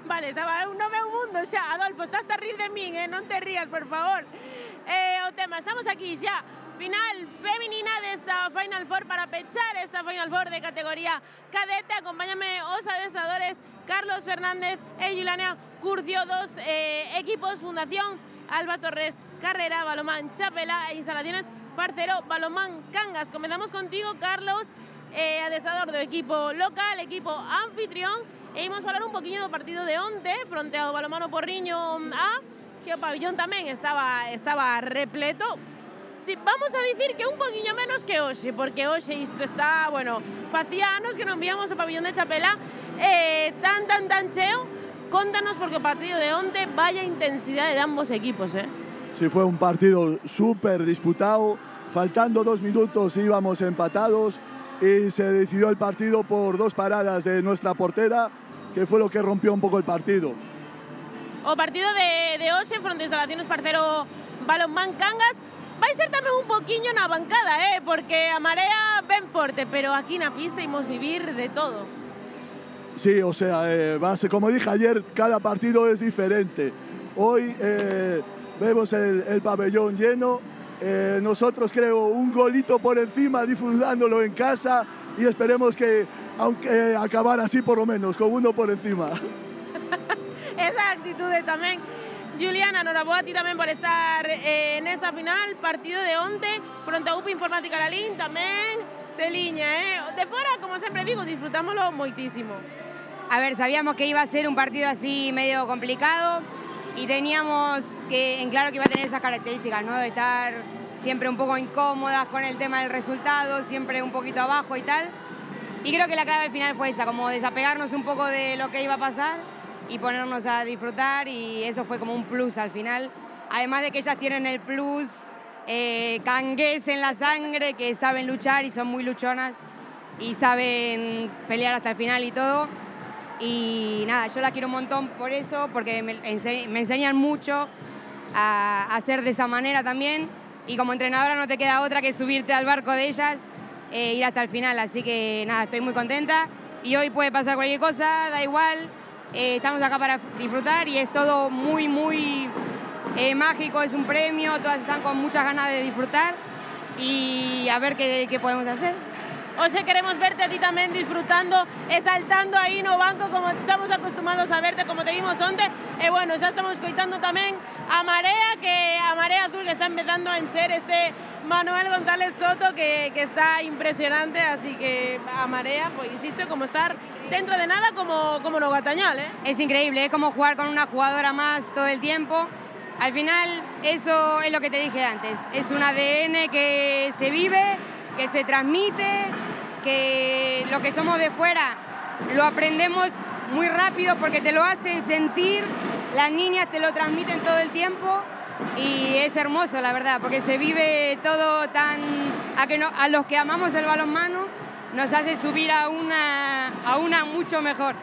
Vale, non é un mundo xa, Adolfo, estás a rir de min, non te rías, por favor. O tema, estamos aquí xa, final feminina desta Final Four para pechar esta Final Four de categoría cadete. Acompáñame os adestradores Carlos Fernández e Yulania Curcio, dos equipos Fundación Alba Torres Carrera, Balonmán Chapela e Instalaciones Parcero, Balonmán Cangas. Comenzamos contigo, Carlos, adestrador do equipo local, equipo anfitrión, e imos falar un poquinho do partido de onte fronte ao Balonmano Porriño A, que o pabillón tamén estaba repleto. Vamos a dicir que un poquinho menos que hoxe, porque hoxe isto está, bueno, facía anos que non víamos o pabillón de Chapela tan cheo. Contanos, porque o partido de onte, vaya intensidade de ambos equipos, Sí, fue un partido súper disputado, faltando 2 minutos íbamos empatados y se decidió el partido por 2 paradas de nuestra portera, que fue lo que rompió un poco el partido. O partido de hoxe fronte a Instalaciones Parcero Balonmán Cangas vai ser tamén un poquinho na bancada, porque a marea ven forte, pero aquí na pista imos vivir de todo. Sí, o sea, como dije ayer, cada partido es diferente. Hoy vemos el pabellón lleno, nosotros creo un golito por encima disfrutándolo en casa, y esperemos que, aunque acabar así por lo menos, con uno por encima. Esa actitud tamén. Juliana, enhorabuena a ti tamén por estar en esta final, partido de onte, fronte a UP Informática Lalín, tamén de liña, De fora, como sempre digo, disfrutámoslo moitísimo. A ver, sabíamos que iba a ser un partido así medio complicado y teníamos que, en claro que iba a tener esas características, ¿no? De estar siempre un poco incómodas con el tema del resultado, siempre un poquito abajo y tal. Y creo que la clave al final fue esa, como desapegarnos un poco de lo que iba a pasar y ponernos a disfrutar, y eso fue como un plus al final. Además de que ellas tienen el plus cangués en la sangre, que saben luchar y son muy luchonas y saben pelear hasta el final y todo. Y nada, yo las quiero un montón por eso, porque me enseñan mucho a hacer de esa manera también, y como entrenadora no te queda otra que subirte al barco de ellas e ir hasta el final. Así que nada, estoy muy contenta y hoy puede pasar cualquier cosa, da igual. Estamos acá para disfrutar y es todo muy, muy mágico, es un premio, todas están con muchas ganas de disfrutar y a ver qué podemos hacer. Hoxe queremos verte a ti tamén disfrutando e saltando aí no banco como estamos acostumados a verte, como te vimos onte. E bueno, xa estamos coitando tamén a Marea Azul, que está empezando a encher este Manuel González Soto, que está impresionante, así que a Marea, pues insisto, como estar dentro de nada como no Gatañal, Es increíble, es como jugar con una jugadora más todo el tiempo. Al final, eso es lo que te dije antes, es un ADN que se vive, que se transmite, que lo que somos de fuera lo aprendemos muy rápido porque te lo hacen sentir, las niñas te lo transmiten todo el tiempo y es hermoso, la verdad, porque se vive todo tan... A los que amamos el balonmano nos hace subir a una mucho mejor.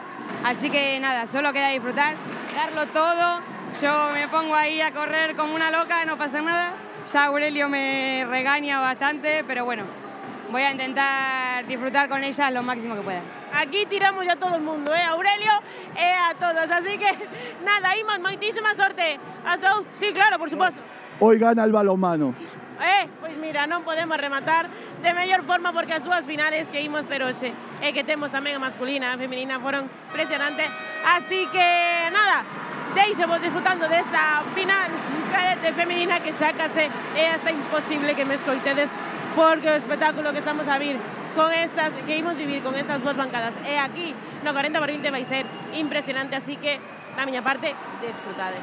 Así que nada, solo queda disfrutar, darlo todo. Yo me pongo ahí a correr como una loca, no pasa nada. Ya Aurelio me regaña bastante, pero bueno, voy a intentar disfrutar con ellas lo máximo que pueda. Aquí tiramos ya todo el mundo, Aurelio, a todos. Así que nada, Imos, moitísima sorte. Hasta hoy. Sí, claro, por supuesto. Hoy gana el balonmano. Pois mira, non podemos rematar de mellor forma porque as dúas finales que imos ter hoxe e que temos tamén a masculina e a feminina foron impresionantes. Así que nada, deixo-vos disfrutando desta final cadete feminina que xa case é hasta imposible que me escoitedes porque o espectáculo que estamos a vir con estas, que imos vivir con estas dúas bancadas e aquí no 40x20 vai ser impresionante, así que da miña parte, desfrutade.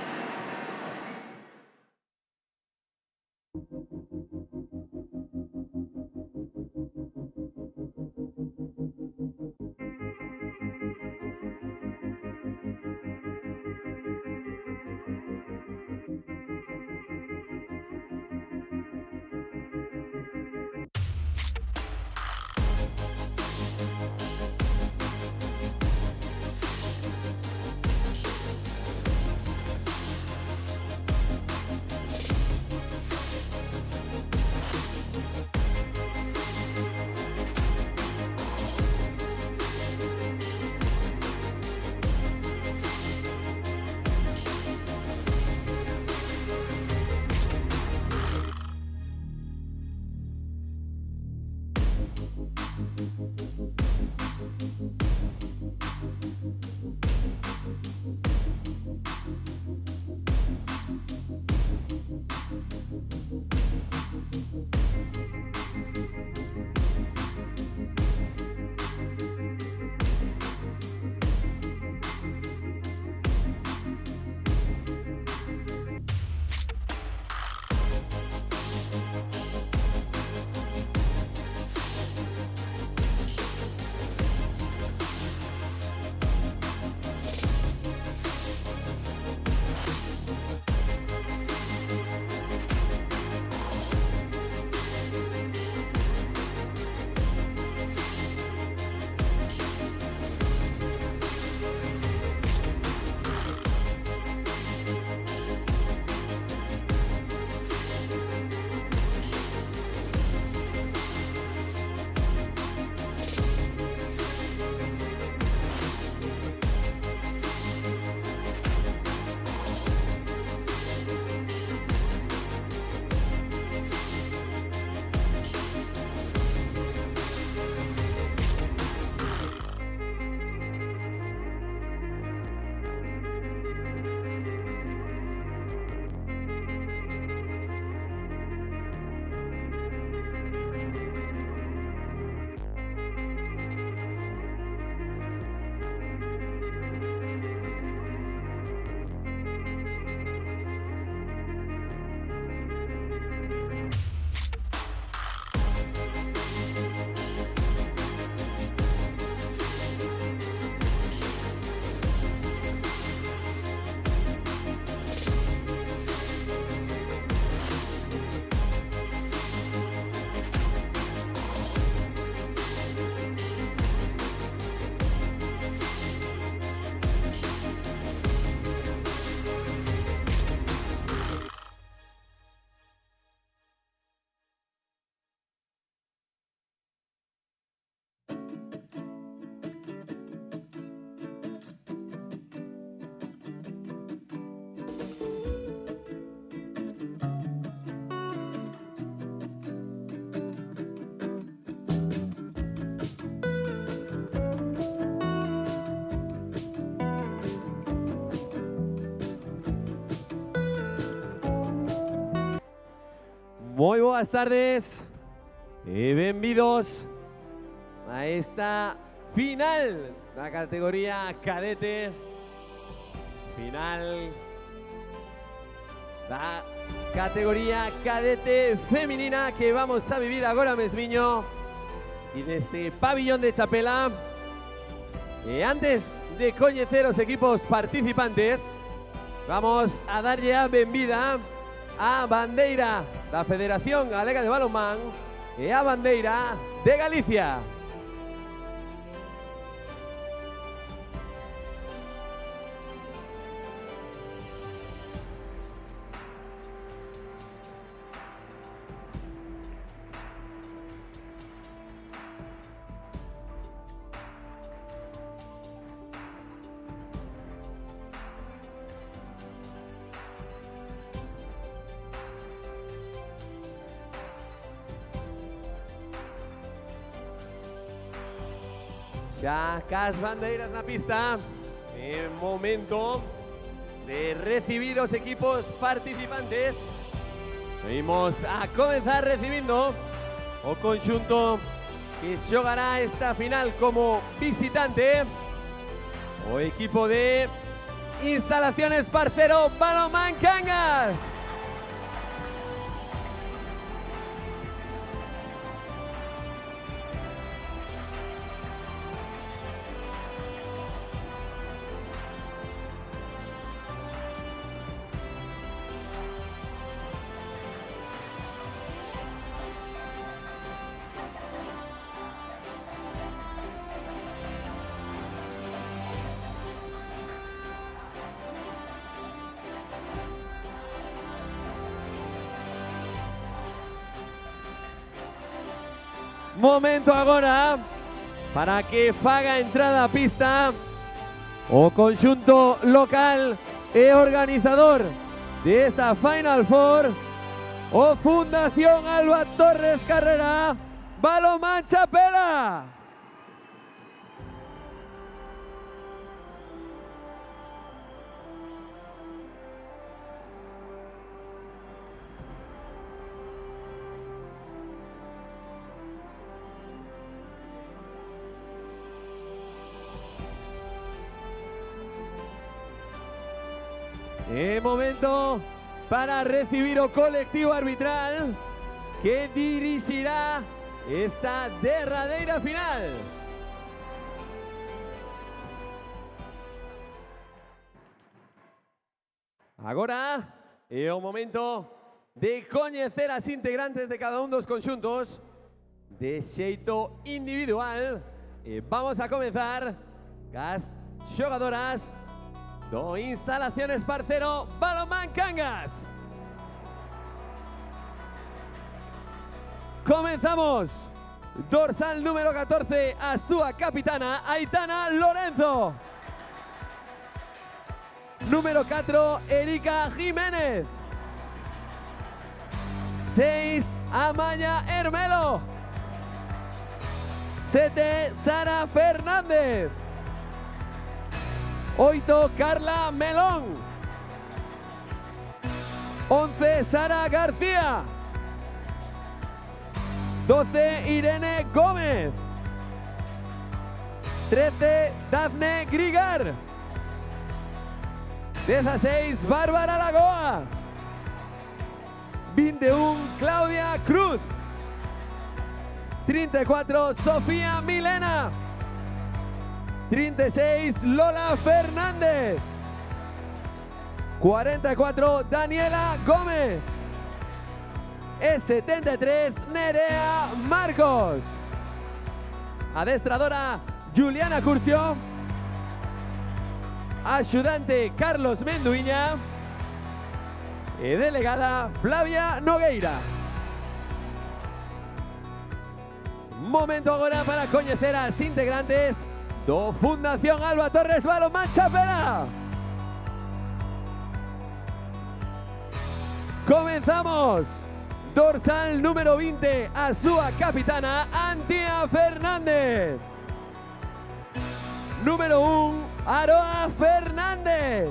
Moi boas tardes e benvidos a esta final da categoría cadete. Final da categoría cadete femenina que vamos a vivir agora mesmiño y neste pabillón de Chapela. E antes de coñecer os equipos participantes, vamos a darlle a benvida a bandeira da Federación Galega de Balonmán e a bandeira de Galicia. Xa cas bandeiras na pista, é momento de recibir os equipos participantes. Imos a comenzar recibindo o conxunto que xogará esta final como visitante, o equipo de Instalaciones Parcero Balonmán Cangas. Momento agora para que faga entrada a pista o conxunto local e organizador de esta Final Four, o Fundación Alba Torres Carrera Balonmán Chapela. É momento para recibir o colectivo arbitral que dirixirá esta derradeira final. Agora é o momento de coñecer as integrantes de cada un dos conxuntos de xeito individual. E vamos a comenzar cas xogadoras do Instalaciones Parcero Balonmán Cangas. Comenzamos. Dorsal número 14, a súa capitana Aitana Lorenzo. Número 4, Erika Jiménez. 6, Amaya Hermelo. 7, Sara Fernández. 8, Carla Melón. 11, Sara García. 12, Irene Gómez. 13, Dafne Grigar. 16, Bárbara Lagoa. 21, Claudia Cruz. 34, Sofía Milena. 36, Lola Fernández. 44, Daniela Gómez. E 73, Nerea Marcos. Adestradora, Juliana Curcio. Axudante, Carlos Menduiña. E delegada, Flavia Nogueira. Momento agora para coñecer as integrantes do Fundación Alba Torres Balonmán Chapela. Comenzamos. Dorsal número 20, a súa capitana Antía Fernández. Número 1, Aroa Fernández.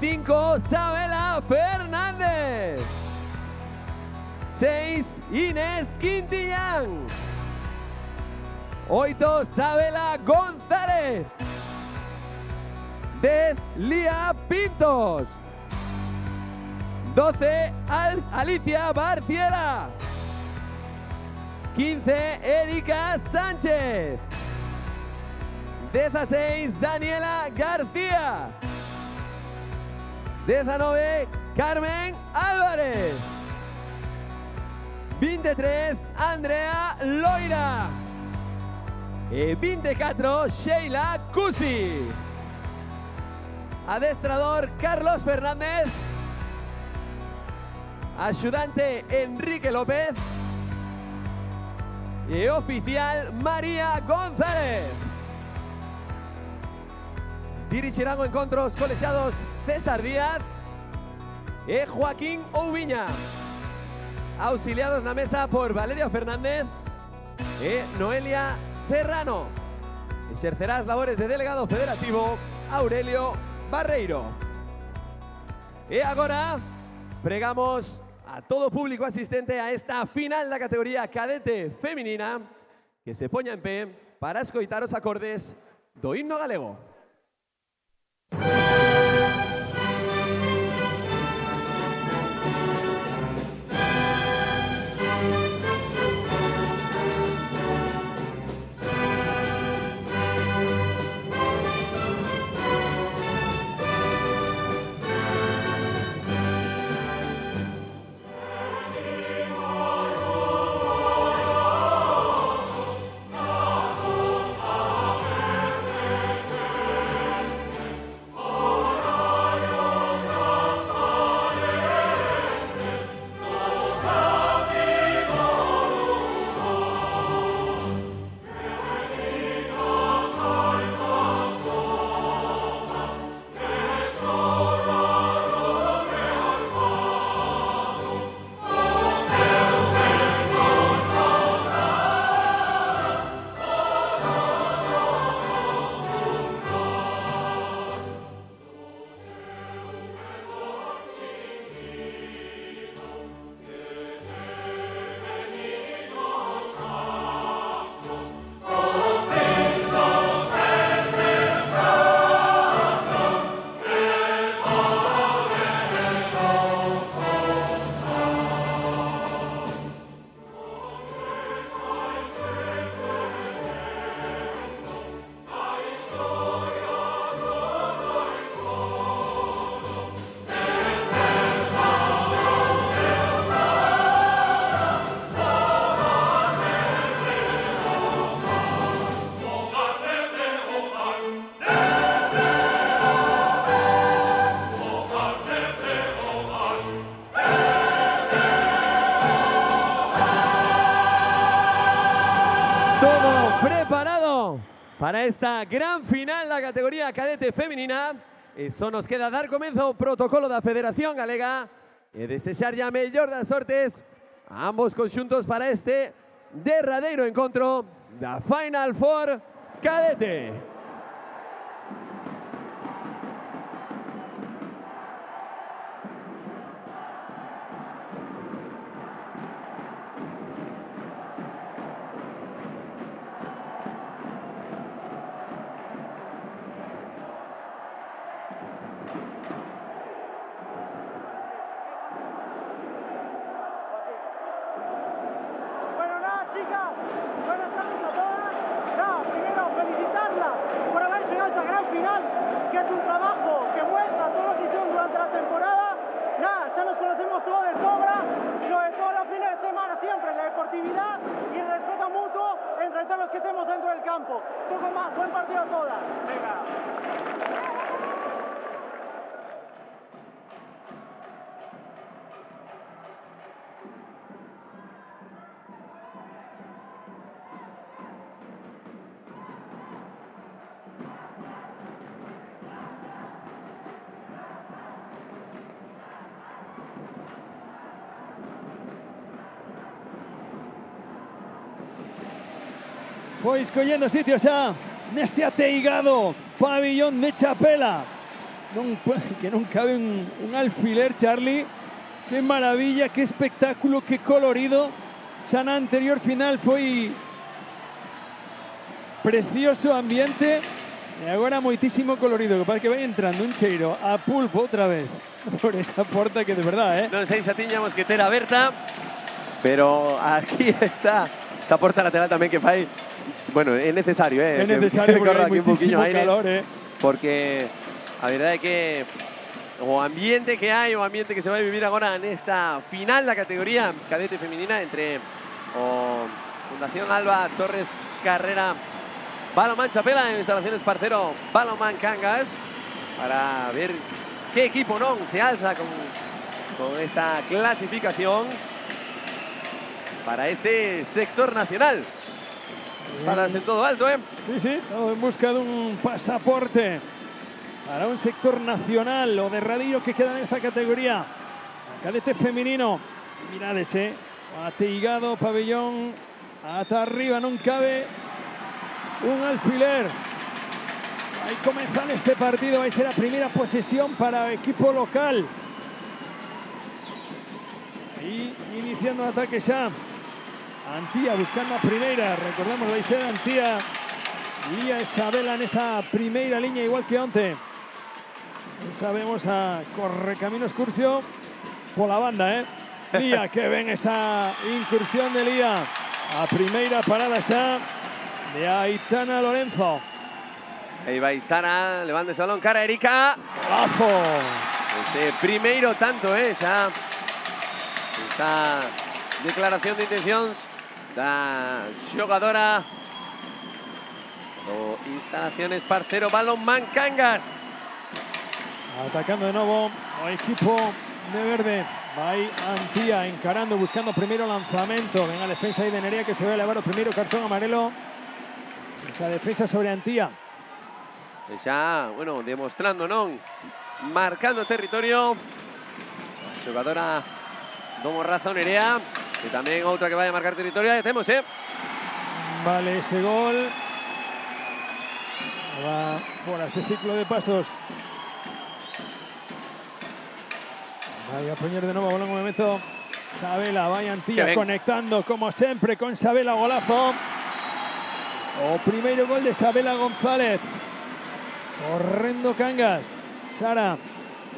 5, Sabela Fernández. 6, Inés Quintillán. 8, Sabela González. 10, Lía Pintos. 12, Alicia Barciela. 15, Erika Sánchez. 16, Daniela García. 19, Carmen Álvarez. 23, Andrea Loira. 24, Sheila Cusi. Adestrador Carlos Fernández. Ayudante Enrique López. Y oficial María González. Dirigirán o encontros colegiados César Díaz y Joaquín Oubiña. Auxiliados na mesa por Valeria Fernández y Noelia Serrano. Exercerá as labores de delegado federativo Aurelio Barreiro. Y agora pregamos a todo público asistente a esta final da categoría cadete feminina que se poña en pé para escoitar os acordes do himno galego. Para esta gran final da categoría cadete femenina, só nos queda dar comezo ao protocolo da Federación Galega e desexar a mellor das sortes a ambos conxuntos para este derradeiro encontro da Final Four cadete. Pois collendo sitio xa neste ateigado pabillón de Chapela, que non cabe un alfiler, Charlie, qué maravilla, qué espectáculo, qué colorido. Xa na anterior final foi precioso ambiente e agora moitísimo colorido. Que parece que vai entrando un cheiro a pulpo outra vez por esa porta que de verdad, Non sei se a tiña mosquetera aberta, pero aquí está esa porta lateral tamén que fai. Bueno, é necesario, é necesario porque hai moitísimo calor, porque a verdade é que o ambiente que hai, o ambiente que se vai vivir agora nesta final da categoría cadete feminina entre o Fundación Alba Torres Carrera Balonmán Chapela en instalaciones parcero Balonmán Cangas, para ver qué equipo non se alza con esa clasificación para ese sector nacional. Espadas en todo alto, ¿eh? Sí, sí, todo en busca de un pasaporte para un sector nacional o de radillo que queda en esta categoría. Cadete femenino, mirades, ateigado pabellón, ata arriba non cabe un alfiler. Vai comenzar este partido, vai ser a primeira posesión para o equipo local. Aí iniciando o ataque xa. Antía buscando a primeira, recordamos, vai ser Antía. Lía Isabela nesa primeira liña, igual que onte. Sabemos a Correcaminos Curcio pola banda, Lía, que ven esa incursión de Lía. A primeira parada xa de Aitana Lorenzo. Aí vai Sara, levando ese balón cara a Erika. ¡Golazo! Ese primeiro tanto, xa. Esa declaración de intencións da xogadora do Instalaciones Parcero Balonmán Cangas. Atacando de novo o equipo de verde. Vai Antía encarando, buscando primeiro lanzamento. Ven a defensa aí de Nerea, que se vai a levar o primeiro cartón amarelo. Esa defensa sobre Antía. Xa, bueno, demostrando, non? Marcando territorio. A xogadora do Morrazo, Nerea. E tamén outra que vai a marcar territorio. Aí temos, Vale, ese gol. Va por ese ciclo de pasos. Vai a poñer de novo balón un momento. Sabela, vai Antía conectando como sempre con Sabela, golazo. O primeiro gol de Sabela González. Correndo Cangas. Sara,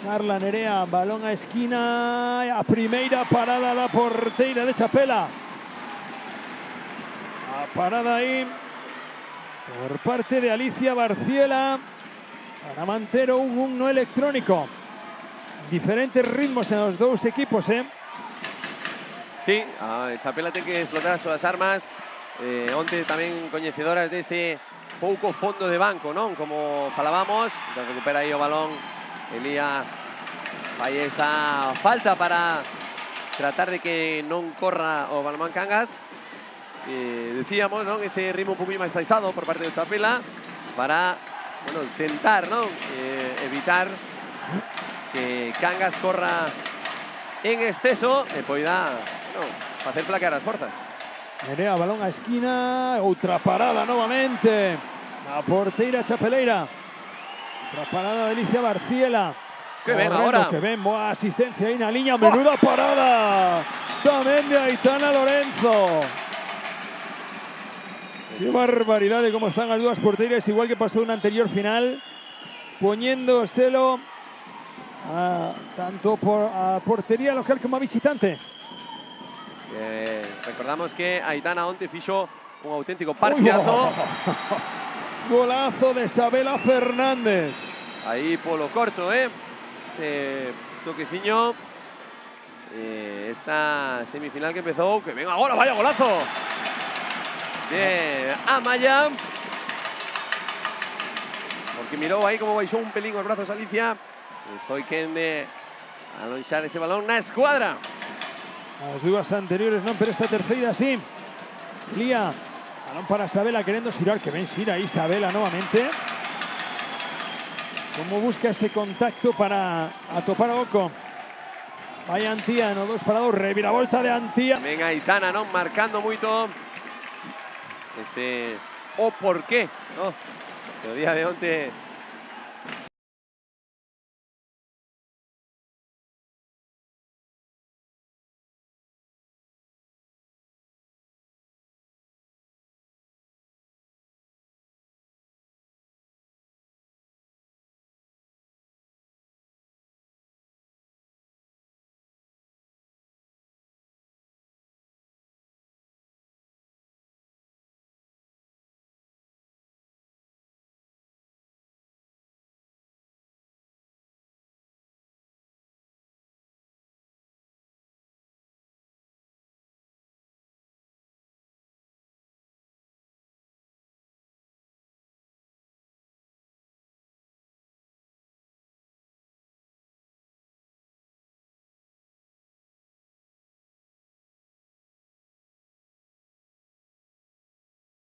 Carla, Nerea, balón a esquina. A primeira parada da porteira de Chapela. A parada aí por parte de Alicia Barciela para manter un no electrónico. Diferentes ritmos en los dous equipos, Sí, a Chapela ten que explotar as súas armas. Onte tamén coñecedoras dese pouco fondo de banco, non? Como falábamos, recupera aí o balón Elía, fai esa falta para tratar de que non corra o Balonmán Cangas. Decíamos, non? Ese ritmo un poquinho máis paisado por parte de Chapela para, bueno, tentar, non? Evitar que Cangas corra en exceso e poida, bueno, facer placar as forzas. Nerea, balón a esquina, outra parada novamente. A porteira chapeleira. Otra parada de Alicia Barciela. Que ben agora. Que ben, boa asistencia aí na liña. Menuda parada tamén de Aitana Lorenzo. Qué barbaridade como están as dúas porteiras, igual que pasou na anterior final, poñendo selo tanto por a portería local como a visitante. Recordamos que Aitana onte fixo un auténtico partidazo. Golazo de Isabela Fernández. Aí polo corto, ese toqueciño. Esta semifinal que empezou, que ven agora, vaya golazo de Amaya. Porque mirou aí como baixou un pelín os brazos Alicia. E foi quen de alonxar ese balón na escuadra. As dúas anteriores non, pero esta terceira sí. Lía, balón para Isabela querendo xirar, que ven xira Isabela novamente. Como busca ese contacto para atopar a Oco. Vai Antía no 2-2, reviravolta de Antía. Ven Aitana, non? Marcando moito ese o porqué, ¿no? O día de onte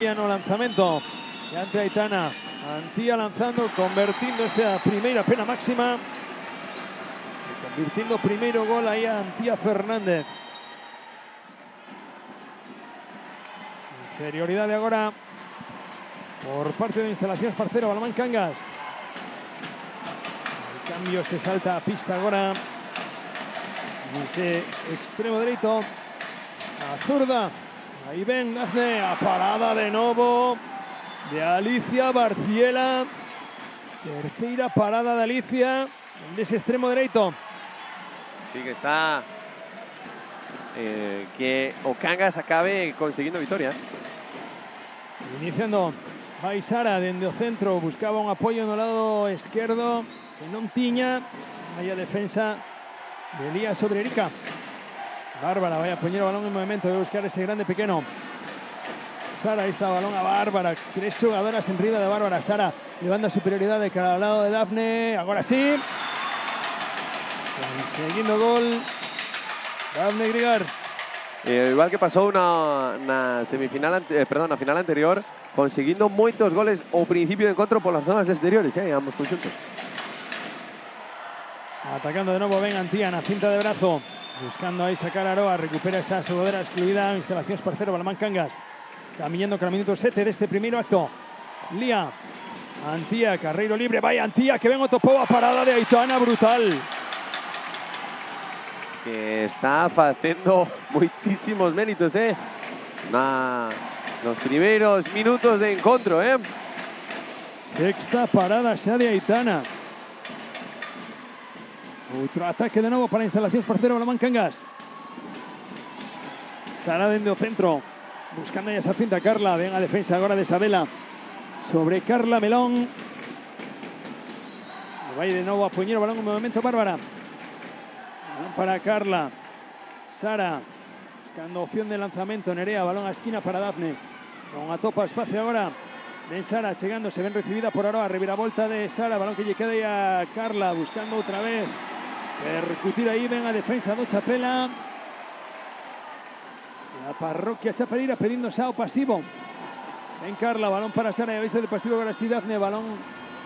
No lanzamento de ante Aitana. Antía lanzando, convirtiendo esa primera pena máxima. Y convirtiendo primero gol ahí a Antía Fernández. Inferioridad de ahora por parte de Instalaciones Parcero, Balonmán Cangas. El cambio, se salta a pista ahora. Ese extremo derecho. A zurda. Ahí ven Dafne, a parada de nuevo de Alicia Barciela. Tercera parada de Alicia en ese extremo derecho. Sí, que está... que o Cangas acabe consiguiendo victoria. Iniciando vai Sara dende o centro, buscaba un apoyo no lado izquierdo que non tiña. Aí a defensa de Elías sobre Erika. Bárbara vai a poñer o balón en movimento, de buscar ese grande pequeno. Sara, aí está o balón a Bárbara. 3 xogadoras en riba de Bárbara. Sara levando a superioridade cara ao lado de Dafne. Agora sí. Conseguindo gol. Dafne Grigar. Igual que pasou na semifinal, na final anterior, conseguindo moitos goles ao principio de encontro polas zonas exteriores, ambos conxuntos. Atacando de nuevo, ven Antía na cinta de brazo. Buscando ahí sacar a Aroa, recupera esa xogadora excluida. Instalaciones Parcero, Balonmán Cangas. Caminando con el minuto 7 de este primer acto. Lía, Antía, carreiro libre, vai Antía, que ven o topou a parada de Aitana, brutal. Que está facendo moitísimos méritos, nos primeiros minutos de encontro, Sexta parada xa de Aitana. Otro ataque de nuevo para Instalaciones Parcero, Balonmán Cangas. Sara dende o centro. Buscando ya esa cinta Carla. Ven a defensa ahora de Isabela. Sobre Carla Melón. Va de nuevo a poñer o balón en movimiento Bárbara. Balón para Carla. Sara. Buscando opción de lanzamiento. Nerea. Balón a esquina para Dafne. Con a topa espacio ahora. Ven Sara chegándose. Ven recibida por Aroa. Reviravolta de Sara. Balón que lle queda ahí a Carla. Buscando otra vez. Percutir ahí, ven a defensa do Chapela. La parroquia chapelira pidiendo sao pasivo. Ven Carla, balón para Sara y aviso de pasivo agora sí Dafne, balón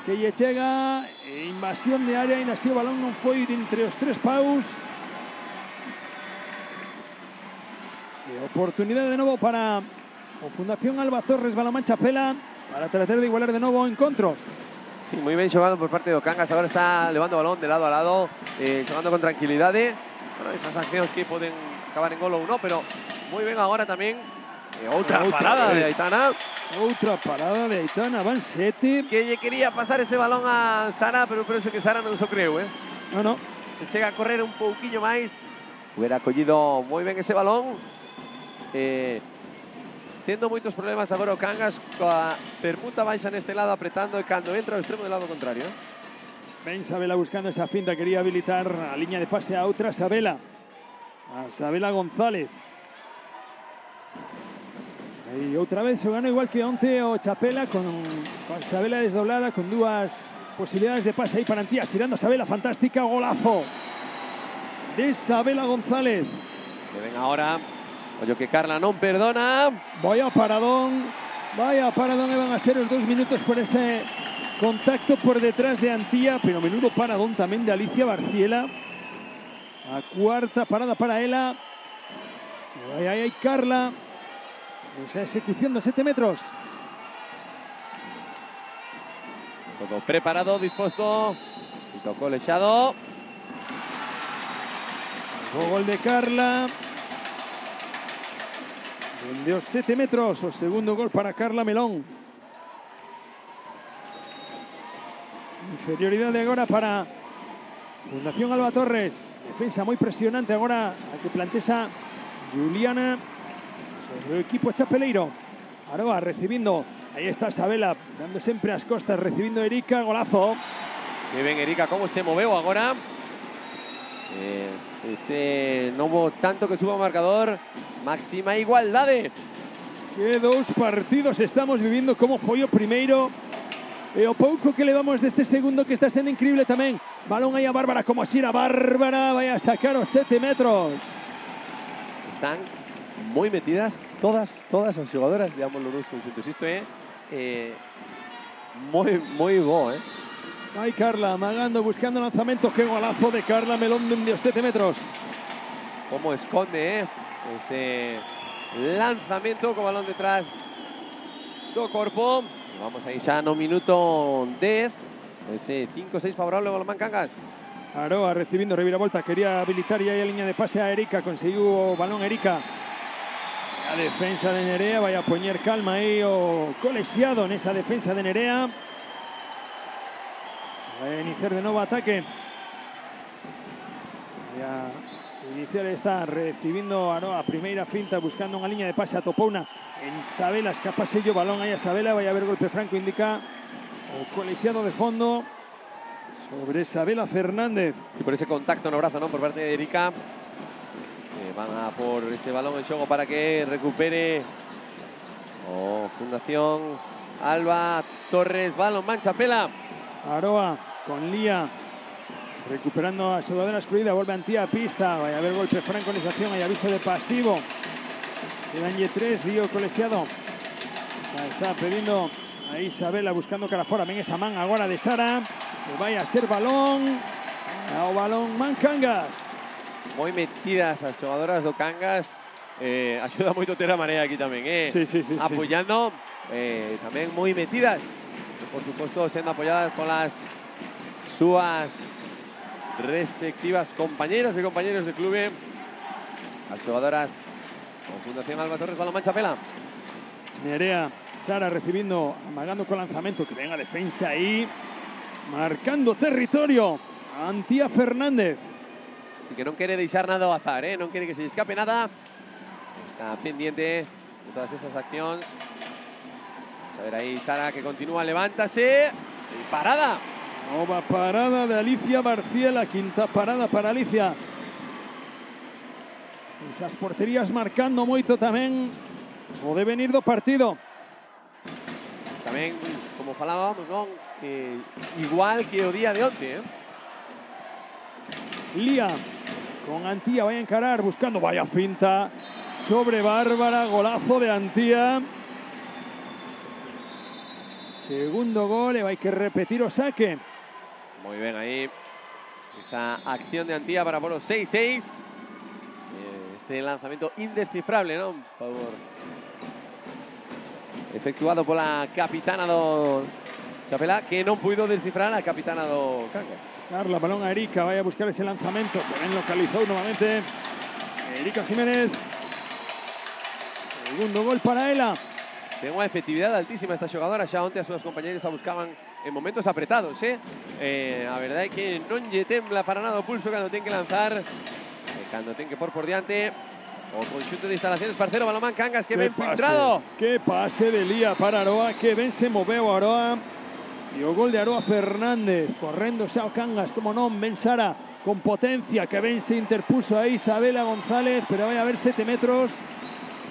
que lle chega. Invasión de área, e así o balón non foi de entre os 3 paus. E oportunidade de novo para o Fundación Alba Torres, Balonmán Chapela, para tratar de igualar de novo o encontro. Sí, muy bien xogado por parte do Cangas. Agora está levando o balón de lado a lado, xogando con tranquilidade. Bueno, esas accións que poden acabar en gol ou non, pero moi ben agora tamén. Outra parada de Aitana. Outra parada de Aitana, van 7. Que lle quería pasar ese balón a Sara, pero penso que Sara non se creu, No. Se chega a correr un pouquiño máis, hubiera collido moi ben ese balón. Tendo moitos problemas agora o Cangas coa permuta baixa neste lado apretando e cando entra o extremo do lado contrario. Ben Sabela buscando esa finta, quería habilitar a liña de pase a outra Sabela. A Sabela González. E outra vez o gano igual que onte o Chapela con Sabela desdoblada con dúas posibilidades de pase aí para Antía. Xirando Sabela, fantástica, golazo de Sabela González. Que ven agora. Ollo que Carla non perdona. Vaya paradón e van a ser os 2 minutos por ese contacto por detrás de Antía, pero menudo paradón tamén de Alicia Barciela. A cuarta parada para ela. Aí Carla. Esa ejecución de 7 metros. Todo preparado, dispuesto. Y tocó lexado. O gol de Carla. De os 7 metros, o segundo gol para Carla Melón. Inferioridade agora para Fundación Alba Torres. Defensa moi presionante agora a que plantexa Juliana sobre o equipo chapeleiro. Aroa recibindo, aí está Sabela, dando sempre as costas, recibindo Erika, golazo. Que ben Erika, como se moveu agora. Ese novo tanto que suba o marcador, máxima igualdade. Que 2 partidos estamos vivindo, como foi o primeiro e o pouco que levamos deste segundo, que está sendo increíble tamén. Balón aí a Bárbara, como así a Bárbara vai a sacar os 7 metros. Están muy metidas todas las jugadoras de ambos los dos conjuntos. Esto es muy bo, ¿eh? Ahí Carla amagando, buscando lanzamientos. Qué golazo de Carla Melón de 7 metros. Cómo esconde ese lanzamiento con balón detrás do corpo. Y vamos aí xa no minuto 10. Ese 5-6 favorable ao Balonmán Cangas. Aroa recibiendo reviravolta, quería habilitar ya la línea de pase a Erika, consiguió balón Erika. La defensa de Nerea, vaya a poner calma ahí o colegiado en esa defensa de Nerea. Va a iniciar de nuevo ataque. Ya iniciar está recibiendo Aroa, primera finta, buscando una línea de pase a Topouna. En Sabela, escapase yo, balón ahí a Sabela, vaya a haber golpe franco, indica o colegiado de fondo sobre Sabela Fernández. Y por ese contacto no brazo, ¿no? Por parte de Erika. Van a por ese balón en xogo para que recupere Fundación Alba Torres. Balonmán Chapela. Aroa con Lía. Recuperando a Sudadera excluida. Vuelve Antía a pista. Vaya a haber golpe franco en esa acción. Hay aviso de pasivo. Quedan Y3. Río colegiado. Está pidiendo a Isabela buscando cara fora. Ven esa man agora de Sara. Que vaya a ser balón. O Balonmán Cangas. Moi metidas as xogadoras do Cangas. Axuda moito ter a Marea aquí tamén, Sí. apoyando. Tamén moi metidas. Por suposto, sendo apoyadas por las súas respectivas compañeras e compañeros de clube. As xogadoras con Fundación Alba Torres, Balonmán Chapela. Nerea, Sara recibiendo, amagando con lanzamiento. Que venga defensa ahí. Marcando territorio. Antía Fernández. Así que non quere deixar nada ao azar, non quere que se escape nada. Está pendiente de todas esas accións. Vamos a ver aí Sara que continúa, levántase. Y parada. Nova parada de Alicia Barciela. Quinta parada para Alicia. Esas porterías marcando moito tamén o devenir do partido. Tamén, como falábamos, non? Igual que o día de onte, Lía con Antía, vaya a encarar, buscando, vaya finta sobre Bárbara, golazo de Antía. Segundo gol, hay que repetir o saque. Muy bien ahí, esa acción de Antía para por los 6-6. Este lanzamiento indescifrable, ¿no? Efectuado por la capitana do Chapela, que non puido descifrar a capitana do Cangas. Carla, balón a Erika, vaya a buscar ese lanzamiento. Que bien localizó nuevamente Erika Jiménez. Segundo gol para ela. Ten unha efectividade altísima esta xogadora. Xa onte as súas compañeras a buscaban en momentos apretados, a verdade é que non lle tembla para nada o pulso cando ten que lanzar, cando ten que por diante. O conxunto de instalaciones parcero Balonmán Cangas, que ben filtrado. Que pase de Lía para Aroa, que ben se moveu Aroa. E o gol de Aroa Fernández, correndo xa o Cangas, como non, ben Sara, con potencia, que ben se interpuso aí Isabela González, pero vai a haber 7 metros,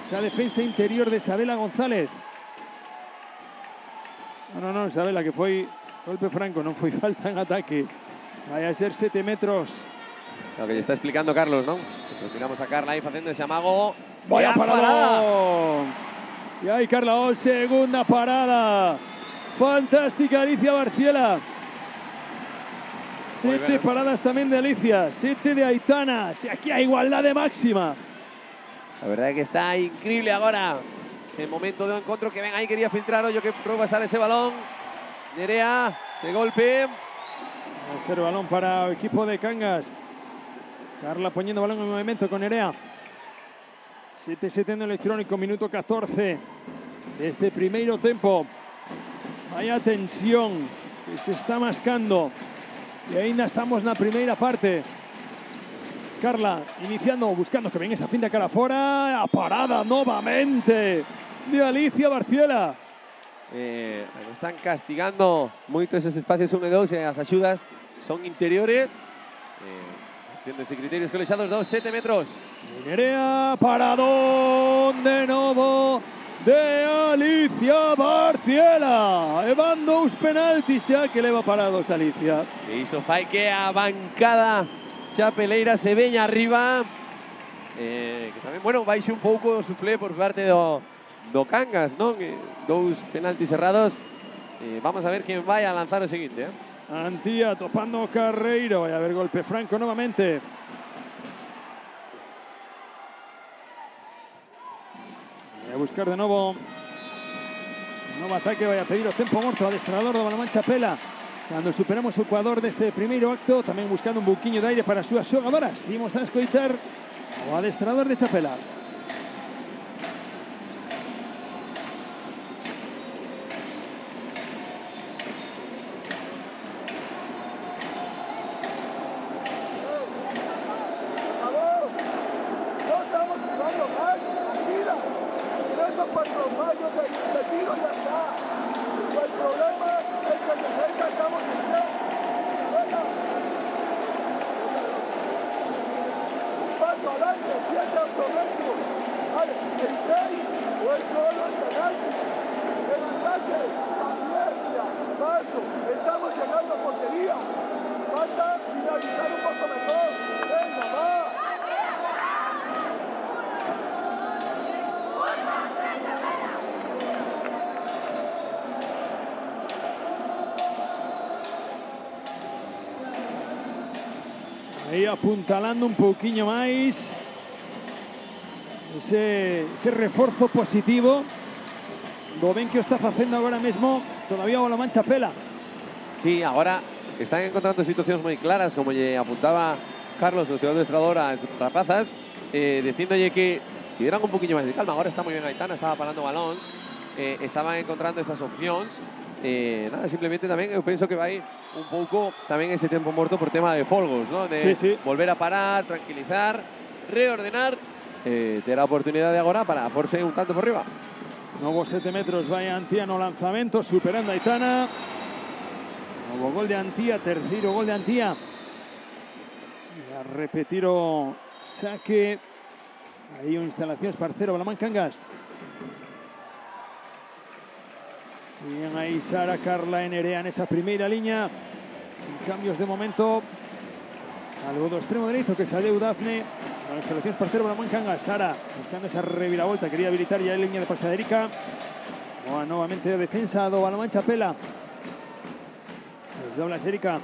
esa defensa interior de Isabela González. No, Isabela, que foi golpe franco, non foi falta en ataque. Vai a ser 7 metros. Lo que lle está explicando Carlos, ¿no? Pues miramos a Carla ahí haciendo ese amago. ¡Vaya parada! Y ahí Carla, segunda parada. Fantástica Alicia Barciela. 7 paradas también de Alicia, 7 de Aitana. Aquí hay igualdad de máxima. La verdad es que está increíble ahora. Ese momento de encuentro que ven ahí, quería filtrar Hoyo, que prueba pasar ese balón. Nerea, ese golpe. Va a ser balón para el equipo de Cangas. Carla poniendo balón en movimiento con Nerea. 7-7 en electrónico, minuto 14 de este primeiro tempo. Vaya tensión que se está mascando. Y ainda estamos en la primera parte. Carla iniciando, buscando que venga esa finta cara fora. Parada nuevamente de Alicia Barciela. Están castigando moito esos espacios húmedos e as axudas son interiores. Entiendo ese criterio colexiados, 7 metros. Nerea, paradón de nuevo de Alicia Barciela. Evando uns penaltis xa que leva parados Alicia. E iso fai que a bancada chapeleira se veña arriba. que tamén, bueno, baixe un pouco o suflé por parte do Cangas, non? Dous penaltis errados. Vamos a ver quen vai a lanzar o seguinte, Antía topando Carreiro, vai a haber golpe franco novamente. Vai a buscar de novo ataque, vai a pedir o tempo morto ao adestrador do Balonmán Chapela. Cando superamos o ecuador deste primeiro acto, tamén buscando un buquiño de aire para as súas xogadoras. Imos a escoitar o adestrador de Chapela. Estamos llegando a portería. Falta finalizar un poco mejor. Venga, va. Aí apuntalando un pouquiño máis ese reforzo positivo do ben que o está facendo agora mesmo todavía o Balonmán Chapela. Sí, ahora están encontrando situacións moi claras, como lle apuntaba Carlos, o seu adestrador, ás rapazas, dicíndolle que tuvieran un poquinho máis de calma. Agora está moi ben Aitana, estaba parando balóns, estaban encontrando esas opcións. Nada, simplemente tamén eu penso que vai un pouco tamén ese tempo morto por tema de folgos, ¿no? De volver a parar, tranquilizar, reordenar, ter a oportunidade agora para porse un tanto por riba. Novo 7 metros vai Antía no lanzamento, superando a Aitana. Novo gol de Antía, terceiro gol de Antía. A repetir o saque. Aí o instalacións parceiro Balonmán Cangas. Siguen aí Sara, Carla e Nerea nesa primeira liña. Sin cambios de momento. Salvo do extremo dereito que saleu Dafne. Con instalacións parceiro Balonmán Cangas. Sara buscando esa reviravolta. Quería habilitar ya a liña de pase de Erika. Boa novamente a defensa do Balonmán Chapela. Desdobla Erika.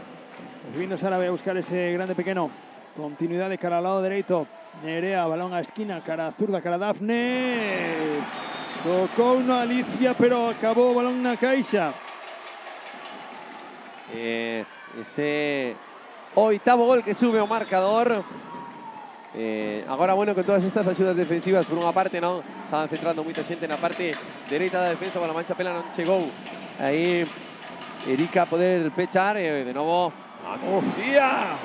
Recibindo Sara, vai a buscar ese grande pequeno. Continuidade cara ao lado dereito. Nerea, balón a esquina, cara zurda, cara Dafne. Tocou na Alicia, pero acabou o balón na caixa. Ese oitavo gol que sube o marcador. Agora, bueno, con todas estas axudas defensivas, por unha parte, non estaban centrando moita xente na parte dereita da defensa, Balonmán Chapela non chegou aí Erika a poder pechar, de novo Antía.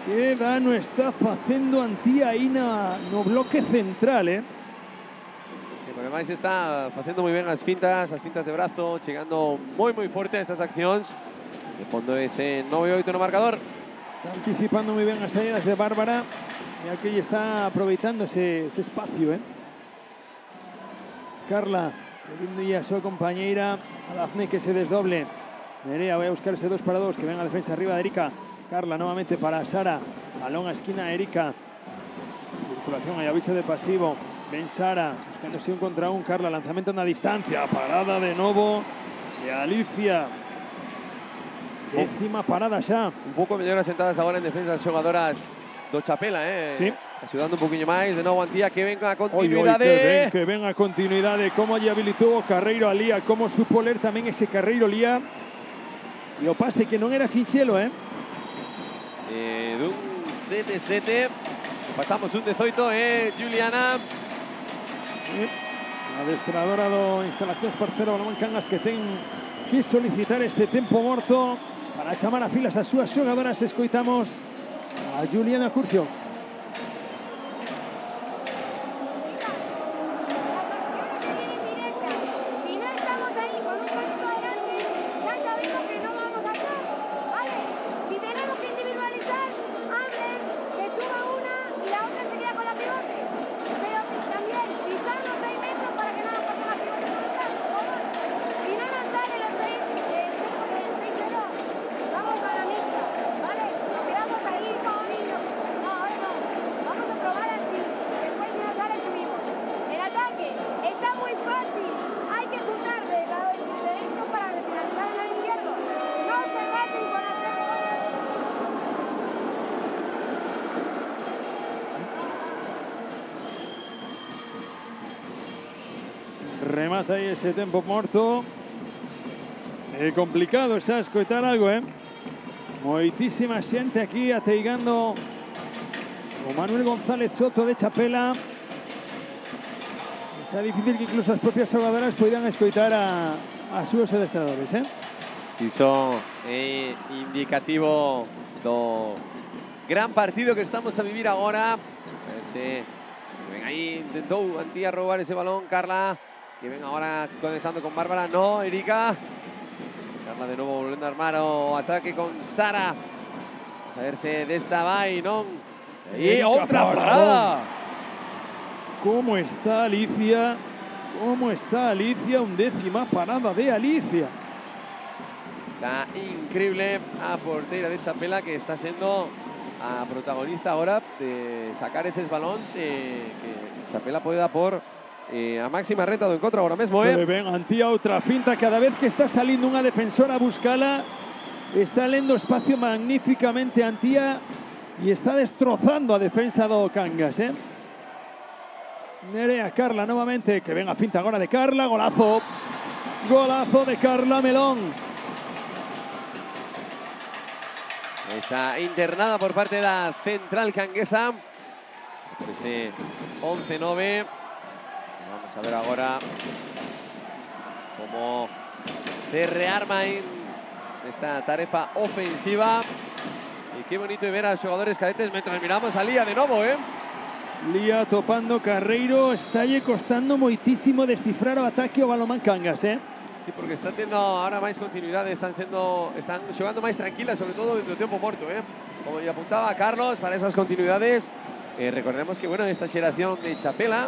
Que dano está facendo Antía aí no bloque central, Porque máis está facendo moi ben as fintas de brazo, chegando moi forte a estas accións. De fondo ese 9-8 no marcador. Está anticipando moi ben as saídas de Bárbara. E aquí está aproveitando ese espacio, Carla, pedindo a súa compañeira, a Dafne, que se desdoble. Nerea vai a buscar ese 2 para 2, que ven a defensa arriba de Erika. Carla novamente para Sara. Balón a esquina, Erika. Circulación, hay aviso de pasivo. Ven Sara, buscándose un contra un. Carla, lanzamento na distancia. Parada de novo de Alicia. Décima parada xa. Un pouco mellor asentadas agora en defensa as xogadoras do Chapela, Sí. Axudando un poquinho máis. De novo Antía, que ven a continuidade. Que ven a continuidade. Como lle habilitou o Carreiro a Lía. Como supo ler tamén ese Carreiro Lía. E o pase que non era sinxelo, Dun 7-7. Pasamos un 18, Juliana. A adestradora do instalacións parceiro Balonmán Cangas, que ten que solicitar este tempo morto para chamar a filas as súas xogadoras. Escoitamos a Juliana Curcio. remata aí ese tempo morto. É complicado xa escoitar algo, Moitísima xente aquí ateigando o Manuel González Soto de Chapela. Xa difícil que incluso as propias xogadoras poidan escoitar a súas adestradores, Iso é indicativo do gran partido que estamos a vivir agora. Ven aí, intentou Antía roubar ese balón, Carla, que ven agora conectando con Bárbara, no, Erika. Carla de novo volvendo a armar o ataque con Sara. A saberse desta vai, non? E outra parada. ¿Cómo está Alicia? ¿Cómo está Alicia? 11ª parada de Alicia. Está increíble a porteira de Chapela, que está sendo a protagonista ahora de sacar eses balóns que Chapela pode dar por a máxima reta do encontro agora mesmo, Ben, Antía outra finta, cada vez que está salindo unha defensora a buscala, está lendo espacio magníficamente Antía e está destrozando a defensa do Cangas, Nerea Carla novamente, que ven a finta agora de Carla, golazo. Golazo de Carla Melón. Esa internada por parte da central canguesa. Ese 11-9. Vamos a ver agora cómo se rearma en esta tarefa ofensiva. Y qué bonito de ver a los jugadores cadetes mientras miramos a Lía de nuevo, Lía topando Carreiro, está lle costando moitísimo descifrar o ataque o balonmán Cangas, Sí, porque están teniendo ahora máis continuidade, están xogando máis tranquilas, sobre todo dentro do tempo morto, Como ya apuntaba Carlos, para esas continuidades, recordemos que, bueno, esta xeración de Chapela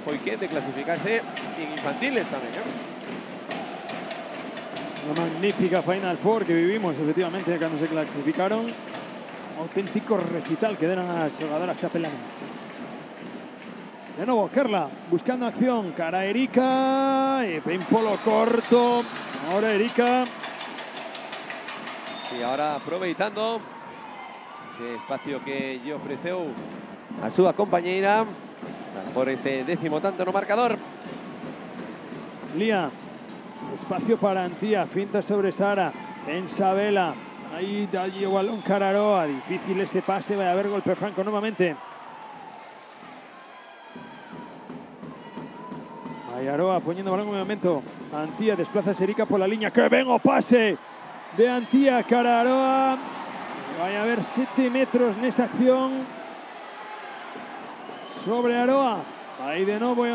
foi quen de clasificarse en infantiles tamén, Una magnífica Final Four que vivimos, efectivamente, cando se clasificaron. Auténtico recital que deron as xogadoras chapelanas. De nuevo, Carla, buscando acción, cara a Erika, ven polo corto, ahora Erika. Sí, ahora aproveitando ese espacio que lle ofreceu a súa compañeira por ese 10º tanto no marcador. Lía, espacio para Antía, finta sobre Sara, en Sabela, ahí da o balón cara a Aroa, difícil ese pase, va a haber golpe franco nuevamente. Aroa poniendo balón en un momento. Antía desplaza a Erika por la línea. ¡Que ven o pase de Antía cara a Aroa! Vaya a haber 7 metros en esa acción sobre Aroa. Ahí de nuevo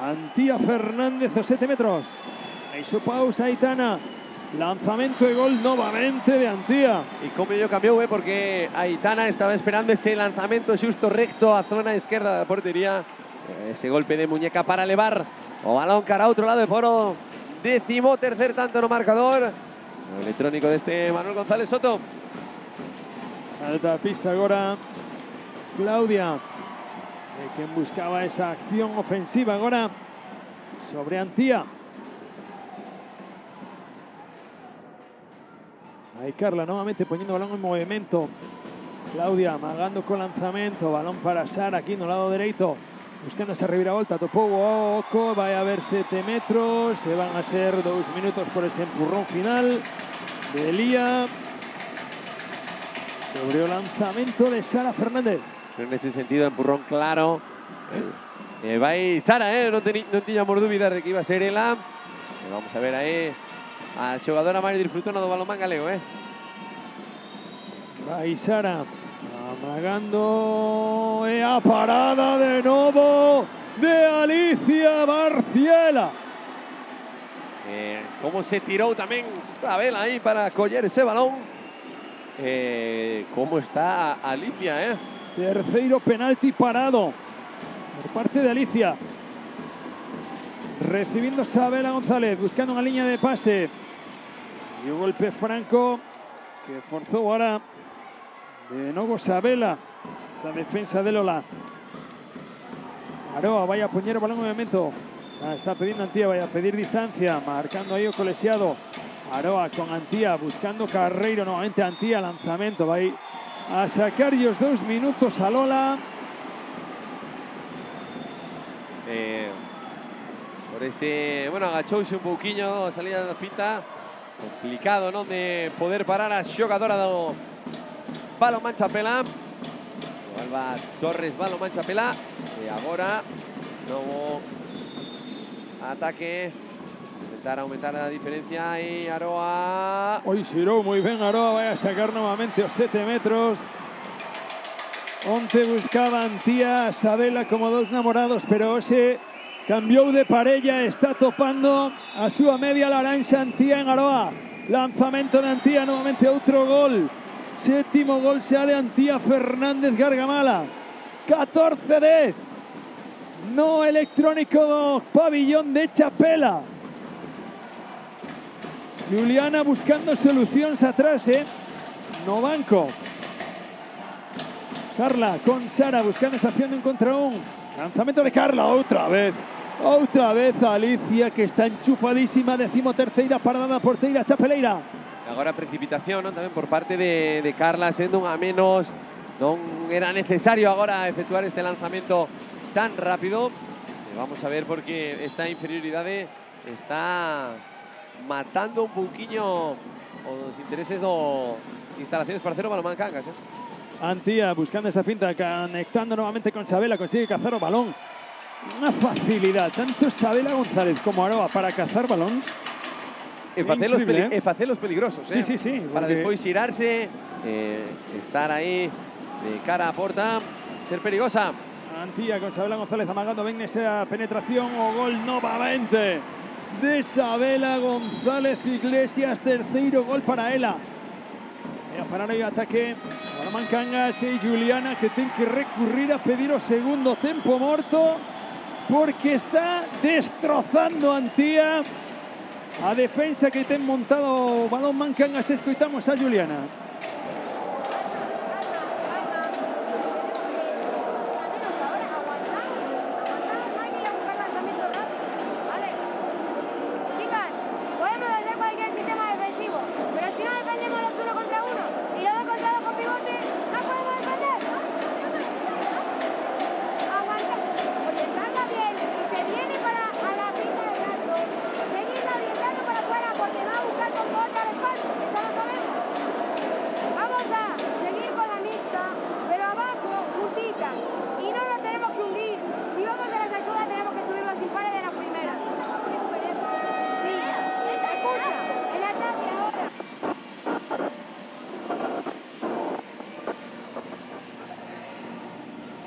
Antía Fernández a 7 metros. Ahí su pausa Aitana. Lanzamiento de gol nuevamente de Antía. Y como yo cambió, porque Aitana estaba esperando ese lanzamiento justo recto a zona izquierda de la portería. Ese golpe de muñeca para elevar o balón cara a otro lado de foro. 13º tanto no marcador. El electrónico de este Manuel González Soto. Salta a pista ahora Claudia, quien buscaba esa acción ofensiva ahora sobre Antía. Ahí Carla nuevamente poniendo balón en movimiento. Claudia amagando con lanzamiento, balón para Sara aquí en el lado derecho. Buscando esa reviravolta, topó Oco, va a haber 7 metros, se van a ser 2 minutos por ese empurrón final de Lía. Sobre el lanzamiento de Sara Fernández. En ese sentido, empurrón claro. Va ahí Sara, no teníamos dudas de que iba a ser ela. Vamos a ver ahí a xogadora máis disfrutona do balonmán galego, Va ahí Sara. Amagando a parada de nuevo de Alicia Barciela. Cómo se tiró también Sabela ahí para coger ese balón. Cómo está Alicia, Terceiro penalti parado por parte de Alicia. Recibiendo Sabela González, buscando una línea de pase. Y un golpe franco que forzó ahora de nuevo Sabela, esa defensa de Lola. Aroa vaya a poner el balón en movimiento. Está pidiendo Antía, vaya a pedir distancia, marcando ahí o colesiado. Aroa con Antía, buscando Carreiro, nuevamente Antía, lanzamiento, va ahí a sacar ellos 2 minutos a Lola. por ese, bueno, agachouse un pouquiño, salida da fita, complicado, non, de poder parar a xogadora do Balonmán Chapela. Alba Torres, Balonmán Chapela, e agora novo ataque, intentar aumentar a diferencia e Aroa. Hoy xirou moi ben Aroa, vai a sacar novamente os 7 metros. Onte buscaba Antía, Sabela como dos namorados, pero hoxe cambiou de parella, está topando a súa media laranxa Antía en Aroa. Lanzamento de Antía, novamente outro gol. Séptimo gol xa de Antía Fernández Gargamala. 14-10 no electrónico do pabillón de Chapela. Juliana buscando solucións atrás, no banco. Carla con Sara buscando esa acción de un contra un. Lanzamento de Carla, otra vez Alicia, que está enchufadísima. 13ª parada da porteira chapeleira. Agora precipitación, non, tamén por parte de Carla, sendo un a menos. Non era necesario agora efectuar este lanzamento tan rápido. Vamos a ver, porque esta inferioridade está matando un pouquiño os intereses do Instalaciones Parcero Balonmán Cangas. Antía buscando esa finta, conectando nuevamente con Sabela, consigue cazar o balón. Una facilidad, tanto Sabela González como Aroa para cazar balón. E facelos peligrosos, Sí, sí, sí. Para despois xirarse, estar aí de cara a porta, ser perigosa. Antía con Sabela González amagando ben esa penetración, o gol novamente de Sabela González Iglesias, terceiro gol para ela. E a parar aí o ataque Balonmán Cangas e Juliana, que ten que recurrir a pedir o segundo tempo morto, porque está destrozando Antía a defensa que ten montado o Balonmán Cangas. Escoitamos a Juliana.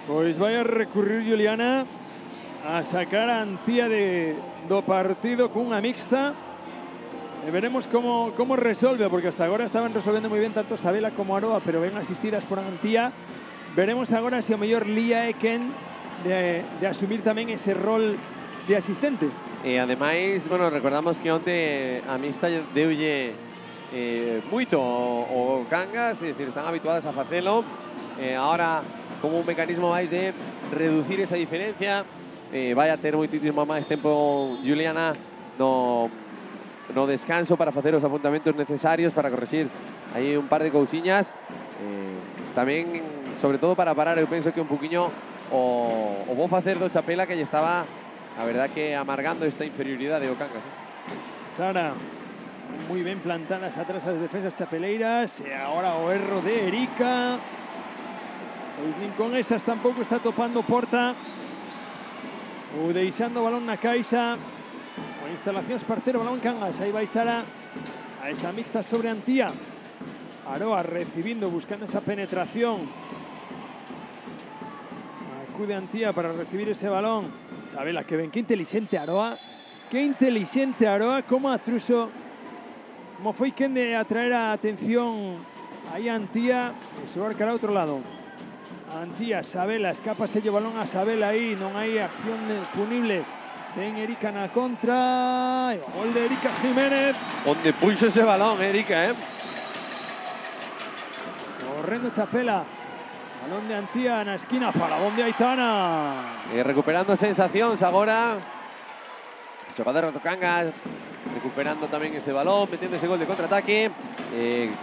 Pois vai a recurrir Juliana a sacar a Antía do partido cunha mixta. E veremos como resolve, porque hasta agora estaban resolvendo moi ben tanto Sabela como Aroa, pero ven asistidas por Antía. Veremos agora se o mellor Lía é quen de asumir tamén ese rol de asistente. E ademais, bueno, recordamos que onte a mixta deulle moito o Cangas, é dicir, están habituadas a facelo. Ahora, como un mecanismo máis de reducir esa diferencia, vai a ter moitísimo máis tempo Juliana no descanso para facer os apuntamentos necesarios para corregir aí un par de cousiñas. Tamén, sobre todo para parar, eu penso que un poquinho o bo facer do Chapela, que lle estaba, a verdad, que amargando esta inferioridade do Cangas. Sara, moi ben plantadas atrás as defensas chapeleiras, e agora o erro de Erika. Pois nin con esas tampouco está topando porta, ou deixando o balón na caixa. O Instalacións Parcero Balonmán Cangas, aí vai Sara a esa mixta sobre Antía. Aroa recibindo, buscando esa penetración. Acude Antía para recibir ese balón. Sabela, que ben, que inteligente Aroa. Que inteligente Aroa, como atruso, como foi quen de atraer a atención aí a Antía e xogar cara a outro lado. Antía, Sabela, escápase o balón a Sabela aí, non hai acción punible. Ven Erika na contra, e o gol de Erika Jiménez. Onde puxo ese balón, Erika, Correndo Chapela, balón de Antía na esquina, para onde Aitana. Recuperando sensacións agora. Xogador do Cangas, recuperando tamén ese balón, metendo ese gol de contraataque,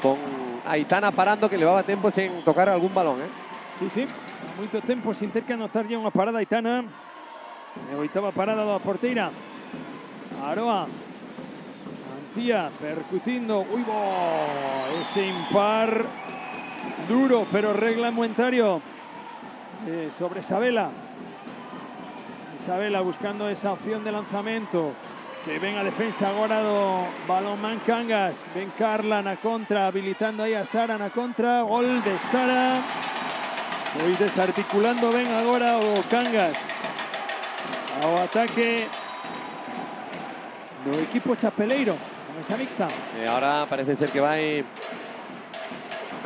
con Aitana parando, que levaba tempo sen tocar algún balón, Sí, moito tempo sin ter que anotar ya unha parada Aitana. E oitava parada da porteira Aroa. Antía percutiendo. Uy, ese impar duro, pero reglamentario sobre Sabela. Isabela buscando esa opción de lanzamento. Que ven a defensa agora do Balonmán Cangas. Ven Carla na contra, habilitando aí a Sara na contra. Gol de Sara. Foi desarticulando ben agora o Cangas. Ao ataque do equipo chapeleiro con esa mixta. Ahora parece ser que va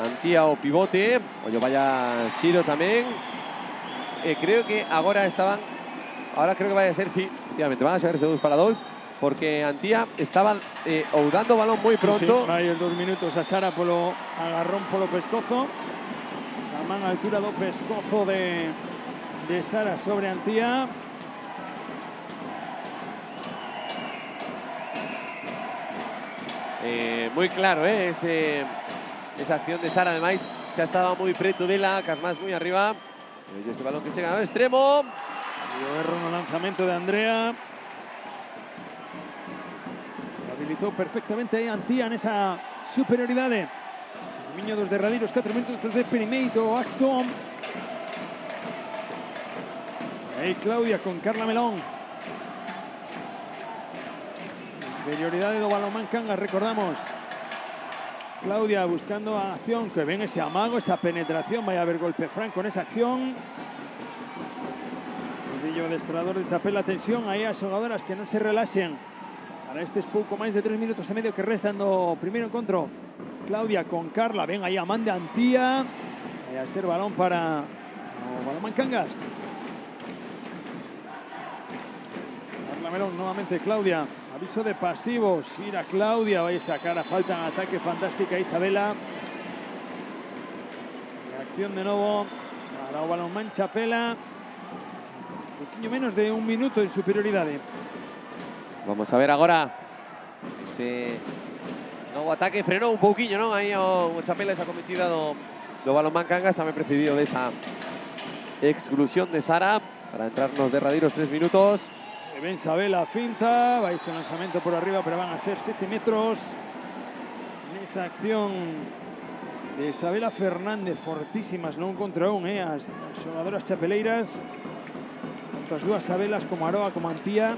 Antía o pivote. O yo vaya Shiro tamén. Creo que agora estaban... Ahora creo que vaya a ser, sí, efectivamente, van a ser 2 para 2. Porque Antía estaba dando balón muy pronto. Sí, vai os 2 minutos a Sara polo agarrón polo pescozo. Esa man a altura do pescozo de Sara sobre Antía. Muy claro, esa acción de Sara, además, xa estaba moi preto dela, Casmas moi arriba. Ese balón que chega ao extremo. Erro no lanzamento de Andrea. Habilitó perfectamente aí Antía nesa superioridade. Miño dos derradeiros 4 minutos de primeiro acto. Aí Claudia con Carla Melón. Inferioridade do Balonmán Cangas, recordamos. Claudia buscando a acción, que ven ese amago, esa penetración. Vai a haber golpe franco en esa acción. Rodillo adestrador de Chapela, atención aí as xogadoras que non se relaxen. Para estes pouco máis de 3 minutos e medio que restan do primeiro encontro. Claudia con Carla, ven aí a man de Antía. Vai a ser balón para o Balonmán Cangas. Carla Melón, nuevamente Claudia. Aviso de pasivos. Ir a Claudia, vai a sacar a falta en ataque fantástica Isabela. Reacción de novo para o Balonmán Chapela. Un poquinho menos de 1 minuto en superioridade. Vamos a ver agora ese novo ataque. Frenou un pouquiño, non? Aí o Chapela esa cometida do Balonmán Cangas, tamén precedido de esa exclusión de Sara para entrar nos derradeiros 3 minutos. Ven Sabela finta, vai ese lanzamento por arriba, pero van a ser 7 metros. En esa acción de Isabela Fernández, fortísimas, non contra un, as xogadoras chapeleiras. Tanto as dúas Sabelas como Aroa como Antía.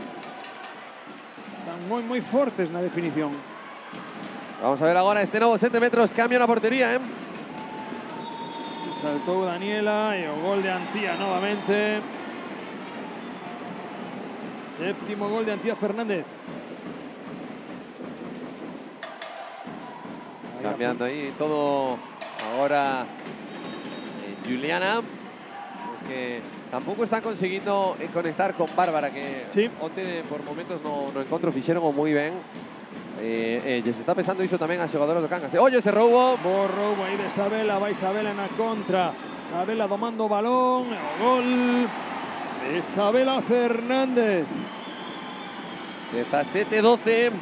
Están moi fortes na definición. Vamos a ver agora este novo 7 metros, cambio na portería, Saltou Daniela e o gol de Antía novamente. Séptimo gol de Antía Fernández. Cambiando ahí todo ahora Juliana. Pues que tampouco están conseguindo conectar con Bárbara, que sí. Onte por momentos no encontro fixeron moi ben. Se está pensando iso tamén as xogadoras do Cangas. Ollo ese roubo. Bo roubo aí de Sabela, vai Sabela na contra. Sabela domando o balón, o gol de Sabela Fernández. 17-12.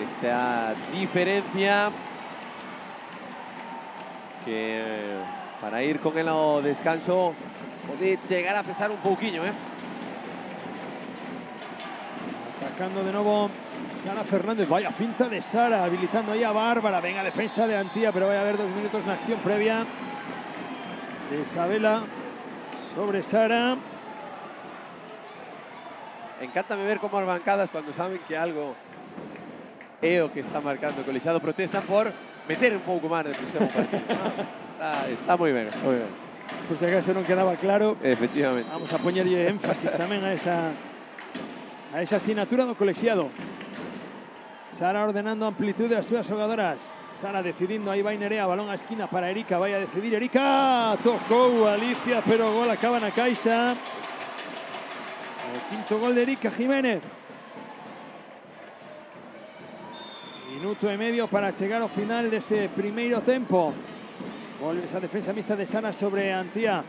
Esta diferencia que para ir con el descanso puede llegar a pesar un pouquiño, Atacando de nuevo Sara Fernández, vaya finta de Sara, habilitando ahí a Bárbara, venga defensa de Antía, pero va a haber 2 minutos en acción previa de Isabela sobre Sara. Encántame ver cómo las bancadas, cuando saben que algo o que está marcando colegiado, protestan por meter un pouco máis de presión. Está moi ben, moi ben. Por si acaso non quedaba claro, efectivamente, vamos a poñerlle énfasis tamén a esa asignatura do colexiado. Sara ordenando amplitude ás súas xogadoras. Sara decidindo, aí vai Nerea, balón a esquina para Erika, vai a decidir Erika, tocou Alicia, pero o gol acaba na caixa. O quinto gol de Erika Jiménez. Minuto e medio para chegar ao final deste primeiro tempo. Volve esa defensa mixta de Sara sobre Antía.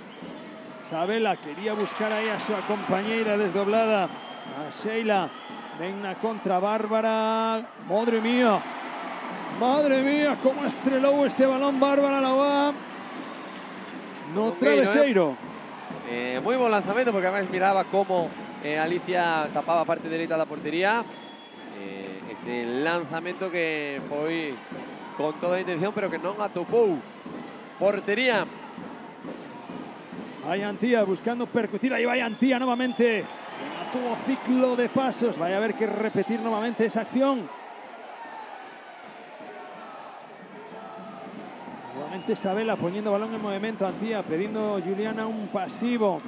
Sabela quería buscar aí a súa compañeira desdoblada, a Sheila. Ven na contra Bárbara. Madre mía, como estrelou ese balón Bárbara Laoa no traveseiro. Muy buen lanzamiento, porque además miraba cómo Alicia tapaba a parte dereita da portería. Ese lanzamento que foi con toda a intención, pero que non atopou portería. Vai Antía buscando percutir, ahí va Antía nuevamente. Tuvo ciclo de pasos, vaya a haber que repetir nuevamente esa acción. Nuevamente Sabela poniendo balón en movimiento, Antía pidiendo Juliana un pasivo.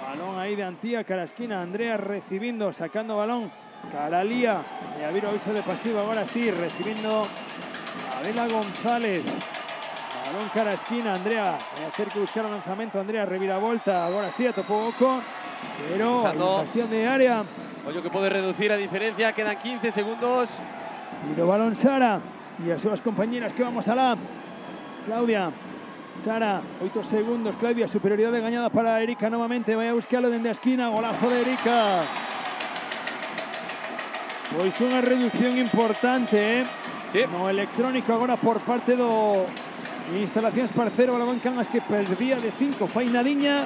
Balón ahí de Antía, cara a esquina, Andrea recibiendo, sacando balón. Caralía, y habido aviso de pasivo, ahora sí, recibiendo Sabela González. Balón cara a esquina, Andrea, va a hacer que buscar el lanzamiento, Andrea reviravolta, ahora sí, atopó Oco, pero ocasión de área. Ollo que pode reducir a diferencia, quedan 15 segundos. Y de balón Sara, y a sus compañeras que vamos a la Claudia. Sara, 8 segundos, Claudia, superioridad de gañada para Erika nuevamente, vaya a buscarlo desde a esquina, golazo de Erika. Pois unha reducción importante, Sí. no electrónico agora por parte do Instalacións Parcero Balón Cangas, que perdía de 5 fainadiña,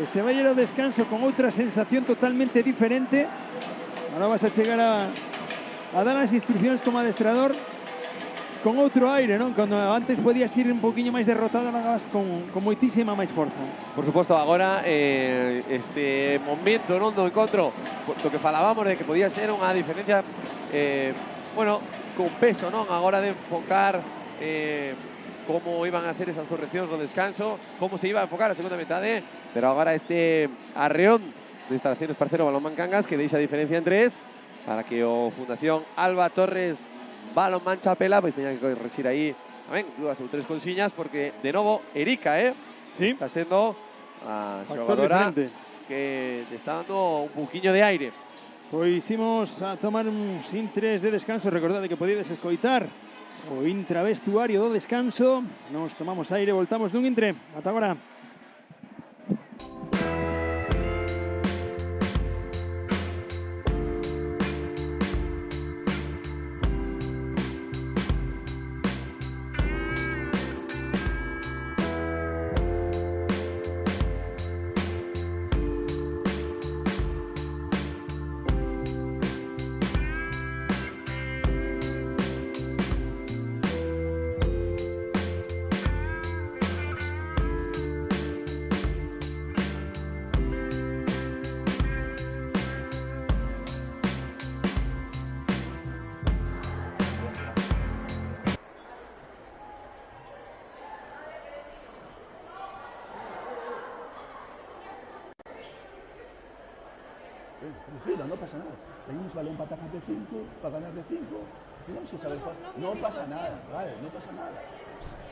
se vai ao descanso con outra sensación totalmente diferente. Ahora vas a chegar a dar as instruccións como adestrador con outro aire, non? Cando antes podías ir un poquinho máis derrotado, non vas con moitísima máis forza. Por suposto, agora este momento non do encontro, do que falábamos de que podía ser unha diferencia, bueno, con peso, non? Agora de enfocar como iban a ser esas correccións no descanso, como se iba a enfocar a segunda metade, pero agora este arreón de Instalaciones Parcero Balonmán Cangas que deixa a diferencia en 3 para que o Fundación Alba Torres Balonmán Chapela pois teña que corregir aí tamén 2 ou 3 consiñas, porque de novo Erika, sí, está sendo a factor xogadora diferente que te está dando un pouquiño de aire. Pois imos a tomar uns intres de descanso. Recordade que podedes escoitar o intravestuario do descanso. Nos tomamos aire, voltamos dun intre. Ata agora. Tranquila, no pasa nada. Tenemos balón para atacar de 5, para ganar de 5. Tenemos que saber jugar. No pasa nada, vale, no pasa nada.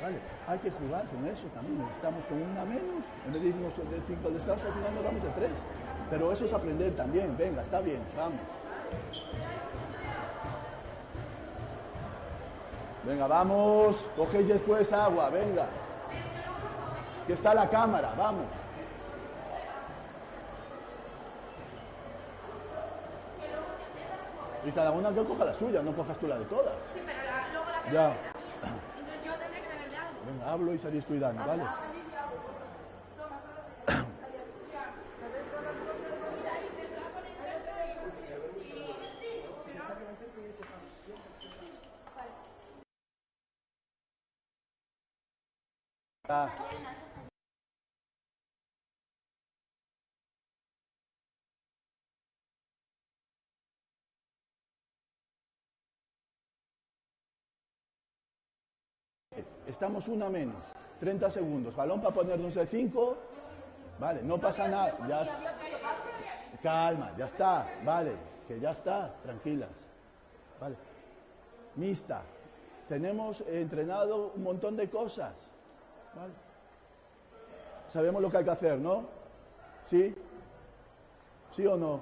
Vale, hay que jugar con eso también. Estamos con una menos, en vez de irnos de 5 al descanso, al final nos vamos de 3. Pero eso es aprender también. Venga, está bien, vamos. Venga, vamos. Cogéis después agua, venga. Que está la cámara, vamos. Y cada una que coja la suya, no cojas tú la de todas. Sí, pero luego la Ya. Entonces yo tendré que beber de algo. Venga, hablo y salís tú y Dani, ¿vale? Ah. Estamos una menos, 30 segundos, balón para ponernos de 5, vale, no pasa nada, ya, calma, ya está, vale, que ya está, tranquilas, vale. Mixta, tenemos entrenado un montón de cosas, vale. Sabemos lo que hay que hacer, ¿no? ¿Sí? ¿Sí o no?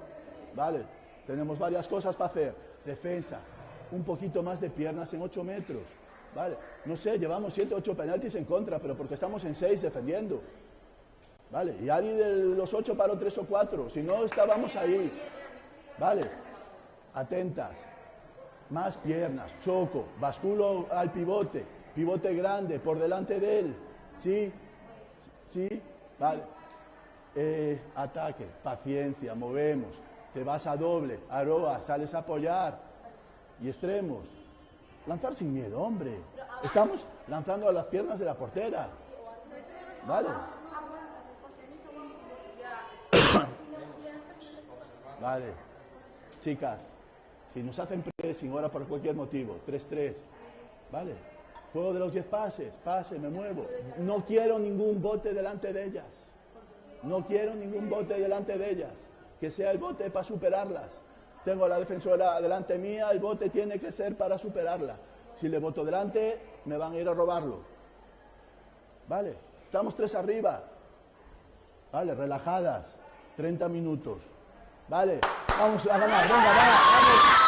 Vale, tenemos varias cosas para hacer, defensa, un poquito más de piernas en 8 metros. Vale, no sé, llevamos 7 o 8 penaltis en contra, pero porque estamos en 6 defendiendo. Vale, y Ari de los 8 paró 3 o 4, si no estábamos ahí. Vale, atentas, más piernas, choco, basculo al pivote, pivote grande por delante de él. ¿Sí? ¿Sí? Vale. Ataque, paciencia, movemos. Te vas a doble, aroa, sales a apoyar. Y extremos. Lanzar sin miedo, hombre. Estamos lanzando a las piernas de la portera. ¿Vale? Vale. Chicas, si nos hacen pressing ahora por cualquier motivo, 3-3, ¿vale? Juego de los 10 pases, pase, me muevo. No quiero ningún bote delante de ellas. No quiero ningún bote delante de ellas. Que sea el bote para superarlas. Tengo a la defensora delante mía, el bote tiene que ser para superarla. Si le boto delante, me van a ir a robarlo. ¿Vale? Estamos 3 arriba. ¿Vale? Relajadas. 30 minutos. ¿Vale? Vamos a ganar. Venga, vamos.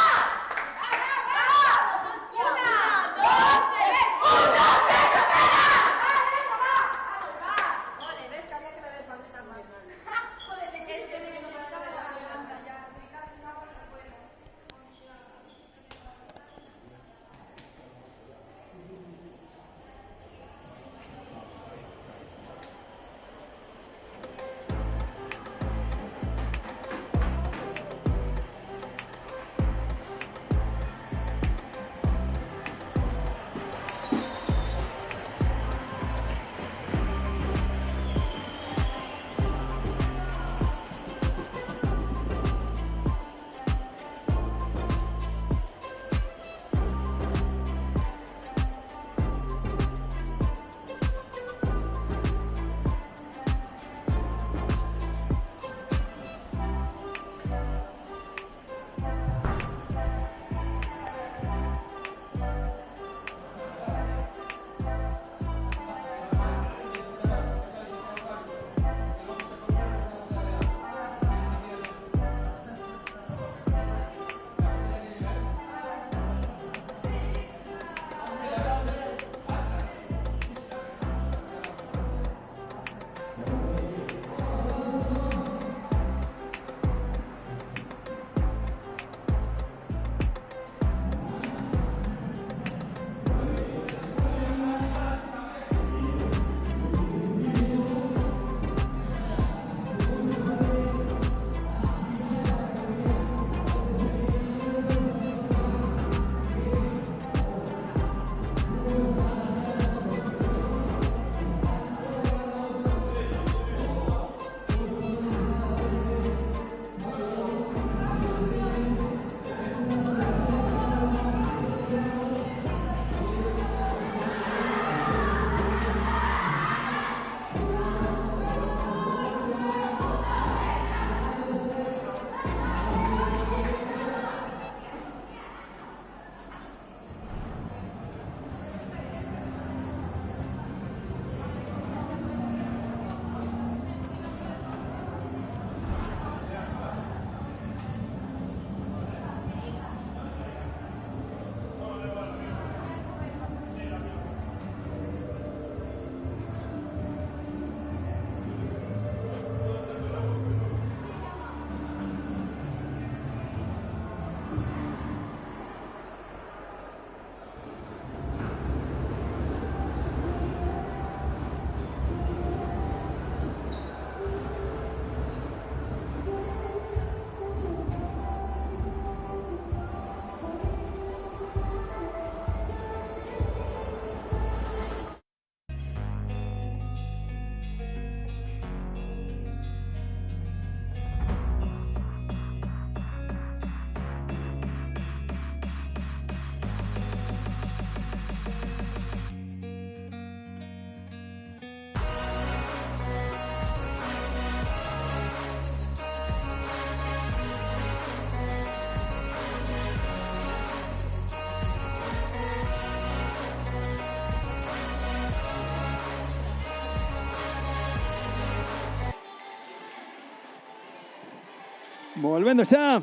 Volvendo xa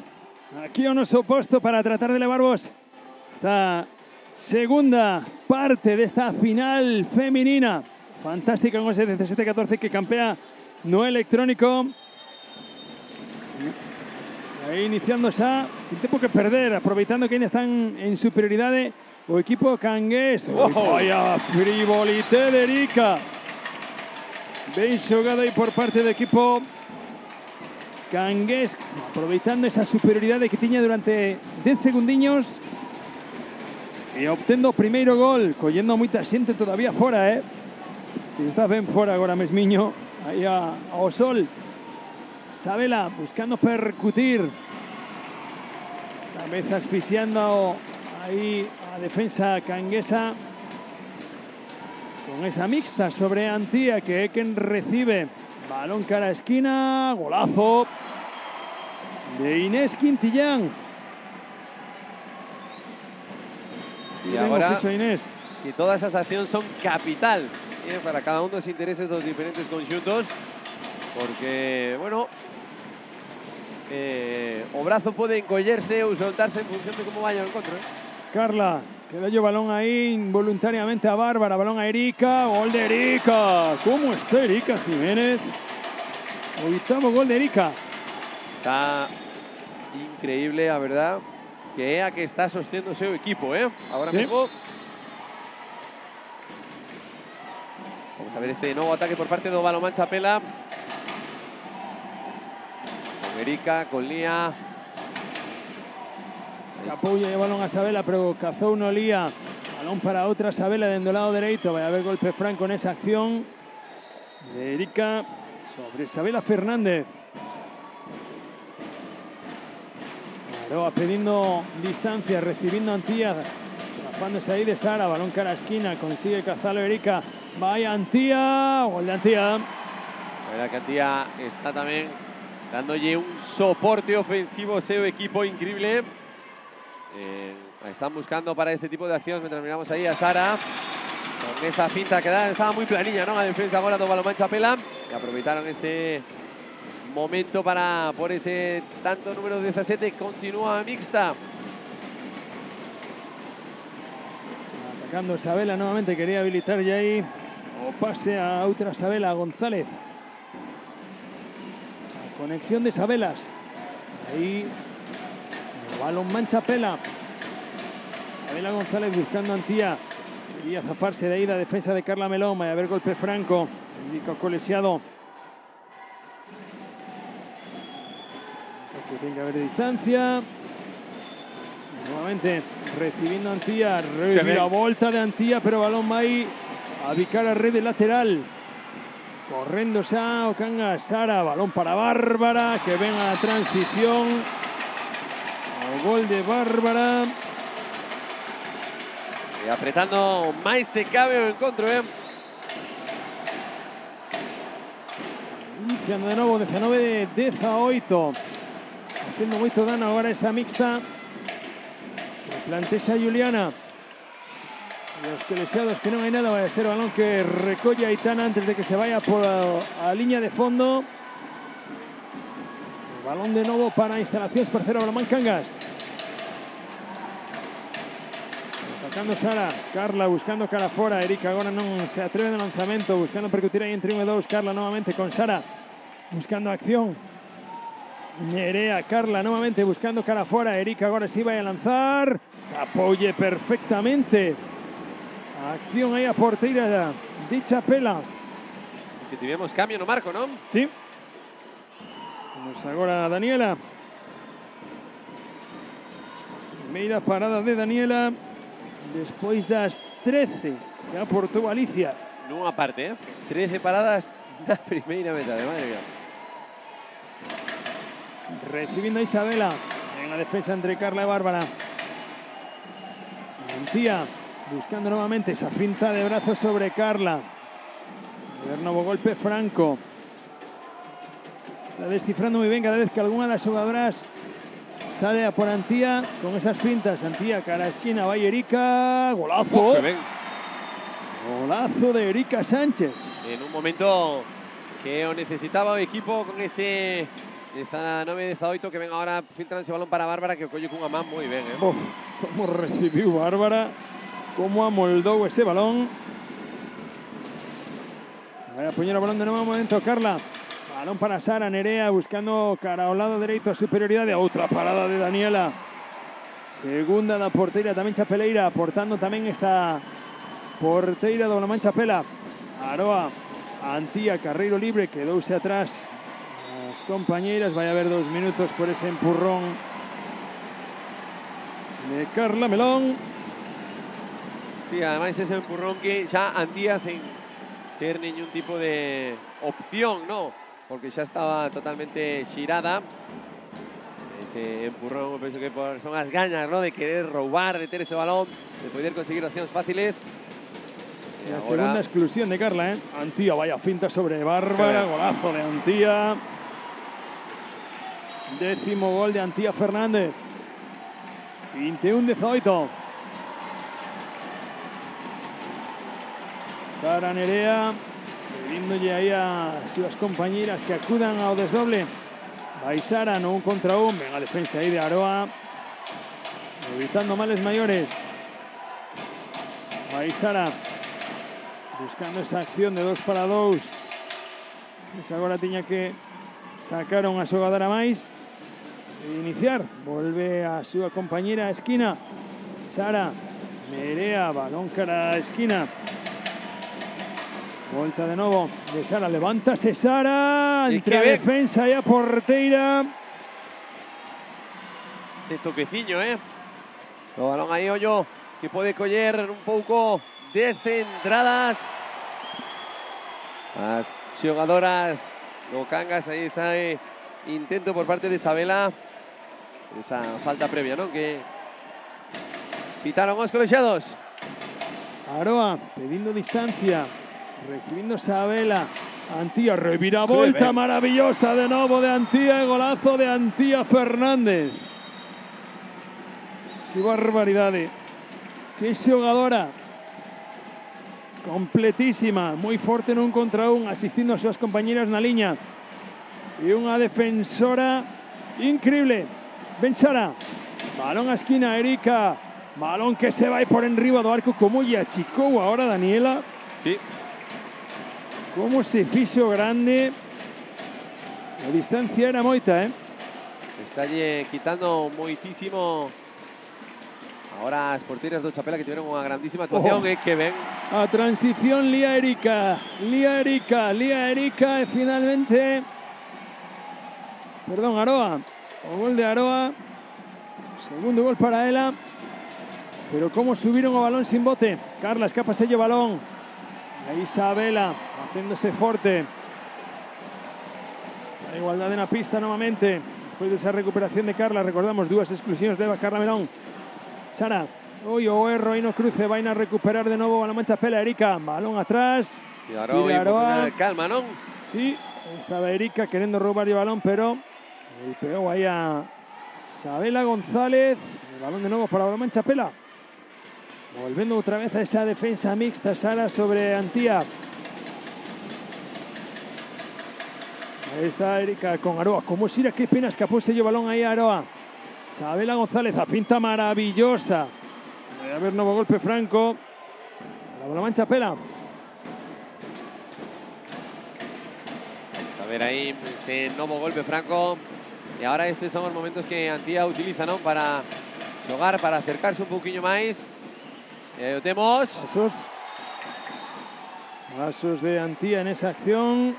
aquí ao noso posto para tratar de levarvos esta segunda parte desta final feminina fantástica con ese 17-14 que campea no electrónico. Aí iniciando xa, sin tempo que perder, aproveitando que ainda están en superioridade o equipo cangués. Vaya frivolité de Erika. bien jugado ahí por parte del equipo cangués, aprovechando esa superioridad que tenía durante 10 segundiños y obteniendo primeiro gol, collendo moita xente todavía fora, que está ben fora agora mesmiño, aí ao sol. Sabela buscando percutir, tal vez asfixiando ahí a defensa canguesa con esa mixta sobre Antía, que é quen recibe. Balón cara a esquina, golazo de Inés Quintillán. Y ahora Inés, que todas esas acciones son capital para cada uno de los intereses de los diferentes conjuntos, porque, bueno, o brazo puede encollerse o soltarse en función de cómo vaya el encuentro. Carla, que le dio balón ahí involuntariamente a Bárbara, balón a Erika, gol de Erika. ¿Cómo está Erika Jiménez? 8º gol de Erika. Está increíble, la verdad, que é a que está sosteniendo su equipo, ahora mismo. Vamos a ver este nuevo ataque por parte de Balonmán Chapela. Con Erika, con Lía. Escapó y balón a Sabela, pero cazó uno Lía. Balón para otra Sabela dentro del lado derecho. Vaya a haber golpe franco en esa acción de Erika sobre Sabela Fernández. Aroa pidiendo distancia, recibiendo Antía. Trapándose ahí de Sara, balón cara a esquina, consigue cazarlo Erika. Vaya Antía, gol de Antía. La verdad que Antía está también dándole un soporte ofensivo a su equipo increíble. Están buscando para este tipo de acciones mientras miramos ahí a Sara con esa finta que da, estaba muy planilla, ¿no? La defensa ahora de Balonmán Chapela y aprovecharon ese momento para por ese tanto número 17. Continúa mixta. Atacando Sabela nuevamente, quería habilitar ya ahí o pase a otra Sabela González. La conexión de Sabelas. Ahí Balonmán Chapela. Sabela González buscando a Antía. Quería zafarse de ahí la defensa de Carla Melón. Va a haber golpe franco. Indica Colesiado. Que tiene que haber distancia. Nuevamente recibiendo Antía. La vuelta de Antía, pero balón va ahí a bicar a red de lateral. Corriendo xa o Canga Sara. Balón para Bárbara, que ven a la transición. El gol de Bárbara. Y apretando más se cabe el encuentro, Iniciando de nuevo 19 de 18. Haciendo mucho dano ahora esa mixta. Plantexa Juliana. Los colegiados que no hay nada, va a ser balón que recoge Aitana antes de que se vaya por la línea de fondo. El balón de nuevo para instalaciones por cero Balonmán Cangas. Atacando Sara, Carla buscando cara fora, Erika ahora no se atreve en el lanzamiento, buscando percutir ahí entre 1 y 2, Carla nuevamente con Sara, buscando acción. Nerea, Carla nuevamente buscando cara fora, Erika ahora sí va a lanzar, apoye perfectamente. Acción ahí a porteira de Chapela. Que tivemos cambio no marco, ¿no? Sí. Vamos ahora a Daniela. Primeira parada de Daniela despois das 13 que aportou Alicia. Nunha parte, 13 paradas na primeira metade, madre mía. Recibiendo a Isabela en la defensa entre Carla y Bárbara. Antía buscando nuevamente esa finta de brazos sobre Carla. A ver, nuevo golpe franco. Está descifrando muy bien cada vez que alguna de las jugadoras sale a por Antía con esas fintas. Antía cara a esquina, va Erika. Golazo. Golazo de Erika Sánchez. En un momento que necesitaba el equipo con ese 9-18 que ven ahora, filtran ese balón para Bárbara que colle con Amán muy bien. Cómo recibió Bárbara, cómo amoldó ese balón. Voy a poner el balón de nuevo momento Carla. Balón para Sara, Nerea buscando cara al lado derecho, superioridad de otra parada de Daniela. Segunda la porteira también Chapeleira, aportando también esta porteira de Balonmán Chapela. Aroa Antía, carreiro libre, quedouse atrás as compañeiras. Vai haber 2 minutos por ese empurrón de Carla Melón. Sí, además ese empurrón que xa Antía sen ter ningún tipo de opción, ¿no? Porque xa estaba totalmente xirada. Ese empurrón, penso que son as gañas, ¿no? De querer roubar, de ter ese balón, de poder conseguir opcións fáciles. La segunda exclusión de Carla, ¿eh? Antía, vaya finta sobre Bárbara, golazo de Antía. 10º gol de Antía Fernández. 21-18. Sara Nerea, pedíndolle aí a súas compañeras que acudan ao desdoble. Vai Sara, no 1 contra 1. Ven a defensa aí de Aroa, evitando males maiores. Vai Sara, buscando esa acción de 2 para 2. Agora tiña que sacar unha xogadora máis e iniciar. Volve a súa compañera a esquina. Sara Nerea, balón cara a esquina. Volta de novo de Sara, levántase Sara, entre a defensa e a porteira. Ese toqueciño, o balón aí, ollo, que pode coller un pouco descentradas. As xogadoras do Cangas, aí ese intento por parte de Isabela. Esa falta previa, ¿no? Que pitaron os colexiados. Aroa pedindo distancia. Recibiendo Isabela. Antía, reviravolta maravillosa de novo de Antía, golazo de Antía Fernández. Que barbaridade. Que xogadora. Completísima, moi forte nun contra un, asistindo as súas compañeras na liña. E unha defensora increíble. Ben Sara. Balón a esquina, Erika. Balón que se vai por enriba do arco, como lle achicou agora Daniela. Sí. Como se fixo grande. A distancia era moita, Estalle quitando moitísimo agora as porteiras do Chapela, que tiveron unha grandísima actuación. Que ven a transición, Lía Erika e finalmente, perdón, Aroa, o gol de Aroa, segundo gol para ela. Pero como subiron o balón sin bote. Carla, escapa sello balón. A Isabela, haciéndose forte. Está a igualdade na pista novamente. Despois desa recuperación de Carla, recordamos, 2 exclusións de Carla Melón. Sara, o erro aí no cruce, vai a recuperar de novo a la Mancha Pela. Erika, balón atrás. E Aroa, calma, non? Sí, estaba Erika querendo roubar o balón, pero golpeou aí a Isabela González. El balón de novo para la Mancha Pela. Volviendo otra vez a esa defensa mixta, Sara sobre Antía. Ahí está Erika con Aroa. Como Sira, qué pena, escapóse el balón ahí a Aroa. Isabela González, a finta maravillosa. Va a haber nuevo golpe franco. La Mancha Pela. A ver ahí ese nuevo golpe franco. Y ahora estos son los momentos que Antía utiliza, ¿no? Para xogar, para acercarse un poquillo máis. Y ahí lo tenemos. Pasos de Antía en esa acción.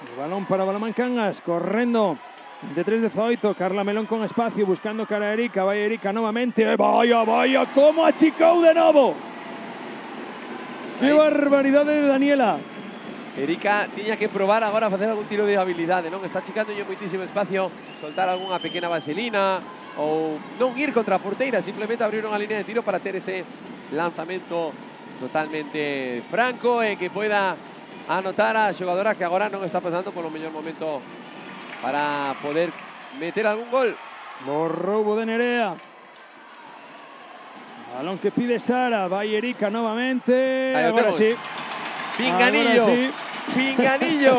El balón para Balomán Cangas, corriendo. 23-18, Carla Melón con espacio, buscando cara a Erika. Vaya Erika nuevamente. Vaya, cómo achicou de novo. ¡Qué barbaridad de Daniela! Erika tiña que probar agora a facer algún tiro de habilidade, non? Está achicando moitísimo espacio, soltar algunha pequena vaselina ou non ir contra a porteira, simplemente abrir unha línea de tiro para ter ese lanzamento totalmente franco e que poida anotar a xogadora que agora non está pasando polo mellor momento para poder meter algún gol. Lo roubo de Nerea. Balón que pide Sara, va Erika nuevamente. Ahora sí. Pinganillo, ahora sí. Pinganillo.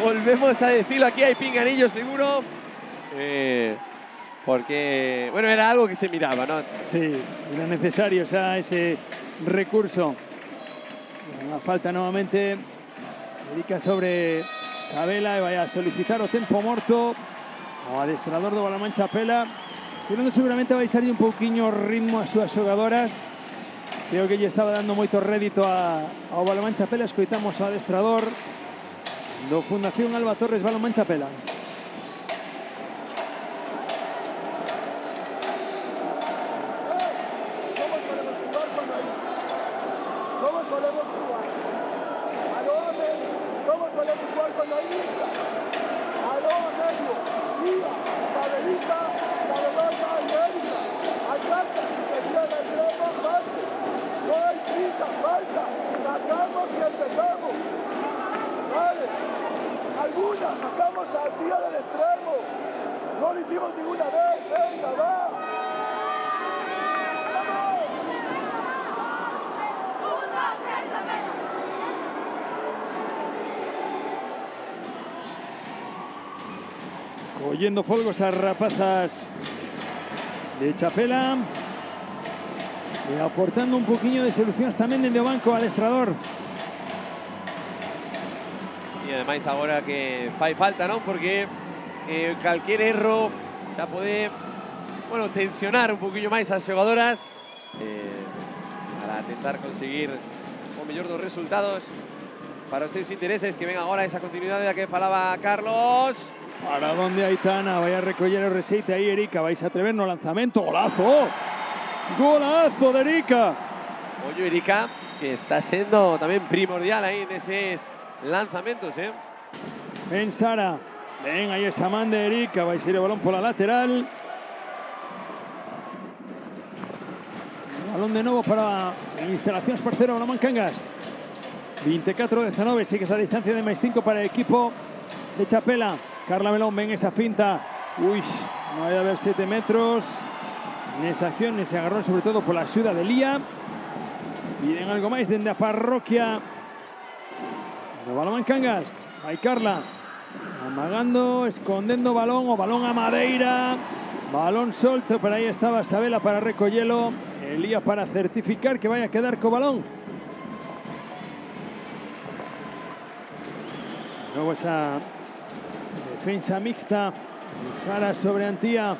Volvemos a decirlo, aquí hay pinganillo seguro. Porque, bueno, era algo que se miraba, ¿no? Sí, era necesario ese recurso. Una falta nuevamente. Erika sobre Isabela e vai a solicitar o tempo morto o adestrador do Balonmán Chapela, querendo seguramente baixarlle un pouquiño o ritmo ás súas xogadoras. Creo que lle estaba dando moito rédito ao Balonmán Chapela. Escoitamos ao adestrador do Fundación Alba Torres Balonmán Chapela. Sacamos a Antía del extremo. No lo hicimos ninguna vez. Venga, va. Cogiendo folgos a rapazas de Chapela y aportando un poquillo de solucións tamén dende o banco al adestrador. E ademais agora que fai falta, non? Porque calquer erro xa pode, bueno, tensionar un poquinho máis as xogadoras para tentar conseguir o mellor dos resultados para os seus intereses. Que ven agora esa continuidade da que falaba Carlos. Para donde Aitana, vai a recoller o receite aí Erika, vais a atrever no lanzamento, golazo, golazo de Erika. Ollo Erika, que está sendo tamén primordial aí neses lanzamentos, Ven Sara, ven aí esa man de Erika, vai ser o balón pola lateral. Balón de novo para instalacións parceiro Balonmán Cangas. 24-19, sigue esa distancia de máis 5 para el equipo de Chapela. Carla Melón, ven esa finta. Uy, no vai haber 7 metros. Nesa acción, nese agarrón, sobre todo por la axuda de Lía. Piden algo máis dende a parroquia do Balonmán Cangas. Vai Carla, amagando, escondendo balón, o balón a Madeira. Balón solto, pero aí estaba Sabela para recollelo. Elía para certificar que vai a quedar co balón. Luego esa defensa mixta. Sara sobre Antía.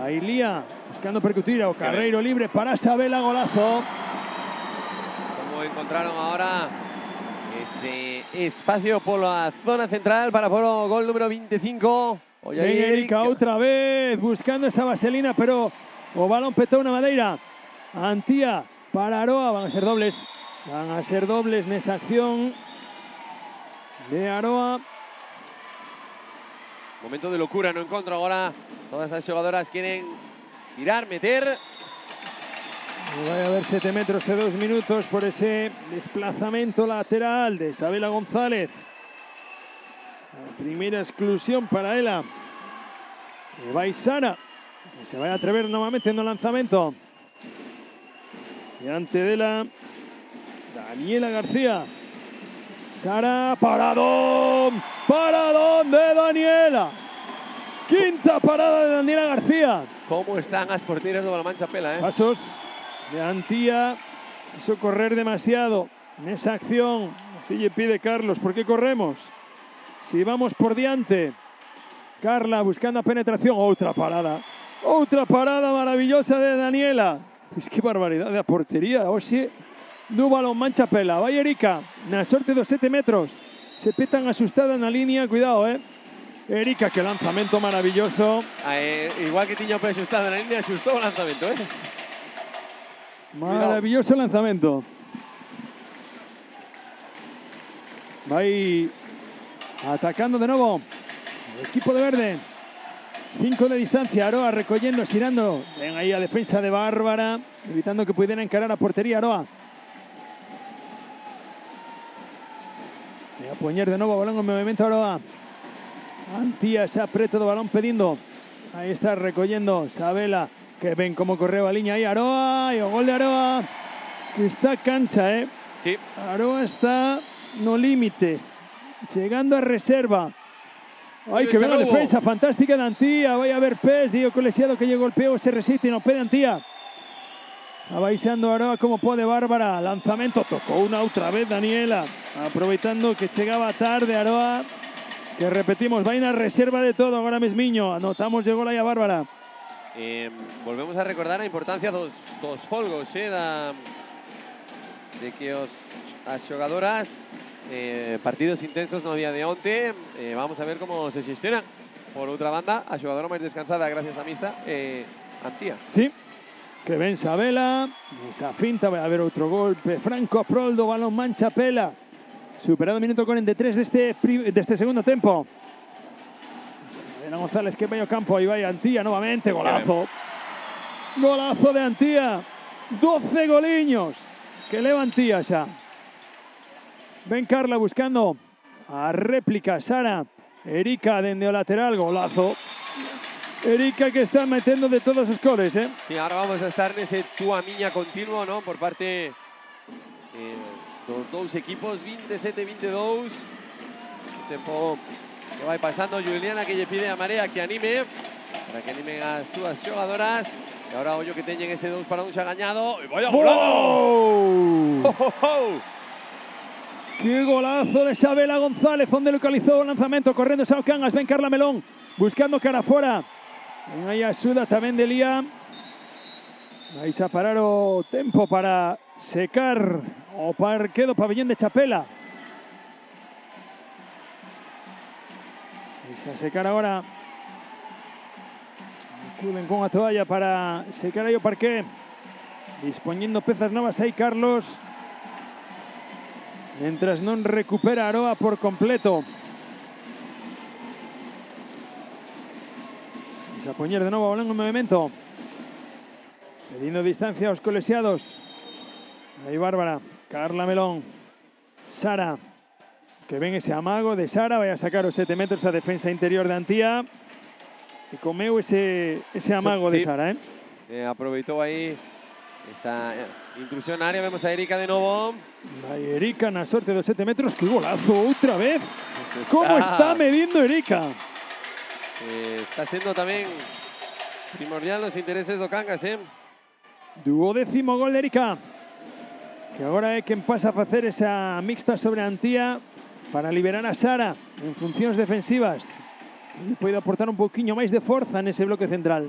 Aí Lía buscando percutir o carreiro libre para Sabela, golazo. Como encontraron ahora ese espacio por la zona central para por o gol número 25. Erika outra vez buscando esa vaselina, pero o balón petou na Madeira. Antía para Aroa, van a ser dobles. Van a ser dobles nesa acción de Aroa. Momento de locura no encontro agora. Todas as xogadoras quieren tirar, meter. Vai haber 7 metros e 2 minutos por ese desplazamento lateral de Sabela González. La primeira exclusión para ela. E vai Sara, que se vai a atrever novamente no lanzamento. Diante dela, Daniela García. Sara, paradón, paradón de Daniela. Quinta parada de Daniela García. ¿Cómo están as porteras do Balonmán Chapela, Pasos de Antía, quiso correr demasiado en esa acción. Así le pide Carlos, ¿por qué corremos? Si vamos por diante. Carla buscando a penetración, outra parada maravillosa de Daniela. Pois que barbaridade a portería hoxe do Balonmán Chapela. Vai Erika, na sorte dos 7 metros. Se petan asustada na línea, cuidado, Erika, que lanzamento maravilloso. Igual que tiña asustado na línea, asustó o lanzamento, Maravilloso lanzamento. Vai atacando de novo el equipo de verde. 5 de distancia, Aroa recogiendo, girando. Ven ahí a defensa de Bárbara, evitando que pudiera encarar a portería Aroa. Voy a poner de nuevo balón en movimiento Aroa. Antía se aprieta do balón pedindo. Ahí está recogiendo Sabela, que ven como correu a liña aí Aroa, e o gol de Aroa, que está cansa, Sí. Aroa está no límite, chegando a reserva. Ai, que ben a defensa fantástica de Antía. Vai a haber pés, Diego Colesiado, que lle golpeou ese resiste no pé de Antía. Abaixando Aroa como pode Bárbara. Lanzamento, tocou unha outra vez Daniela, aproveitando que chegaba tarde Aroa, que repetimos, vai na reserva de todo agora mesmiño. Anotamos de gol aí a Bárbara. volvemos a recordar a importancia dos folgos de que as xogadoras partidos intensos no día de onte. Vamos a ver cómo se xestionan. Por outra banda, a xogadora máis descansada gracias a mista, Antía. Sí, que ven Sabela, esa finta, vai haber outro golpe franco a prol do Balonmán Chapela. Superado o minuto 43 deste segundo tempo. Sabela González que vai ao campo, aí vai Antía novamente, golazo. Golazo de Antía, 12 goliños que leva Antía xa. Ven Carla buscando a réplica, Sara, Erika dende o lateral, golazo. Erika que está metendo de todos os cores, Sí, ahora vamos a estar nese túa miña continuo, ¿no? Por parte dos dous equipos, 27-22. O tempo que vai pasando. Juliana que lle pide a Marea que anime, para que animen as súas xogadoras. E agora ollo que teñen ese 2-1 xa gañado. E vaya golado! ¡Qué golazo de Sabela González! Onde localizou o lanzamento, correndo Sao Cangas, ven Carla Melón, buscando cara fora. Ven aí a axuda tamén de Lía. Vais a parar o tempo para secar o parque do pabellón de Chapela. Vais a secar agora. Acuden con a toalla para secar aí o parque. Dispoñendo pezas novas aí Carlos. Mientras non recupera Aroa por completo. Vamos a poñer de novo o balón en movimento. Pedindo distancia aos colexiados. Aí Bárbara, Carla Melón, Sara, que ven ese amago de Sara, vai a sacar os 7 metros a defensa interior de Antía. E comeu ese amago de Sara, aproveitou aí esa intrusión na área. Vemos a Erika de novo. Vai Erika na sorte dos 7 metros. ¡Qué golazo! ¡Outra vez! ¿Cómo está medindo Erika? Está sendo tamén primordial nos intereses do Cangas, Duodécimo gol de Erika, que agora é quen pasa a facer esa mixta sobre Antía para liberar a Sara en funcións defensivas. E pode aportar un pouquiño máis de forza nese bloque central.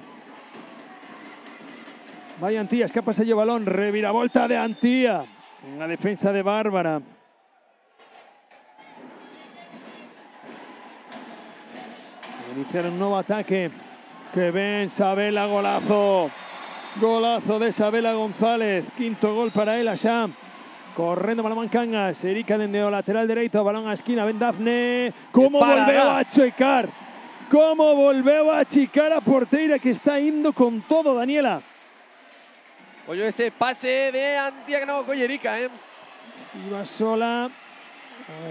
Vai Antía, escapase o balón, reviravolta de Antía. Unha defensa de Bárbara. Iniciar un novo ataque. Que ven Sabela, golazo. Golazo de Sabela González. Quinto gol para ela xa. Correndo Balonmán Cangas. Erika dende o lateral dereito. Balón a esquina. Ven Dafne. Como volveu a checar. Como volveu a achicar a porteira que está indo con todo, Daniela. Oye, ese pase de Antía que no colle Erika, Iba sola,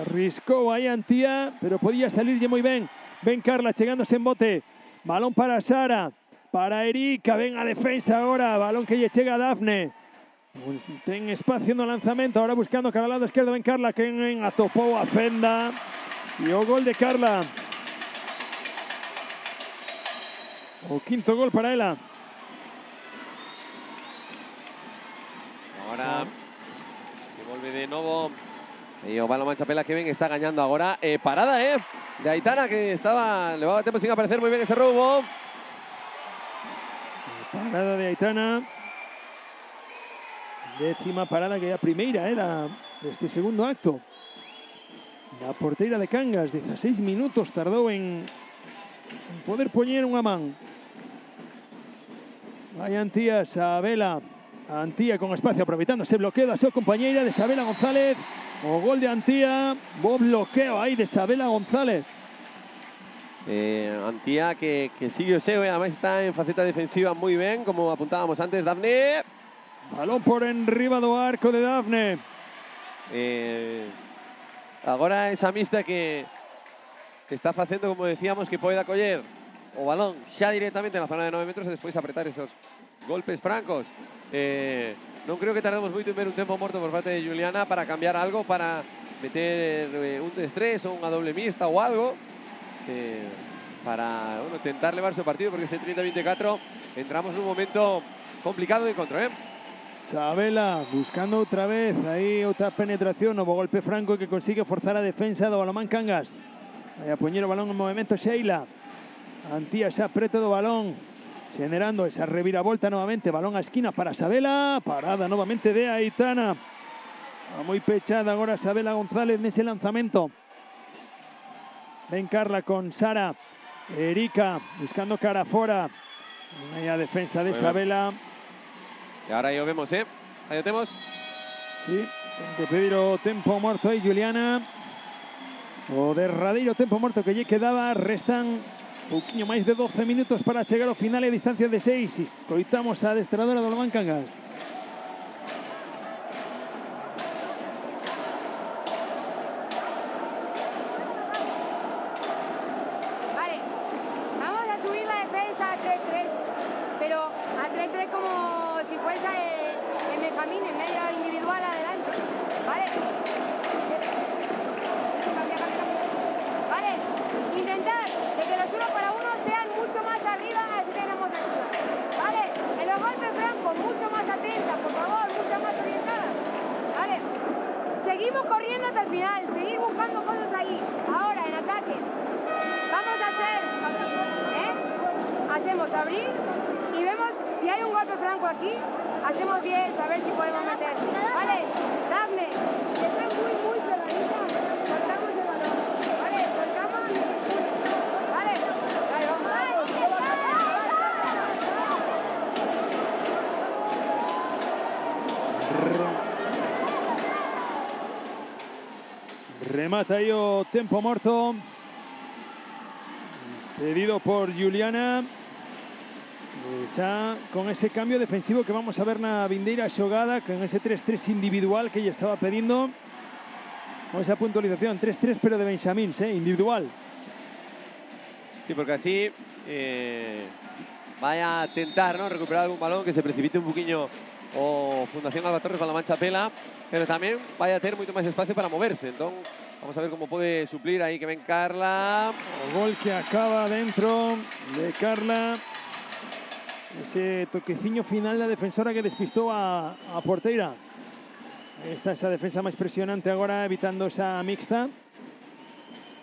arriscou aí Antía, pero podía salirlle moi ben. Ven Carla chegándose en bote, balón para Sara, para Erika, ven a defensa agora, balón que lle chega a Dafne. Ten espacio no lanzamento, ahora buscando cara ao lado esquerdo, ven Carla, que atopou a fenda. E o gol de Carla. O quinto gol para ela. Ahora que volve de novo. E o Balonmán Chapela que ven está gañando agora. Parada, de Aitana, que levaba tempo sin aparecer moi ben ese roubo. Parada de Aitana. Décima parada, que é a primeira deste segundo acto. Da porteira de Cangas, 16 minutos tardou en poder poñer unha man. Vai Antía, Sabela. Antía con espacio, aproveitando ese bloqueo da súa compañeira de Sabela González. O gol de Antía, bo bloqueo aí de Sabela González. Antía que sigue o seu, además está en faceta defensiva moi ben, como apuntábamos antes. Dafne. Balón por enriba do arco de Dafne. Agora esa mixta que está facendo, como decíamos, que poida coller o balón xa directamente na zona de 9 metros e despois apretar esos golpes francos. Non creo que tardemos moito en ver un tempo morto por parte de Juliana para cambiar algo, para meter un 3-3 ou unha doble mixta ou algo, para tentar levarse o partido, porque este 30-24 entramos nun momento complicado de encontro, Sabela buscando outra vez, aí outra penetración, novo golpe franco que consigue forzar a defensa do Balonmán Cangas. Vai a poñer o balón en movimento Sheila. Antía xa preto do balón. generando esa reviravolta nuevamente. Balón a esquina para Sabela. Parada nuevamente de Aitana. Muy pechada ahora Sabela González en ese lanzamiento. Ven Carla con Sara. Erika buscando cara afuera. Una defensa de Sabela. Y ahora ya vemos, ahí lo tenemos. Sí, ten que pedir o tempo muerto aí, Juliana. O derradeiro tempo muerto que lle quedaba. Restan un poquinho máis de 12 minutos para chegar ao final a distancia de 6. Escoitamos a adestradora do Loman Cangas. Vale, vamos a subir la defensa a 3-3, pero a 3-3 como si fuese en Benjamín, en medio individual adelante, ¿vale? Vale, intentar de que los 1 para 1 sean mucho más arriba, así tenemos ayuda, ¿vale? En los golpes francos, mucho más atentas, por favor, mucho más orientadas, ¿vale? Seguimos corriendo hasta el final, seguir buscando cosas ahí, ahora en ataque. Vamos a hacer, hacemos abrir y vemos si hay un golpe franco aquí, hacemos 10, a ver si podemos meter. Vale, Dafne, está muy cerradita, soltamos el balón. Vale, soltamos. Vale, ahí vamos. Remata aí o tempo morto. Pedido por Juliana. Xa con ese cambio defensivo que vamos a ver na vindeira xogada, con ese 3-3 individual que ella estaba pedindo. Con esa puntualización, 3-3 pero de Benjamín, individual. Sí, porque así vaya a tentar, ¿no?, recuperar algún balón, que se precipite un poquillo o Fundación Alba Torres con la mancha pela, pero también vaya a tener mucho más espacio para moverse. Entonces, vamos a ver cómo puede suplir ahí que ven Carla. O gol que acaba dentro de Carla. Ese toqueciño final da defensora que despistó a Porteira. Ahí está esa defensa más presionante ahora, evitando esa mixta.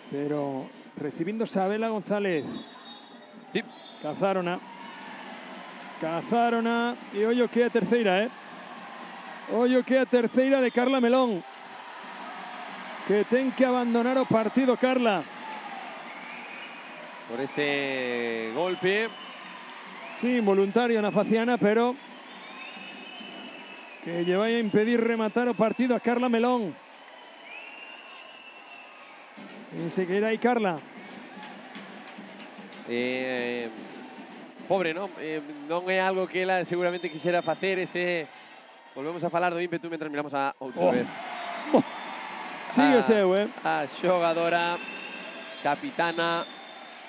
Pero recibiendo Sabela González. Sí. Cazárona. E ollo que a terceira, Ollo que a terceira de Carla Melón. Que ten que abandonar o partido, Carla. Por ese golpe. Sí, involuntario na faciana, pero que lle vai a impedir rematar o partido a Carla Melón. Se queda aí Carla. Pobre, ¿no? Non é algo que ela seguramente quixera facer, ese... Volvemos a falar do ímpetu mentre miramos a outra vez. Sigue o seu, A xogadora capitana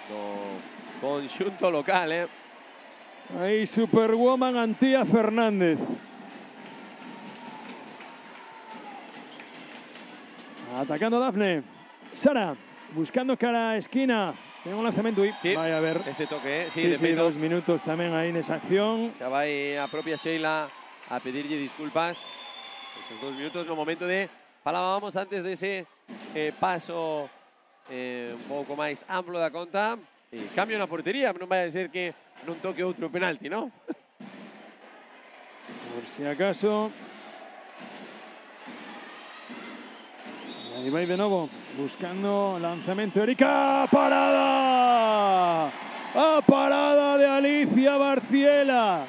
do conxunto local, Aí Superwoman Antía Fernández. Atacando Dafne. Sara, buscando cara a esquina. Ten un lanzamento aí. Sí, vai a ver. ese toque, Sí, de feito. 2 minutos tamén aí nesa acción. Xa vai a propia Sheila a pedirlle disculpas. Esos 2 minutos no momento de... Falábamos antes dese paso un pouco máis amplo da conta. Cambio na portería, non vai a ser que non toque outro penalti, ¿no? Por si acaso. Y ahí va de nuevo, buscando lanzamiento. Erika, parada. Parada de Alicia Barciela.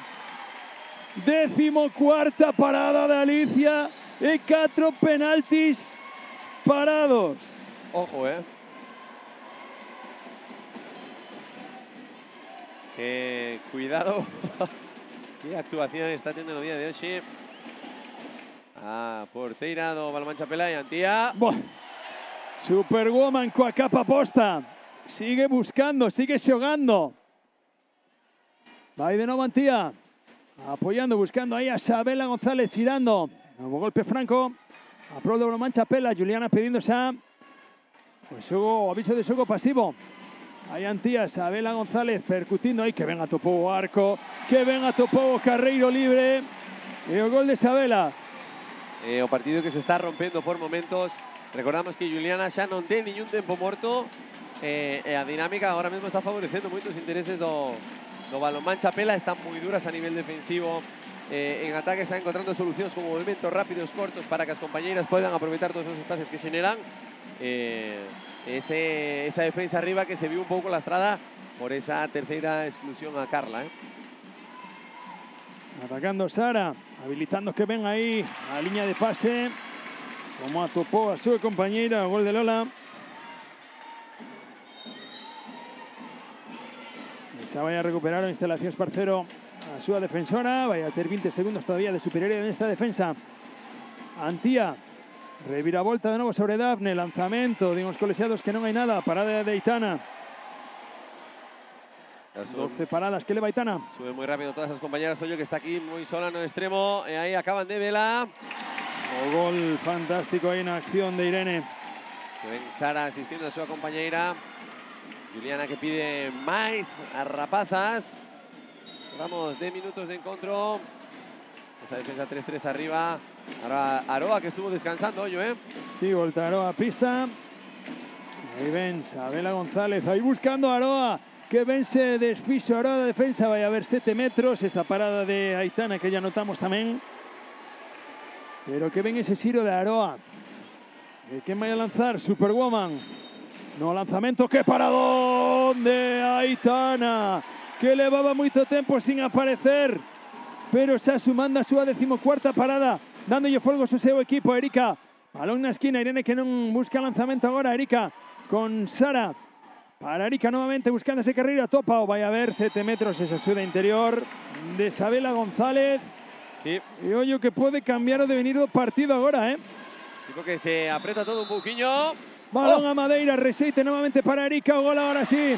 14ª parada de Alicia y 4 penaltis parados. Ojo, cuidado. Qué actuación está teniendo el día de hoy. A porteira do Balonmán Chapela e Antía. Superwoman coa capa posta. Sigue buscando, sigue xogando. Vai de novo Antía. Apoyando, buscando ahí a Sabela González, girando. Nuevo golpe franco. A pro do Balonmán Chapela. Juliana pedindo xa o aviso de xogo pasivo. Aí Antía, Sabela González percutindo aí, que ven a topou o arco, que ven a topou o carreiro libre. E o gol de Sabela. O partido que se está rompendo por momentos. Recordamos que Juliana xa non ten niñún tempo morto. E a dinámica ahora mesmo está favorecendo moitos intereses do Los Balonmán Chapela están muy duras a nivel defensivo. En ataque están encontrando soluciones con movimientos rápidos, cortos, para que las compañeras puedan aprovechar todos esos espacios que generan. Esa defensa arriba que se vio un poco lastrada por esa tercera exclusión a Carla. Atacando Sara, habilitando que ven ahí a línea de pase. Como atopó a su compañera, gol de Lola. Esa vaya a recuperar a instalación Esparcero a su defensora. Vaya a tener 20 segundos todavía de superioridad en esta defensa. Antía, reviravolta de nuevo sobre Dafne. Lanzamiento de unos colegiados que no hay nada. Parada de Aitana. 12 paradas que le va Aitana. Sube muy rápido todas esas compañeras. Oye, que está aquí muy sola en el extremo. Ahí acaban de vela. Gol fantástico ahí en acción de Irene. Ven Sara asistiendo a su compañera. Juliana que pide más a rapazas. Vamos de minutos de encuentro. Esa defensa 3-3 arriba. Ahora Aroa que estuvo descansando, oye. Sí, volta Aroa a pista. Ahí ven Sabela González. Ahí buscando a Aroa. Que ven se desfixo Aroa de defensa. Vaya a haber 7 metros. Esa parada de Aitana que ya notamos también. Pero que ven ese giro de Aroa. ¿Quién vaya a lanzar? Superwoman. No lanzamiento. ¡Qué paradón de Aitana! Que levaba mucho tiempo sin aparecer. Pero está sumando a su 14ª parada. Dándolle fuego a su seu equipo. Erika. Balón na esquina. Irene que non busca lanzamiento ahora. Erika con Sara. Para Erika nuevamente buscando ese carrera. Topa o vaya a ver 7 metros esa suda interior de Sabela González. Sí. Y oye que puede cambiar o devenir do partido ahora, Sí, porque se aprieta todo un poquillo. Balón a Madeira, reseite nuevamente para Erika, gol ahora sí.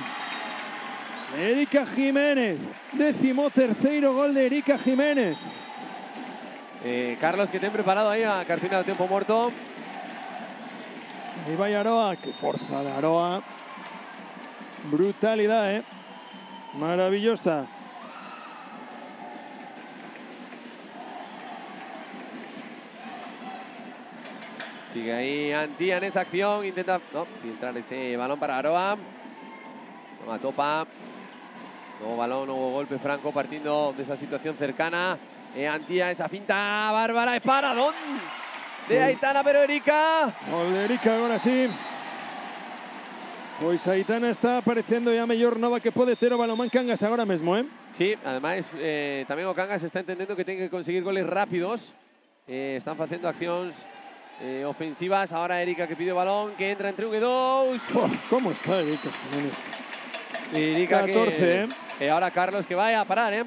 Erika Jiménez, 13º gol de Erika Jiménez. Carlos, que te han preparado ahí a Cartina de tiempo muerto. Ahí va Aroa, qué fuerza de Aroa. Brutalidad, maravillosa. Sigue ahí Antía en esa acción, intenta filtrar ese balón para Aroa. Toma Topa. Nuevo balón, nuevo golpe franco partiendo de esa situación cercana. Antía, esa finta bárbara, es paradón de Aitana, pero Erika. Gol de Erika, ahora sí. Pois Aitana está aparecendo ya mellor nova que pode ter o Balonmán Cangas agora mesmo, Sí, además tamén o Cangas está entendendo que ten que conseguir goles rápidos. Están facendo accións ofensivas. Ahora Erika que pide o balón, que entra entre 1 e 2. ¿Cómo está Erika Jiménez? Erika 14, ahora Carlos que vaya a parar,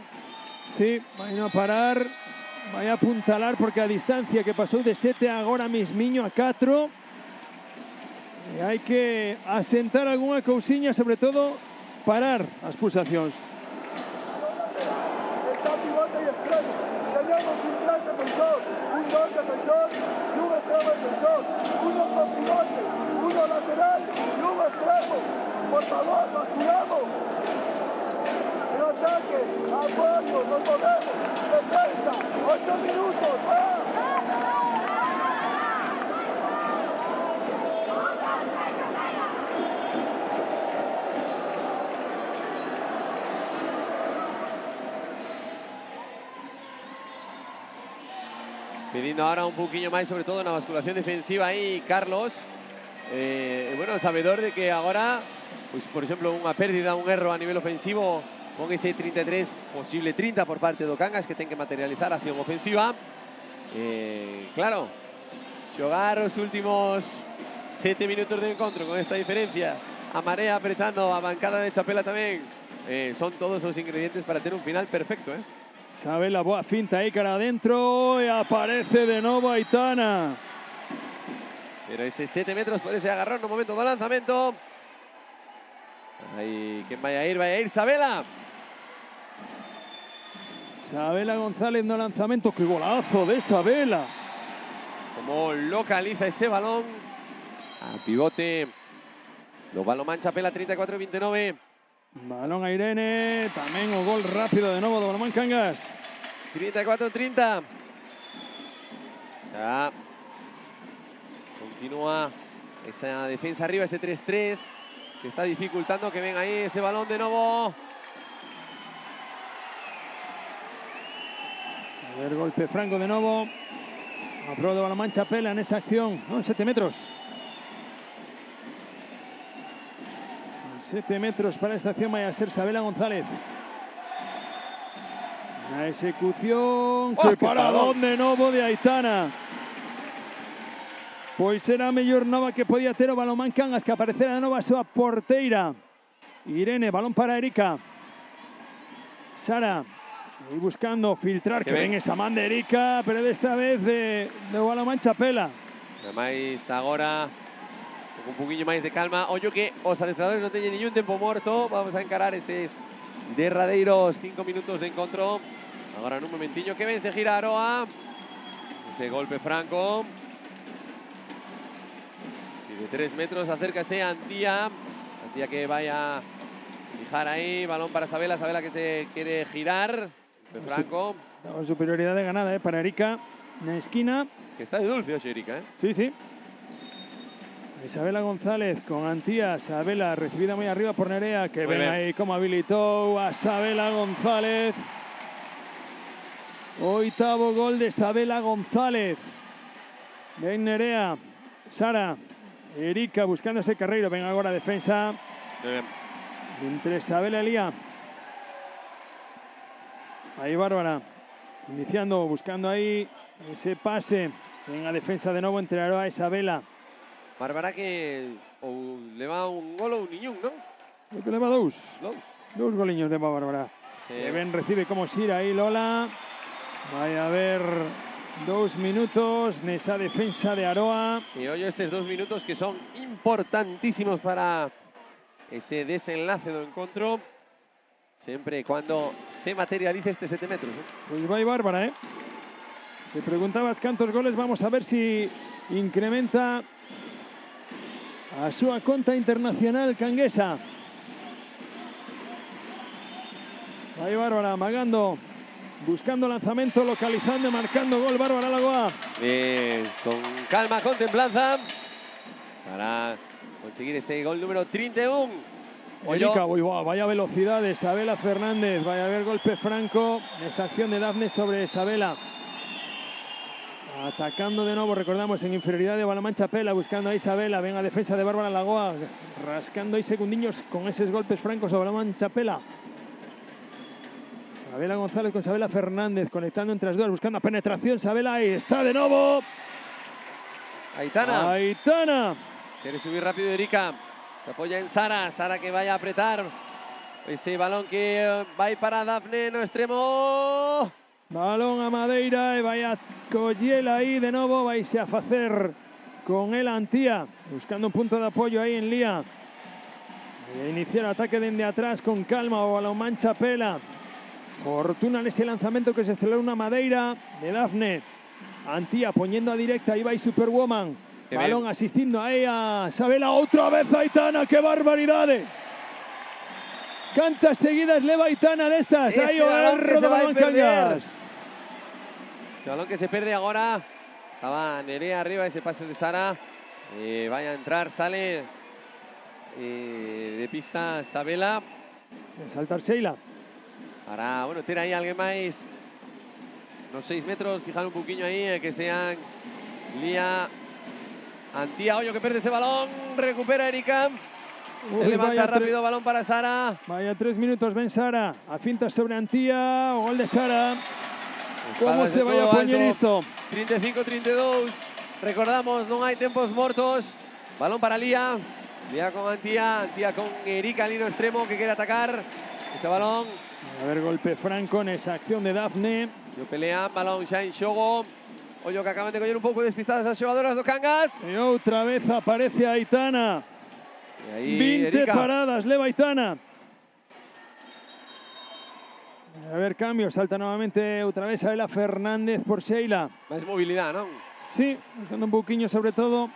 Sí, vai a parar, vai a apuntalar porque a distancia que pasou de 7 agora mismiño a 4. E hai que asentar algunha cousiña, sobre todo parar as pulsacións. Está pivote y extremo. Tenemos un gran defensor, un 2 defensor y un extremo defensor. Uno con pivote, uno lateral y un extremo. Por favor, nos cuidamos. En ataque, apoyo, nos movemos. Defensa, 8 minutos. ¡Ah! Pidiendo ahora un poquillo más, sobre todo en la basculación defensiva ahí, Carlos. Bueno, sabedor de que ahora, pues por ejemplo, una pérdida, un error a nivel ofensivo, con ese 33, posible 30 por parte de Cangas, que tiene que materializar acción ofensiva. Claro, jugar los últimos 7 minutos de encuentro con esta diferencia, a Marea apretando, a bancada de Chapela también, son todos los ingredientes para tener un final perfecto, Sabe la boa finta aí cara adentro e aparece de novo Aitana. Pero ese 7 metros por ese agarrón, un momento de lanzamiento. Ahí, ¿quién vaya a ir? Sabela. Sabela González no lanzamiento, qué golazo de Sabela. Como localiza ese balón. A pivote. Los Balonmán Chapela 34-29. Balón a Irene, tamén o gol rápido de novo do Balonmán Cangas. 34-30. Ya. Continúa esa defensa arriba, ese 3-3, que está dificultando que venga ahí ese balón de nuevo. A ver, golpe franco de nuevo. Aprobó de Balonmán Chapela en esa acción. No, en 7 metros. 7 metros para esta acción. Vaya a ser Sabela González. La ejecución. ¡Qué paradón de nuevo de Aitana! Pois era a mellor nova que podía ter o Balonmán Cangas, que aparecera de novo a súa porteira. Irene, balón para Erika. Sara, ahí buscando filtrar, que ven esa man de Erika, pero desta vez de Balonmán Chapela. Ademais, agora, con un poquinho máis de calma. Ollo que os adestradores non teñen ningún tempo morto. Vamos a encarar eses derradeiros 5 minutos de encontro. Agora nun momentiño que ven se gira Aroa. Ese golpe franco. Y de 3 metros acércase Antía. Antía que vaya a fijar ahí. Balón para Sabela. Sabela que se quiere girar. De franco. Con superioridad de ganada para Erika. En la esquina. Que está de dulce hoxe, Erika. Sí, sí. Isabela González con Antía. Sabela recibida muy arriba por Nerea. Que ven ahí como habilitó a Sabela González. Oitavo gol de Sabela González. Ven Nerea. Sara. Erika buscando ese carreiro. Ven agora a defensa. Entre Sabela y Lía. Ahí Bárbara. Iniciando, buscando ahí ese pase. Ven a defensa de nuevo entre Aroa y Sabela. Bárbara que le va un gol ou un niñón, ¿no? Creo que le va dos. Dos goliños de Bárbara. Sí. Que ven recibe como Sira ahí Lola. Vaya a ver 2 minutos nesa defensa de Aroa. Y hoy estos 2 minutos que son importantísimos para ese desenlace do encontro. Siempre y cuando se materialice este 7 metros. Pues vai Bárbara, ¿eh? Se preguntabas cuántos goles, vamos a ver si incrementa a su conta internacional canguesa. Ahí Bárbara amagando, buscando lanzamiento, localizando, marcando gol. Bárbara Lagoa. Con calma, con templanza, para conseguir ese gol número 31. Erika, vaya velocidad de Sabela Fernández. Vaya a ver golpe franco. Esa acción de Dafne sobre Sabela. Atacando de nuevo, recordamos, en inferioridad de Balonmán Chapela, buscando a Isabela. Ven a defensa de Bárbara Lagoa, rascando ahí segundiños con esos golpes francos sobre Balonmán Chapela. Sabela González con Sabela Fernández, conectando entre las dos, buscando penetración. Sabela ahí está de nuevo. Aitana. Quiere subir rápido Erika. Se apoya en Sara. Sara que vaya a apretar. Ese balón que va para Dafne, no extremo. Balón a Madeira y vaya Collela ahí de nuevo. Vais a hacer con el Antía, buscando un punto de apoyo ahí en Lía. Iniciar el ataque desde atrás con calma o Balonmán Chapela. Fortuna en ese lanzamiento que se estrelló una Madeira de Dafne. Antía poniendo a directa, ahí va Superwoman. Balón asistiendo ahí a Sabela, otra vez Aitana, qué barbaridad. Cantas seguidas leva Aitana de estas. Ese ahí balón que se va a perder. Ese balón que se pierde ahora. Estaba Nerea arriba, ese pase de Sara. Vaya a entrar, sale de pista Sabela. De saltar Sheila. Para, bueno, tiene ahí alguien más. Unos 6 metros, fijar un poquillo ahí, que sean Lía, Antía. Ollo que pierde ese balón, recupera Erika. Se levanta rápido, balón para Sara. Vaya 3 minutos, ven Sara. A finta sobre Antía, gol de Sara. ¿Cómo se vaya a poner esto? 35-32. Recordamos, no hay tiempos muertos. Balón para Lía. Lía con Antía. Antía con Erika, lino extremo, que quiere atacar. Ese balón. A ver, golpe franco en esa acción de Dafne. Yo pelea, balón xa en xogo. Ollo que acaban de coger un pouco despistadas as xogadoras do Cangas. Y otra vez aparece Aitana. Y ahí 20 Erika. paradas, leva Aitana. A ver, cambio, salta nuevamente otra vez Sabela Fernández por Sheila. Más movilidad, ¿no? Sí, buscando un poquinho sobre todo.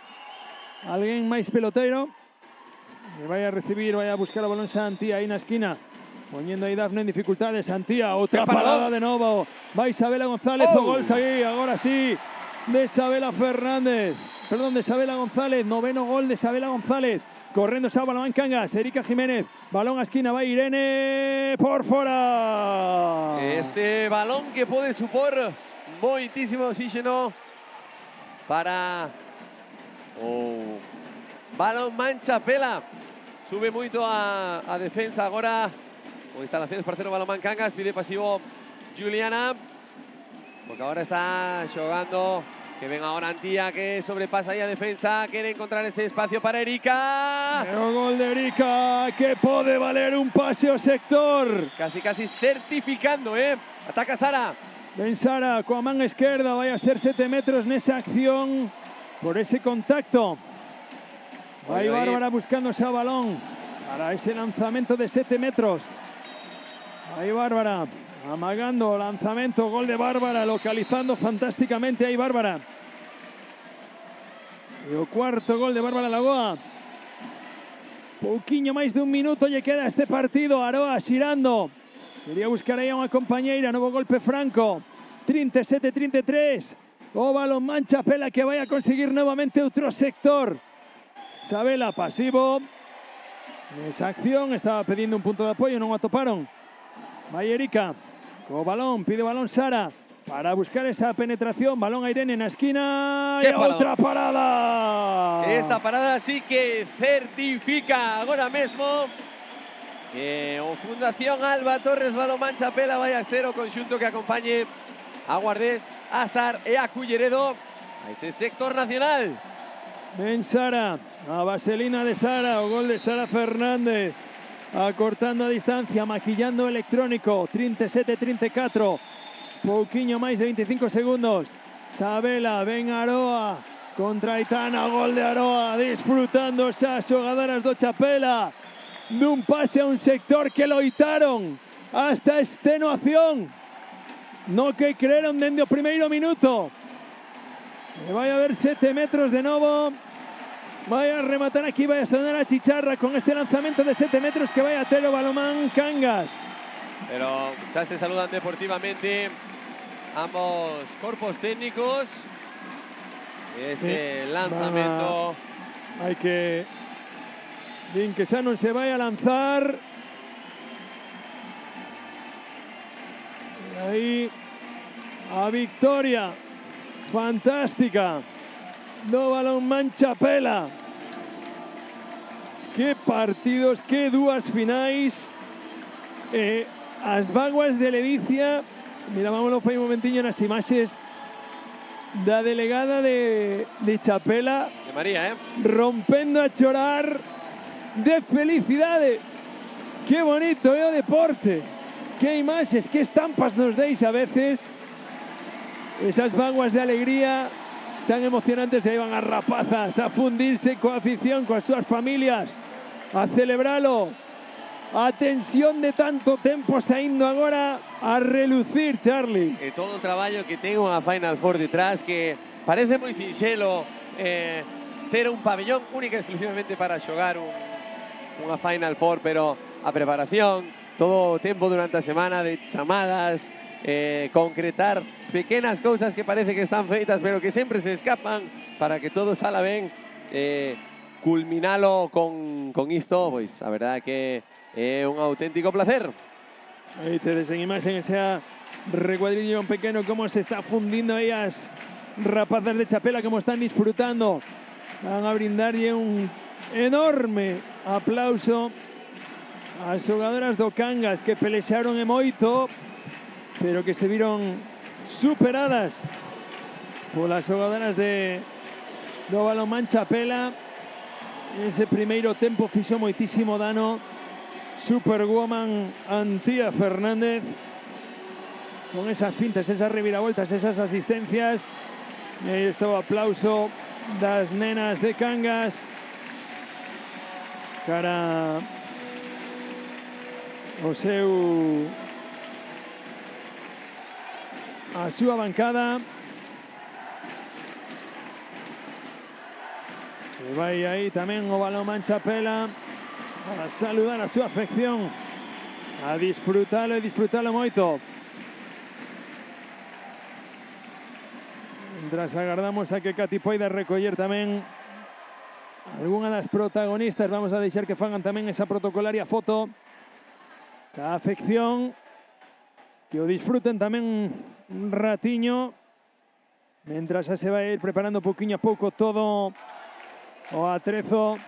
Alguien más pelotero. Que vaya a recibir, vaya a buscar a balón Antía ahí en la esquina. Poniendo ahí Dafne en dificultades. Antía, otra parada de nuevo. Va Isabela González, o gol ahí, ahora sí, de Sabela Fernández. Perdón, de Sabela González. 9º gol de Sabela González. correndo xa o balón en Cangas, Erika Jiménez, balón a esquina, vai Irene, por fora. Este balón que pode supor moitísimo oxígeno para o Balonmán Chapela. Sube moito a defensa agora. O instalaciones parceiro Balonmán Cangas, pide pasivo Juliana, porque agora está xogando. Que ven ahora Antía, que sobrepasa aí a defensa, quere encontrar ese espacio para Erika. O gol de Erika, que pode valer un pase ao sector. Casi certificando, Ataca Sara. Ben Sara, coa man esquerda, vai a ser 7 metros nesa acción por ese contacto. Vai Bárbara buscando ese balón para ese lanzamento de 7 metros. Aí Bárbara, amagando o lanzamento, gol de Bárbara, localizando fantásticamente aí Bárbara. E o cuarto gol de Bárbara Lagoa. Pouquiño máis de un minuto lle queda este partido. Aroa xirando. Quería buscar aí a unha compañeira, novo golpe franco. 37-33. O Balonmán Chapela que vai a conseguir novamente outro sector. Sabela pasivo. Nesa acción estaba pedindo un punto de apoio, non o atoparon. Vai Erika. Co balón, pide balón Sara para buscar esa penetración. Balón a Irene na esquina e outra parada. Esta parada sí que certifica agora mesmo que o Fundación Alba Torres Balonmán Chapela vai a ser o conxunto que acompañe a Guardés, a Sar e a Culleredo a ese sector nacional. Ben Sara, a vaselina de Sara, o gol de Sara Fernández. Acortando a distancia, maquillando o electrónico, 37-34, pouquiño máis de 25 segundos. Sabela, ven Aroa, contra Aitana, gol de Aroa, disfrutando xa as xogadoras do Chapela, dun pase a un sector que loitaron hasta extenuación, no que creeron dende o primeiro minuto. E vai a haber 7 metros de novo. Vai a rematar aquí, vai a sonar a chicharra con este lanzamiento de 7 metros que vai a ter o Balonmán Cangas. Pero ya se saludan deportivamente ambos cuerpos técnicos. Ese lanzamiento. Hai que... Din que xa non se vai a lanzar. E aí a victoria fantástica do Balonmán Chapela. Que partidos, que dúas finais. As vaguas de Ledicia, mirámoslo fai un momentiño nas imaxes da delegada de Chapela, De María, rompendo a chorar de felicidade. Que bonito é o deporte, que imaxes, que estampas nos deis a veces. Esas vaguas de alegría tan emocionantes, se iban as rapazas a fundirse coa afición, coas súas familias, a celebralo. A tensión de tanto tempo saindo agora a relucir, Charlie. E todo o traballo que ten unha Final Four detrás, que parece moi sinxelo ter un pabellón única e exclusivamente para xogar unha Final Four, pero a preparación, todo o tempo durante a semana de chamadas, concretar pequenas cousas que parece que están feitas pero que sempre se escapan para que todo sala ben, culminalo con isto, pois a verdade que é un auténtico placer. Aí tedes en imaxen ese recuadrillo pequeno como se está fundindo aí as rapazas de Chapela, como están disfrutando. Van a brindarlle un enorme aplauso ás xogadoras do Cangas que pelexaron e moito, pero que se viron superadas polas xogadoras do Balonmán Chapela. Ese primeiro tempo fixo moitísimo dano Superwoman Antía Fernández con esas fintas, esas reviravoltas, esas asistencias. E aí está o aplauso das nenas de Cangas cara a súa bancada. E vai aí tamén o Balonmán Chapela a saludar a súa afección, a disfrutalo e disfrutalo moito. Mientras agardamos a que Cati poida recoller tamén Algunas de las protagonistas vamos a deixar que fagan tamén esa protocolaria foto. Cada afección, que o disfruten tamén un ratiño, mentras xa se vai ir preparando pouquiño a pouco todo o atrezo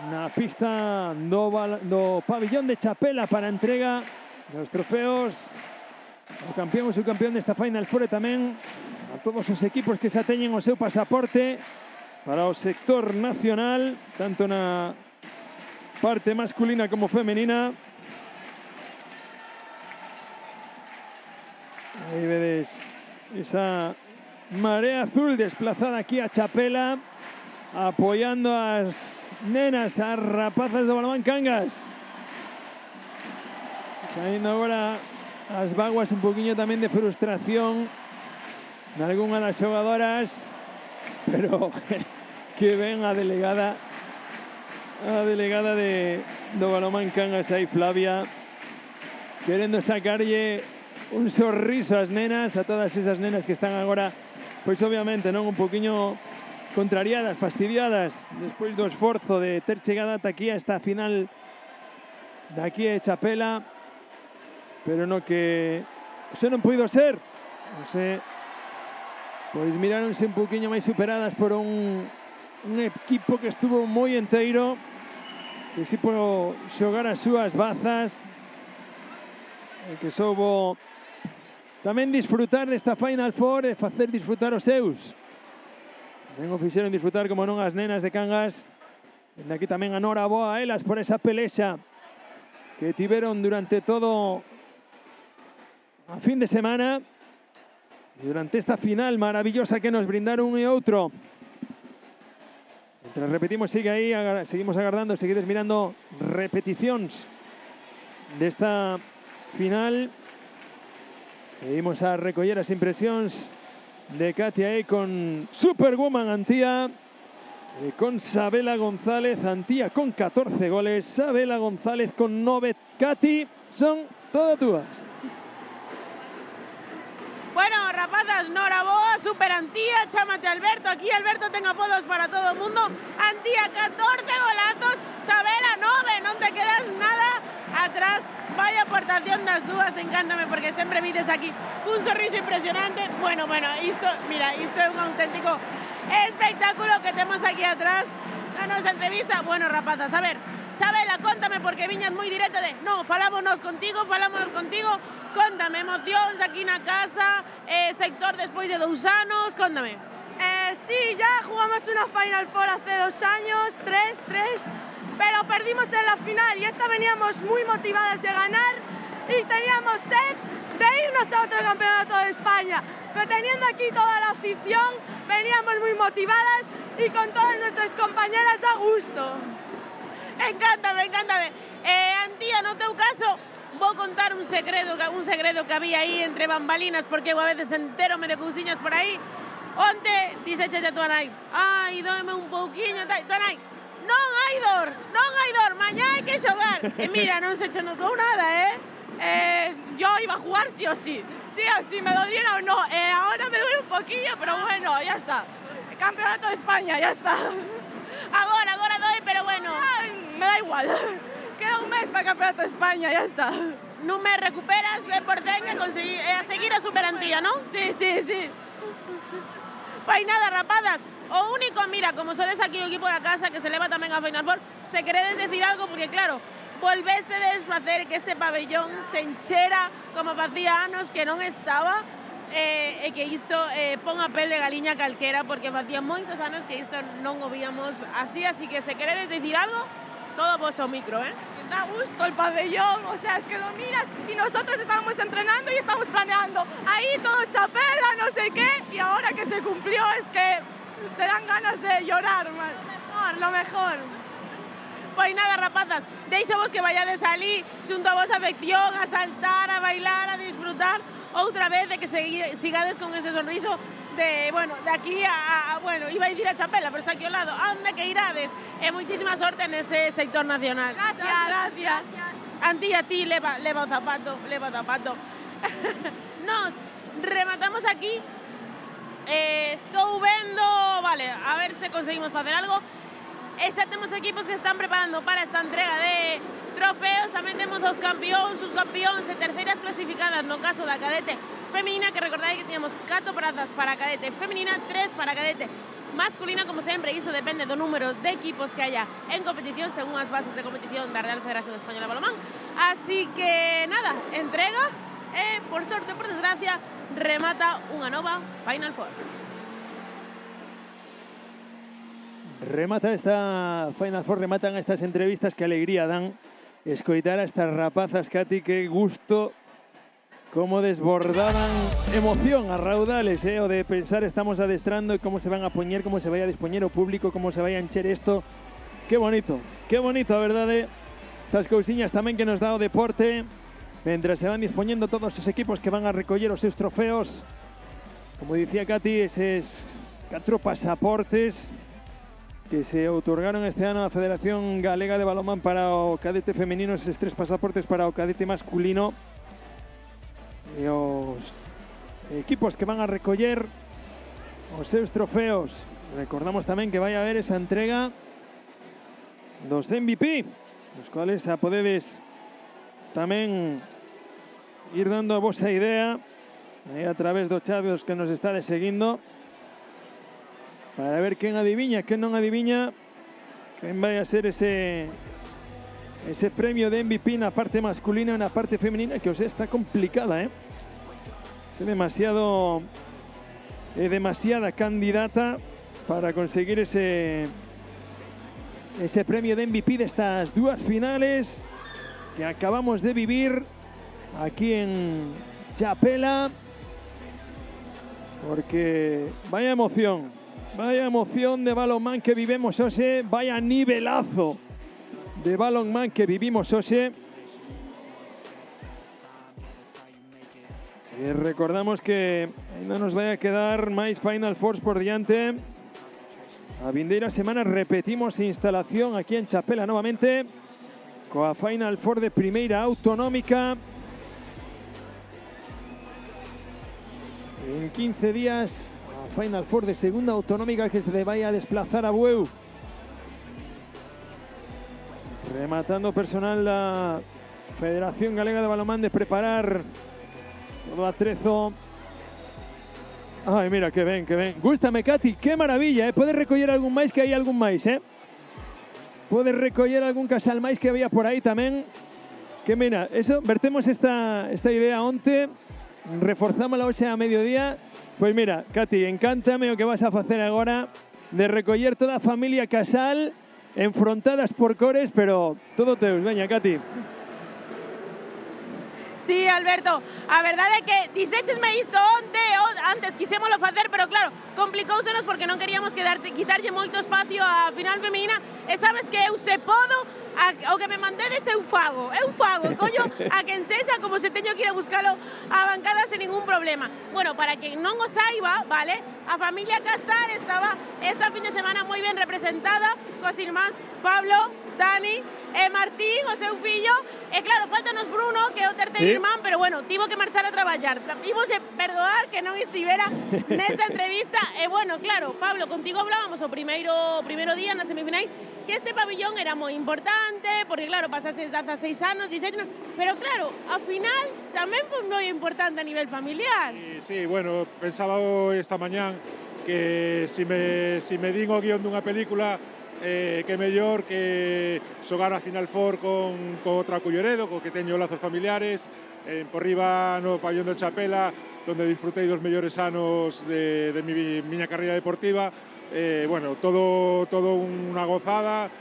na pista do pabillón de Chapela para a entrega dos trofeos o campeón ou subcampeón desta Final Four e tamén a todos os equipos que xa teñen o seu pasaporte para o sector nacional, tanto na parte masculina como femenina. Aí vedes esa marea azul desplazada aquí a Chapela, apoiando as nenas, as rapazas do Balonmán Cangas. Saindo agora as vaguas un poquinho tamén de frustración de algunha das xogadoras, pero que ven a delegada do Balonmán Cangas aí, Flavia, querendo sacarlle un sorriso ás nenas, a todas esas nenas que están agora, pois obviamente non un poquinho contrariadas, fastidiadas despois do esforzo de ter chegado ata aquí a esta final daqui de Chapela, pero no que iso non puido ser, non sei, pois miráronse un poquinho máis superadas por un equipo que estuvo moi enteiro, que si pudo xogar as súas bazas, e que soubo tamén disfrutar desta Final Four e facer disfrutar os seus. Tamén o fixeron disfrutar como non as nenas de Cangas. Dende aquí tamén a Nora boa a elas por esa pelexa que tiveron durante todo a fin de semana e durante esta final maravillosa que nos brindaron un e outro. Mientras repetimos, sigue aí, seguimos agardando, seguides mirando repeticións desta final. E imos a recoller as impresións de Katia aí con Superwoman Antía, e con Sabela González. Antía con 14 goles, Sabela González con 9. Katy, son todas túas. Bueno, rapazas, Nora Boa, Super Antía, chámate Alberto. Aquí Alberto ten apodos para todo o mundo. Antía, 14 golazos, Sabela, 9, non te quedas nada atrás. Vaya aportación das dúas, encántame, porque sempre vides aquí cun sorriso impresionante. Bueno, isto, mira, isto é un auténtico espectáculo que temos aquí atrás na nosa entrevista. Bueno, rapazas, a ver, Sabela, contame, porque viñas moi directa de no, falámonos contigo, contame, emocións aquí na casa, sector despois de 2 anos, contame. Sí, ya jugamos una Final Four hace 2 años, 3, pero perdimos en la final y esta veníamos muy motivadas de ganar y teníamos sed de irnos a otro campeonato de España. Pero teniendo aquí toda la afición, veníamos muy motivadas y con todas nuestras compañeras a gusto. Encántame. Antía, no teu caso, vou contar un segredo que había aí entre bambalinas, porque eu a veces enterome de cousiñas por aí. Onte dixeches a tua nai, ai, dóeme un pouquiño, tua nai, non hai dor, mañá hai que xogar. E mira, non se che notou nada, Yo iba a jugar sí o sí, me doliera o no. Ahora me duele un poquillo, pero bueno, ya está. Campeonato de España, ya está. Agora doi, pero bueno. Ay, me da igual. Queda un mes para el Campeonato de España, ya está. Non me recuperas 100% a seguir a Super Antía, non? Sí. Pois nada, rapazas, o único, mira, como sodes aquí o equipo da casa que se leva tamén a Final Four, se queredes decir algo, porque claro, volvestedes facer que este pabellón se enchera como facía anos que non estaba, e que isto pon a pel de galiña calquera, porque facía moitos anos que isto non o víamos así que se queredes decir algo, todo vos o micro, Da gusto el pabellón, o sea, es que lo miras y nosotros estábamos entrenando y estamos planeando ahí todo Chapela, no sé qué, y ahora que se cumplió es que te dan ganas de llorar, man. Lo mejor. Pois nada, rapazas, deixo vos que vayades ali xunto a vosa afección, a saltar, a bailar, a disfrutar outra vez, de que sigades con ese sorriso de, bueno, de aquí bueno, iba a ir a Chapela, pero está aquí ao lado, anda que irades, e moitísima sorte nese sector nacional. Gracias. Antía, ti leva o zapato. Nos rematamos aquí. Estou vendo, vale, a ver se conseguimos facer algo. E xa temos equipos que están preparando para esta entrega de trofeos. Tamén temos os campións, subcampións e terceiras clasificadas no caso da cadete feminina, que recordade que teníamos 4 prazas para cadete feminina, 3 para cadete masculina, como sempre, isto depende do número de equipos que haya en competición según as bases de competición da Real Federación Española de Balonmán. Así que, nada, entrega e, por sorte ou por desgracia, remata unha nova Final Four. Remata esta Final Four, rematan estas entrevistas, que alegría dan escoitar a estas rapazas, Katy, que gusto, como desbordaban emoción a raudales, o de pensar estamos adestrando e como se van a poñer, como se vai a dispoñer o público, como se vai a encher isto. Qué bonito, a verdade, estas cousiñas tamén que nos dá o deporte, mentras se van dispoñendo todos os equipos que van a recoller os seus trofeos. Como dicía Katy, eses 4 pasaportes que se outorgaron este ano a Federación Galega de Balonmán para o cadete femenino, eses 3 pasaportes para o cadete masculino, e os equipos que van a recoller os seus trofeos. Recordamos tamén que vai haber esa entrega dos MVP, os cuales a podedes tamén ir dando a vosa idea a través do chat dos que nos estades seguindo, para ver quen adiviña, quen non adiviña, quen vai a ser ese premio de MVP na parte masculina e na parte femenina, que está complicada, Es demasiada candidata para conseguir ese premio de MVP destas 2 finales que acabamos de vivir aquí en Chapela, porque vaya emoción de balonmán que vivimos hoxe, vaya nivelazo de balonmán que vivimos hoxe. E recordamos que ainda nos vai a quedar máis Final Fours por diante. A vindeira semana repetimos instalación aquí en Chapela novamente, coa Final Four de primeira autonómica. En 15 días, Final Four de segunda autonómica que se le vaya a desplazar a Bueu. Rematando personal la Federación Galega de Balonmán de preparar todo atrezo. Ay, mira, que ven. Gústame, Katy, qué maravilla, Podes recoller algún máis, que hai algún máis, Podes recoller algún casal máis que había por aí tamén. Que mira, eso, vertemos esta idea onte, reforzámola hoxe a mediodía. Pois mira, Katy, encántame o que vas a facer agora de recoller toda a familia casal, enfrontadas por cores, pero todo teus. Veña, Katy. Sí, Alberto, a verdade é que dixéchesme isto antes quisémolo facer, pero claro, complicóusenos porque non queríamos quitarlle moito espacio á final femenina, e sabes que eu se podo, o que me mandedes eu fago, collo a quen sexa, como se teño que ir a buscalo á bancada sen ningún problema. Bueno, para quen non o saiba, vale, a familia Casal estaba esta fin de semana moi ben representada cos irmáns Pablo, Dani e Martín, o seu fillo, e claro, faltanos Bruno, que é o terceiro irmán, pero bueno, tivo que marchar a traballar. Imos perdoar que non estivera nesta entrevista, e bueno, claro, Pablo, contigo hablábamos o primeiro día nas semifinais, que este pabillón era moi importante, porque claro, pasaste 16 anos, pero claro, ao final tamén foi moi importante a nivel familiar. Sí, bueno, pensaba esta mañán que si me din o guión dunha película, que mellor que xogar a Final Four con outra Culleredo, co que teño lazos familiares, por riba no pabillón de Chapela, donde disfrutei dos mellores anos de miña carreira deportiva. Bueno, todo unha gozada,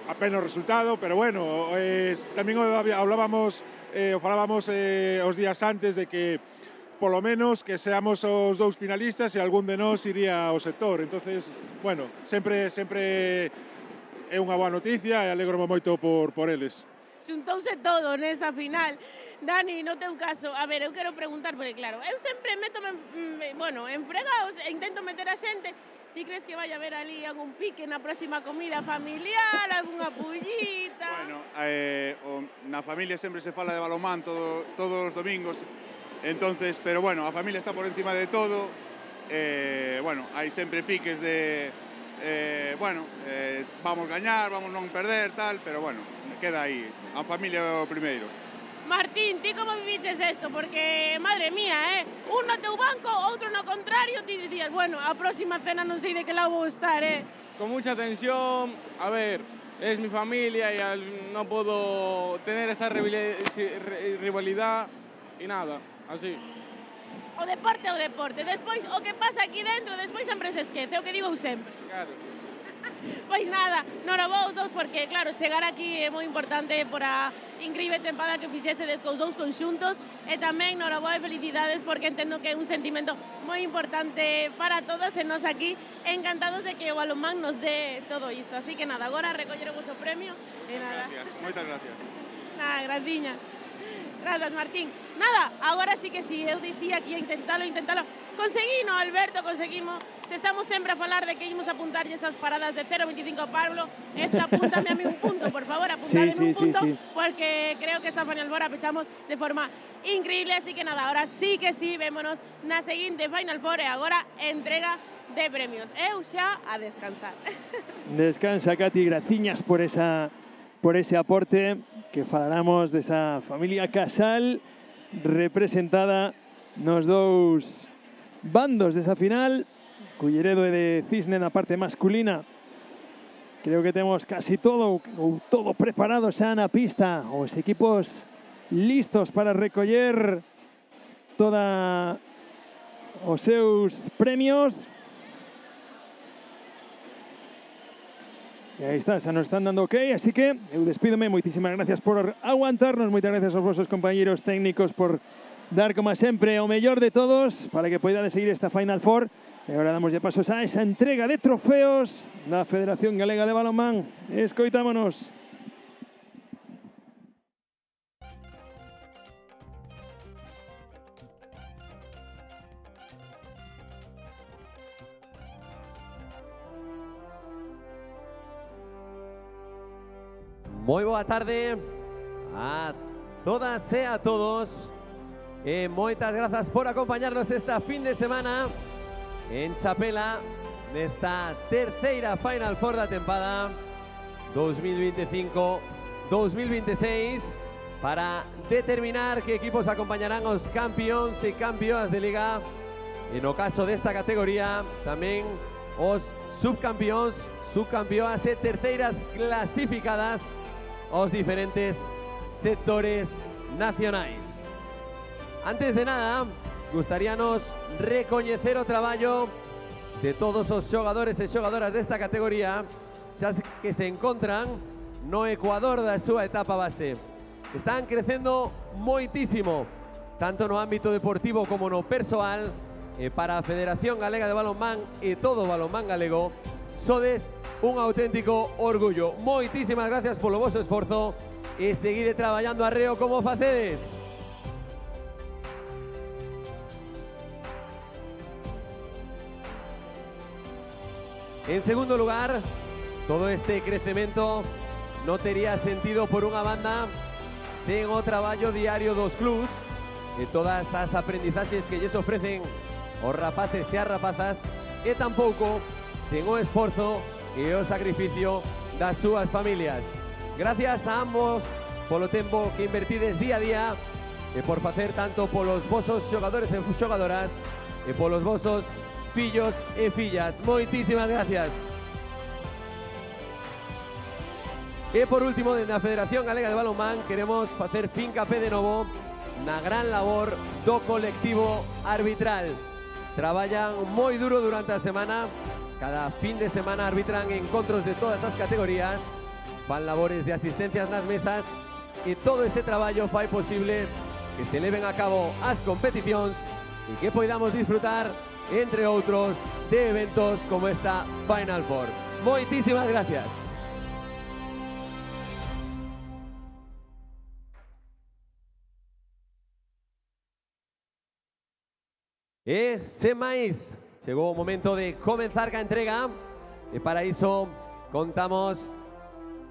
apenas resultado, pero bueno, tamén falábamos os días antes de que polo menos que seamos os 2 finalistas e algún de nós iría ao sector. Entonces, bueno, sempre é unha boa noticia e alegro-me moito por eles. Xuntouse todo nesta final. Dani, no teu caso, a ver, eu quero preguntar, porque claro, eu sempre en fregaos e intento meter a xente. Ti crees que vai haber ali algún pique na próxima comida familiar, algunha pullita? Bueno, na familia sempre se fala de balonmán todos os domingos, entonces, pero bueno, a familia está por encima de todo, bueno, hai sempre piques de vamos gañar, vamos non perder, tal, pero bueno, queda aí, a familia é o primeiro. Martín, ti como viviches esto? Porque, madre mía, un no teu banco, outro no contrario, ti dicías, bueno, a próxima cena non sei de que lado vou estar, Con mucha tensión, a ver, es mi familia y no puedo tener esa rivalidad y nada, así. O deporte é o deporte, despois o que pasa aquí dentro, despois sempre se esquece, é o que digo eu sempre. Claro. Pois nada, norabou os dous, porque claro, chegar aquí é moi importante por a incrível tempada que fixestedes cos dous conxuntos, e tamén norabou e felicidades, porque entendo que é un sentimento moi importante para todos, e nós aquí encantados de que o balonmán nos dé todo isto. Así que nada, agora recoller o vosso premio e nada. Gracias, moitas gracias. Nada, graciña. Grazas, Martín. Nada, agora sí que sí, eu dicía que ia intentalo. Conseguino, Alberto, conseguimos. Se estamos sempre a falar de que ímos apuntarlle esas paradas de 0,25 Pablo, apúntame a mí un punto, por favor, apuntadme un punto, porque creo que esta Final Four a pechamos de forma increíble, así que nada, ahora sí que sí, vémonos na seguinte Final Four e agora entrega de premios. Eu xa a descansar. Descansa, Katy, graciñas por ese aporte, que faláramos desa familia Casal representada nos dous bandos desa final. Culleredo e de Cisne na parte masculina. Creo que temos casi todo preparado xa na pista. Os equipos listos para recoller toda os seus premios. E aí está, xa nos están dando ok, así que eu despídome. Moitísimas gracias por aguantarnos, moitas gracias aos vosos compañeros técnicos por dar, como sempre, o mellor de todos para que poidades seguir esta Final Four. E agora damos de pasos a esa entrega de trofeos da Federación Galega de Balonmán. Escoitámonos. Moi boa tarde a todas e a todos. Moitas grazas por acompañarnos esta fin de semana en Chapela, nesta terceira Final Four da tempada 2025-2026, para determinar que equipos acompañarán os campións e campeoas de Liga, e no caso desta categoría tamén os subcampións, subcampeoas e terceiras clasificadas aos diferentes sectores nacionais. Antes de nada, gustaríanos recoñecer o traballo de todos os xogadores e xogadoras desta categoría, xa que se encontran no ecuador da súa etapa base. Están crecendo moitísimo, tanto no ámbito deportivo como no persoal, e para a Federación Galega de Balonmán e todo o balonmán galego, sodes un auténtico orgullo. Moitísimas gracias polo vosso esforzo e seguide traballando arreo como facedes. En segundo lugar, todo este crecemento non tería sentido por unha banda sen o traballo diario dos clubs e todas as aprendizaxes que lles ofrecen os rapaces e as rapazas, e tampouco sen o esforzo e o sacrificio das súas familias. Gracias a ambos polo tempo que invertides día a día e por facer tanto polos vosos xogadores e xogadoras e polos vosos fillos e fillas. Moitísimas gracias. E por último, dende a Federación Galega de Balonmán queremos facer fincapé de novo na gran labor do colectivo arbitral. Traballan moi duro durante a semana, cada fin de semana arbitran encontros de todas as categorías, fan labores de asistencias nas mesas e todo ese traballo fai posible que se leven a cabo as competicións e que poidamos disfrutar, entre outros, de eventos como esta Final Four. Moitísimas gracias. E, sen máis, chegou o momento de comenzar ca entrega, e para iso contamos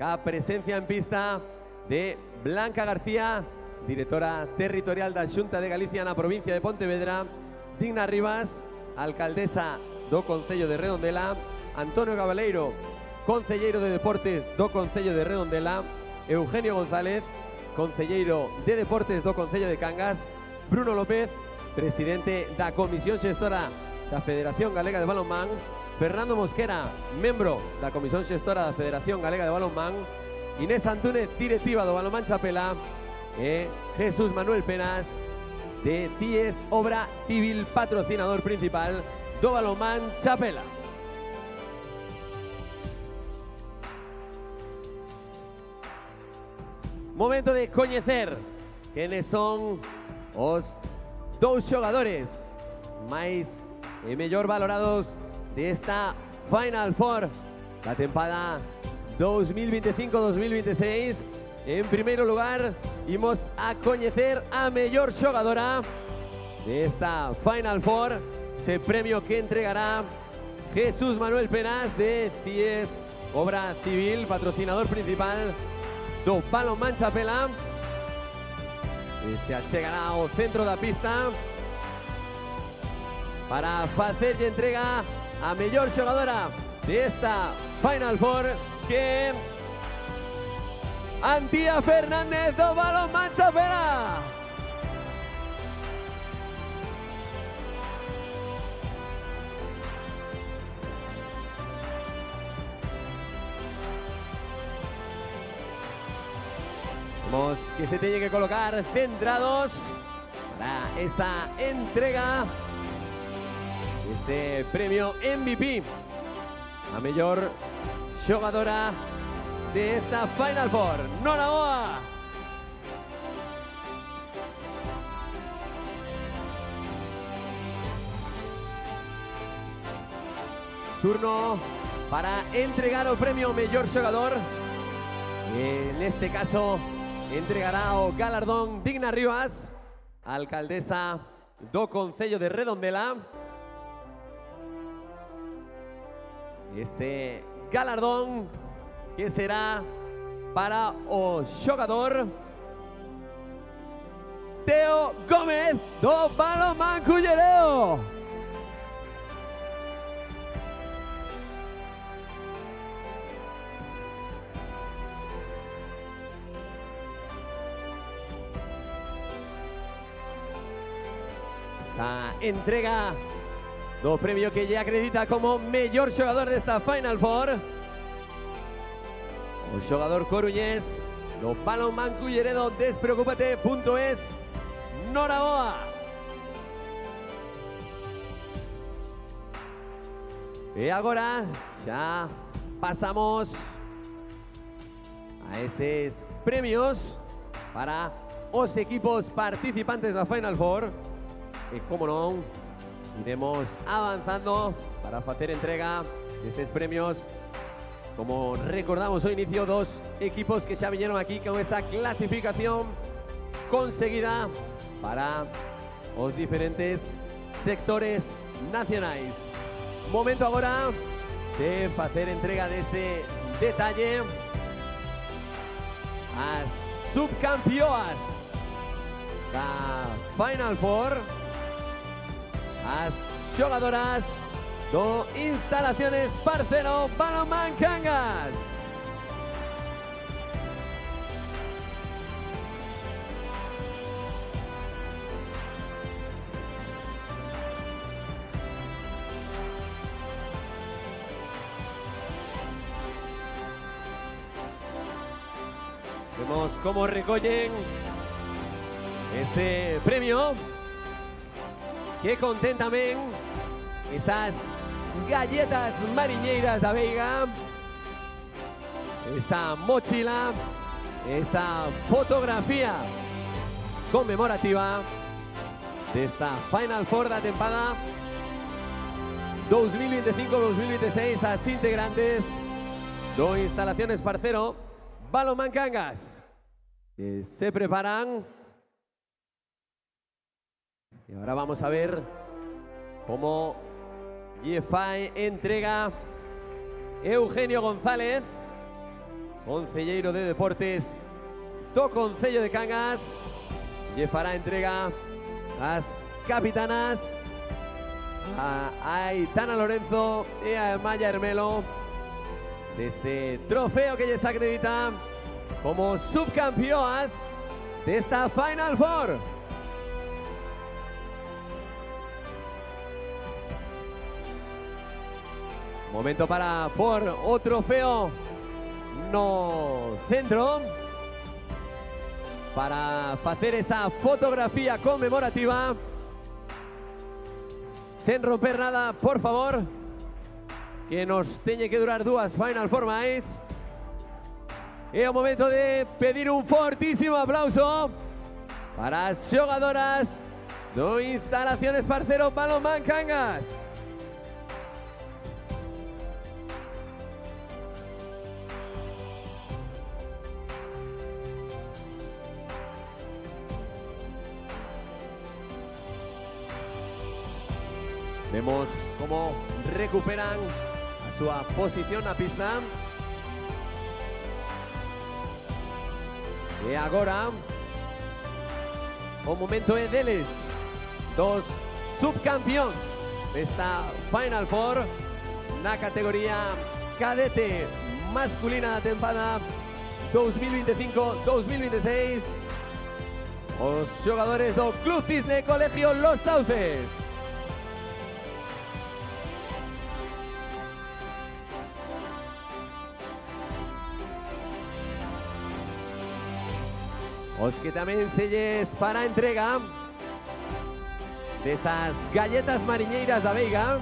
ca presencia en pista de Blanca García, directora territorial da Xunta de Galicia na provincia de Pontevedra, Digna Rivas, alcaldesa do Concello de Redondela, Antonio Cabaleiro, concelleiro de Deportes do Concello de Redondela, Eugenio González, concelleiro de Deportes do Concello de Cangas, Bruno López, presidente da Comisión Xestora da Federación Galega de Balonmán, Fernando Mosquera, membro da Comisión Xestora da Federación Galega de Balonmán, Inés Antúnez, directiva do Balonmán Chapela, e Jesús Manuel Penas, de CIES Obra Civil, patrocinador principal do Balonmán Chapela. Momento de coñecer quenes son os dous xogadores máis e mellor valorados desta Final Four da tempada 2025-2026. En primeiro lugar, imos a coñecer a mellor xogadora desta Final Four, ese premio que entregará Jesús Manuel Penas de CIES Obra Civil, patrocinador principal do Balonmán Chapela. Se achegará ao centro da pista para facerlle entrega a mellor xogadora desta Final Four, que Antía Fernández do Balonmán Chapela. Vemos que se tienen que colocar centrados para esa entrega, este premio MVP a mellor xogadora de esta Final Four. Nora Boa. Turno para entregar o premio mellor xogador. En este caso entregará o galardón Digna Rivas, alcaldesa do Concello de Redondela. Ese galardón que será para o xogador Teo Gómez do Balonmán Culleredo. La entrega do premio que lle acredita como mellor xogador desta Final Four, o xogador coruñés do Balonmán Culleredo Despreocúpate.es, Nora Boa. E agora xa pasamos a eses premios para os equipos participantes da Final Four. E como non, iremos avanzando para facer entrega deses premios. Como recordamos ao inicio, dos equipos que xa viñeron aquí con esta clasificación conseguida para os diferentes sectores nacionais. Momento agora de facer entrega dese detalle as subcampeoas da Final Four, as xogadoras do Instalaciones Parcero Balonmán Cangas. Vemos cómo recollen este premio, que contén tamén esas galletas mariñeiras da Veiga, esa mochila, esa fotografía conmemorativa desta Final Four da tempada 2025-2026, as integrantes do Instalaciones Parcero Balonmán Cangas, que se preparan. Y ahora vamos a ver cómo lle entrega Eugenio González, concelleiro de Deportes do Concello de Cangas. Lle fará entrega as capitanas, a Aitana Lorenzo e a Maya Hermelo deste trofeo que lles acredita como subcampeonas desta Final Four. Momento para por o trofeo no centro para facer esa fotografía conmemorativa. Sen romper nada, por favor, que nos teñe que durar 2 Final Four máis. É o momento de pedir un fortísimo aplauso para as xogadoras do Instalaciones Parcero Balonmán Cangas. Vemos como recuperan a súa posición na pista. E agora o momento é deles, dos subcampeóns desta Final Four na categoría cadete masculina da tempada 2025-2026, os xogadores do Club Cisne Colegio Los Sauces. Os que tamén selles para a entrega desas galletas mariñeiras da Veiga,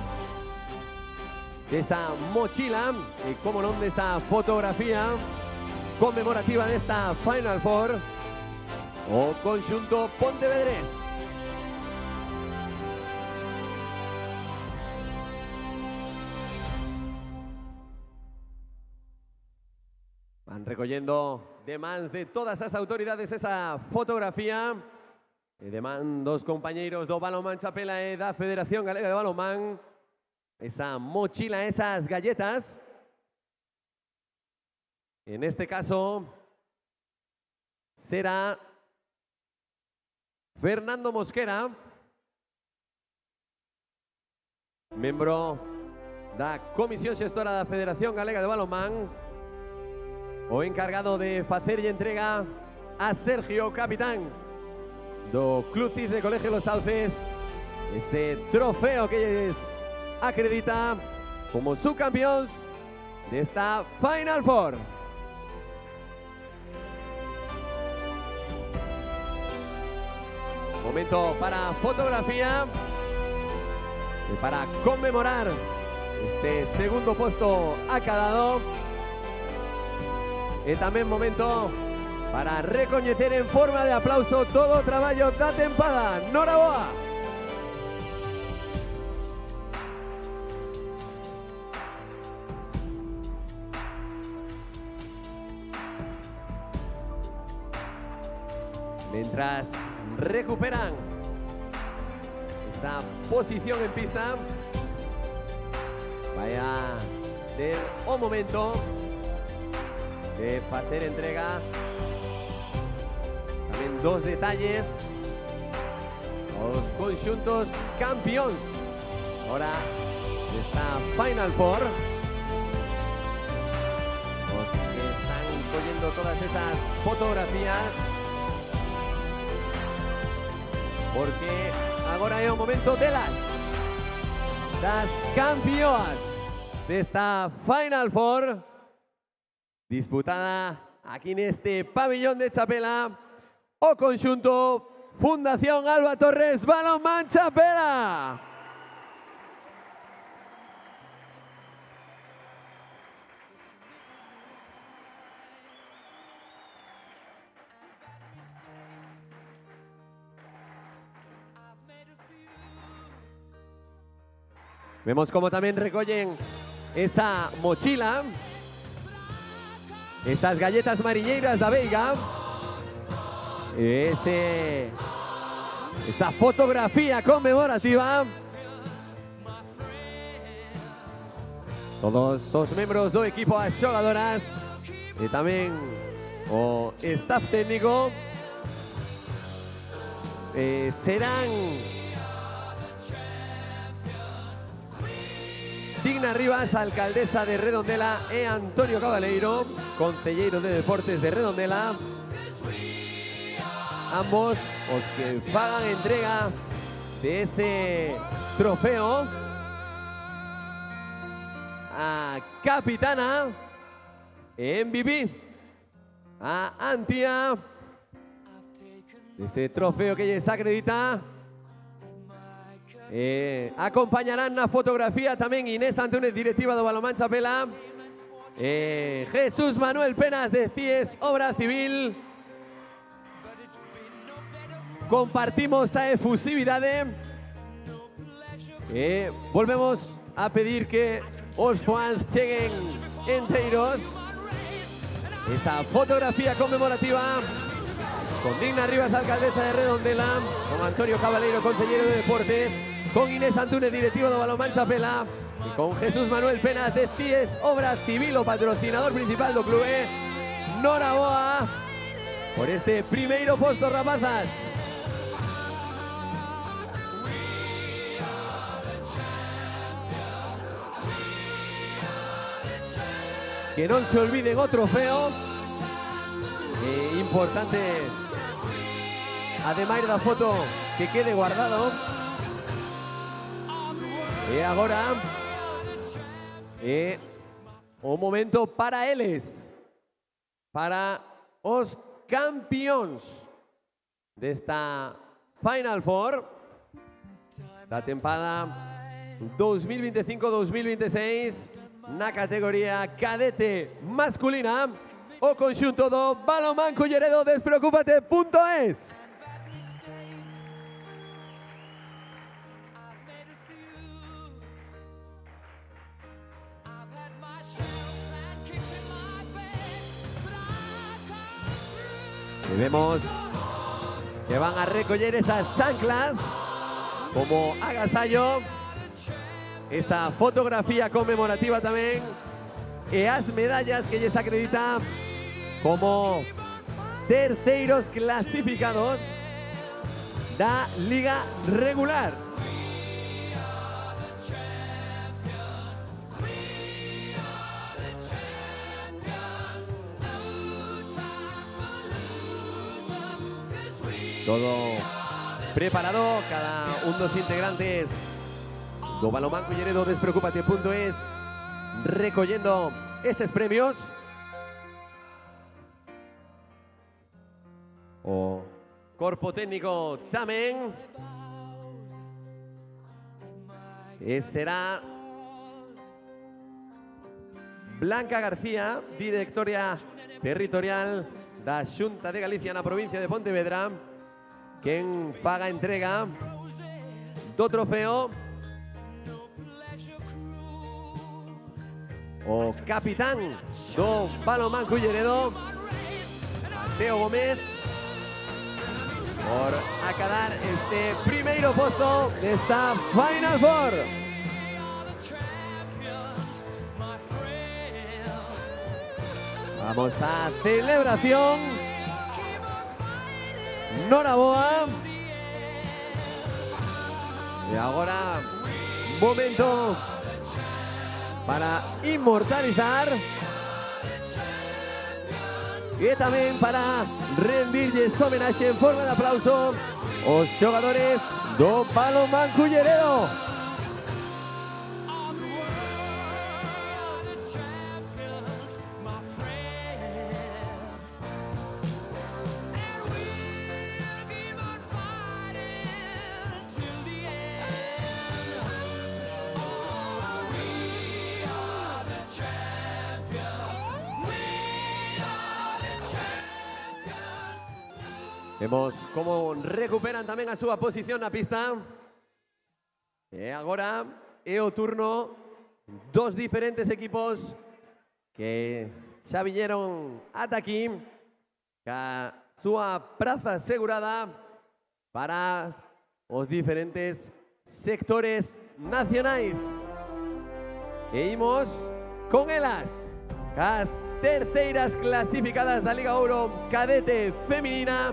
desa mochila e, como non, desa fotografía conmemorativa desta Final Four, o conxunto pontevedrés. Van recollendo de mans de todas as autoridades esa fotografía e de man dos compañeiros do Balonmán Chapela e da Federación Galega de Balonmán, esa mochila, esas galletas. En este caso será Fernando Mosquera, membro da Comisión Xestora da Federación Galega de Balonmán, o encargado de facerlle entrega a Sergio, capitán do Club Cisne Colegio Los Sauces, ese trofeo que lles acredita como subcampeóns desta Final Four. Momento para fotografía e para conmemorar este segundo posto acadado. E tamén momento para recoñecer en forma de aplauso todo o traballo da tempada. Noraboa! Mientras recuperan esta posición en pista, vaya ser o momento de facer entrega tamén dos detalles aos conxuntos campeóns ahora desta Final Four, os que están collendo todas esas fotografías, porque agora é o momento das campeoas desta Final Four disputada aquí neste pabillón de Chapela, o conxunto Fundación Alba Torres Balonmán Chapela. Vemos como tamén recollen esa mochila, esas galletas mariñeiras da Veiga, esa fotografía conmemorativa. Todos os membros do equipo, as xogadoras e tamén o staff técnico serán Digna Rivas, alcaldesa de Redondela, e Antonio Cabaleiro, concelleiro de Deportes de Redondela. Ambos os que fagan entrega de ese trofeo a capitana MVP, a Antía, ese trofeo que les acredita. Acompañarán na fotografía tamén Inés Antúnez, directiva do Balonmán Chapela, Jesús Manuel Penas de CIES Obra Civil. Compartimos a efusividade. Volvemos a pedir que os fans cheguen enteiros. Esa fotografía conmemorativa con Digna Rivas, alcaldesa de Redondela, con Antonio Cabaleiro, consellero de Deportes, con Inés Antúnez, directiva do Balonmán Chapela, e con Jesús Manuel Penas de CIES Obra Civil, o patrocinador principal do clube. Noraboa por ese primeiro posto, rapazas. Que non se olviden o trofeo. Importante, ademais da foto, que quede guardado. E agora o momento para eles, para os campeóns desta Final Four da tempada 2025-2026 na categoría cadete masculina, o conxunto do Balonmán Culleredo Despreocúpate.es. Y vemos que van a recoger esas chanclas como agasallo, esa fotografía conmemorativa también, e as medallas que lles acredita como terceiros clasificados da Liga Regular. Todo preparado, cada un dos integrantes do Balonmán Culleredo Despreocúpate.es recollendo esos premios. O corpo técnico tamén. E será Blanca García, directora territorial da Xunta de Galicia na provincia de Pontevedra, quen faga entrega do trofeo. O capitán do Balonmán Culleredo, Mateo Gómez, por acadar este primeiro posto desta Final Four. Vamos a celebración. Noraboa. E agora, momento para inmortalizar e tamén para rendirlles homenaxe en forma de aplauso aos xogadores do Balonmán Culleredo. Vemos como recuperan tamén a súa posición na pista. E agora é o turno dos diferentes equipos que xa viñeron ata aquí ca súa praza asegurada para os diferentes sectores nacionais. E imos con elas, as terceiras clasificadas da Liga Ouro Cadete Feminina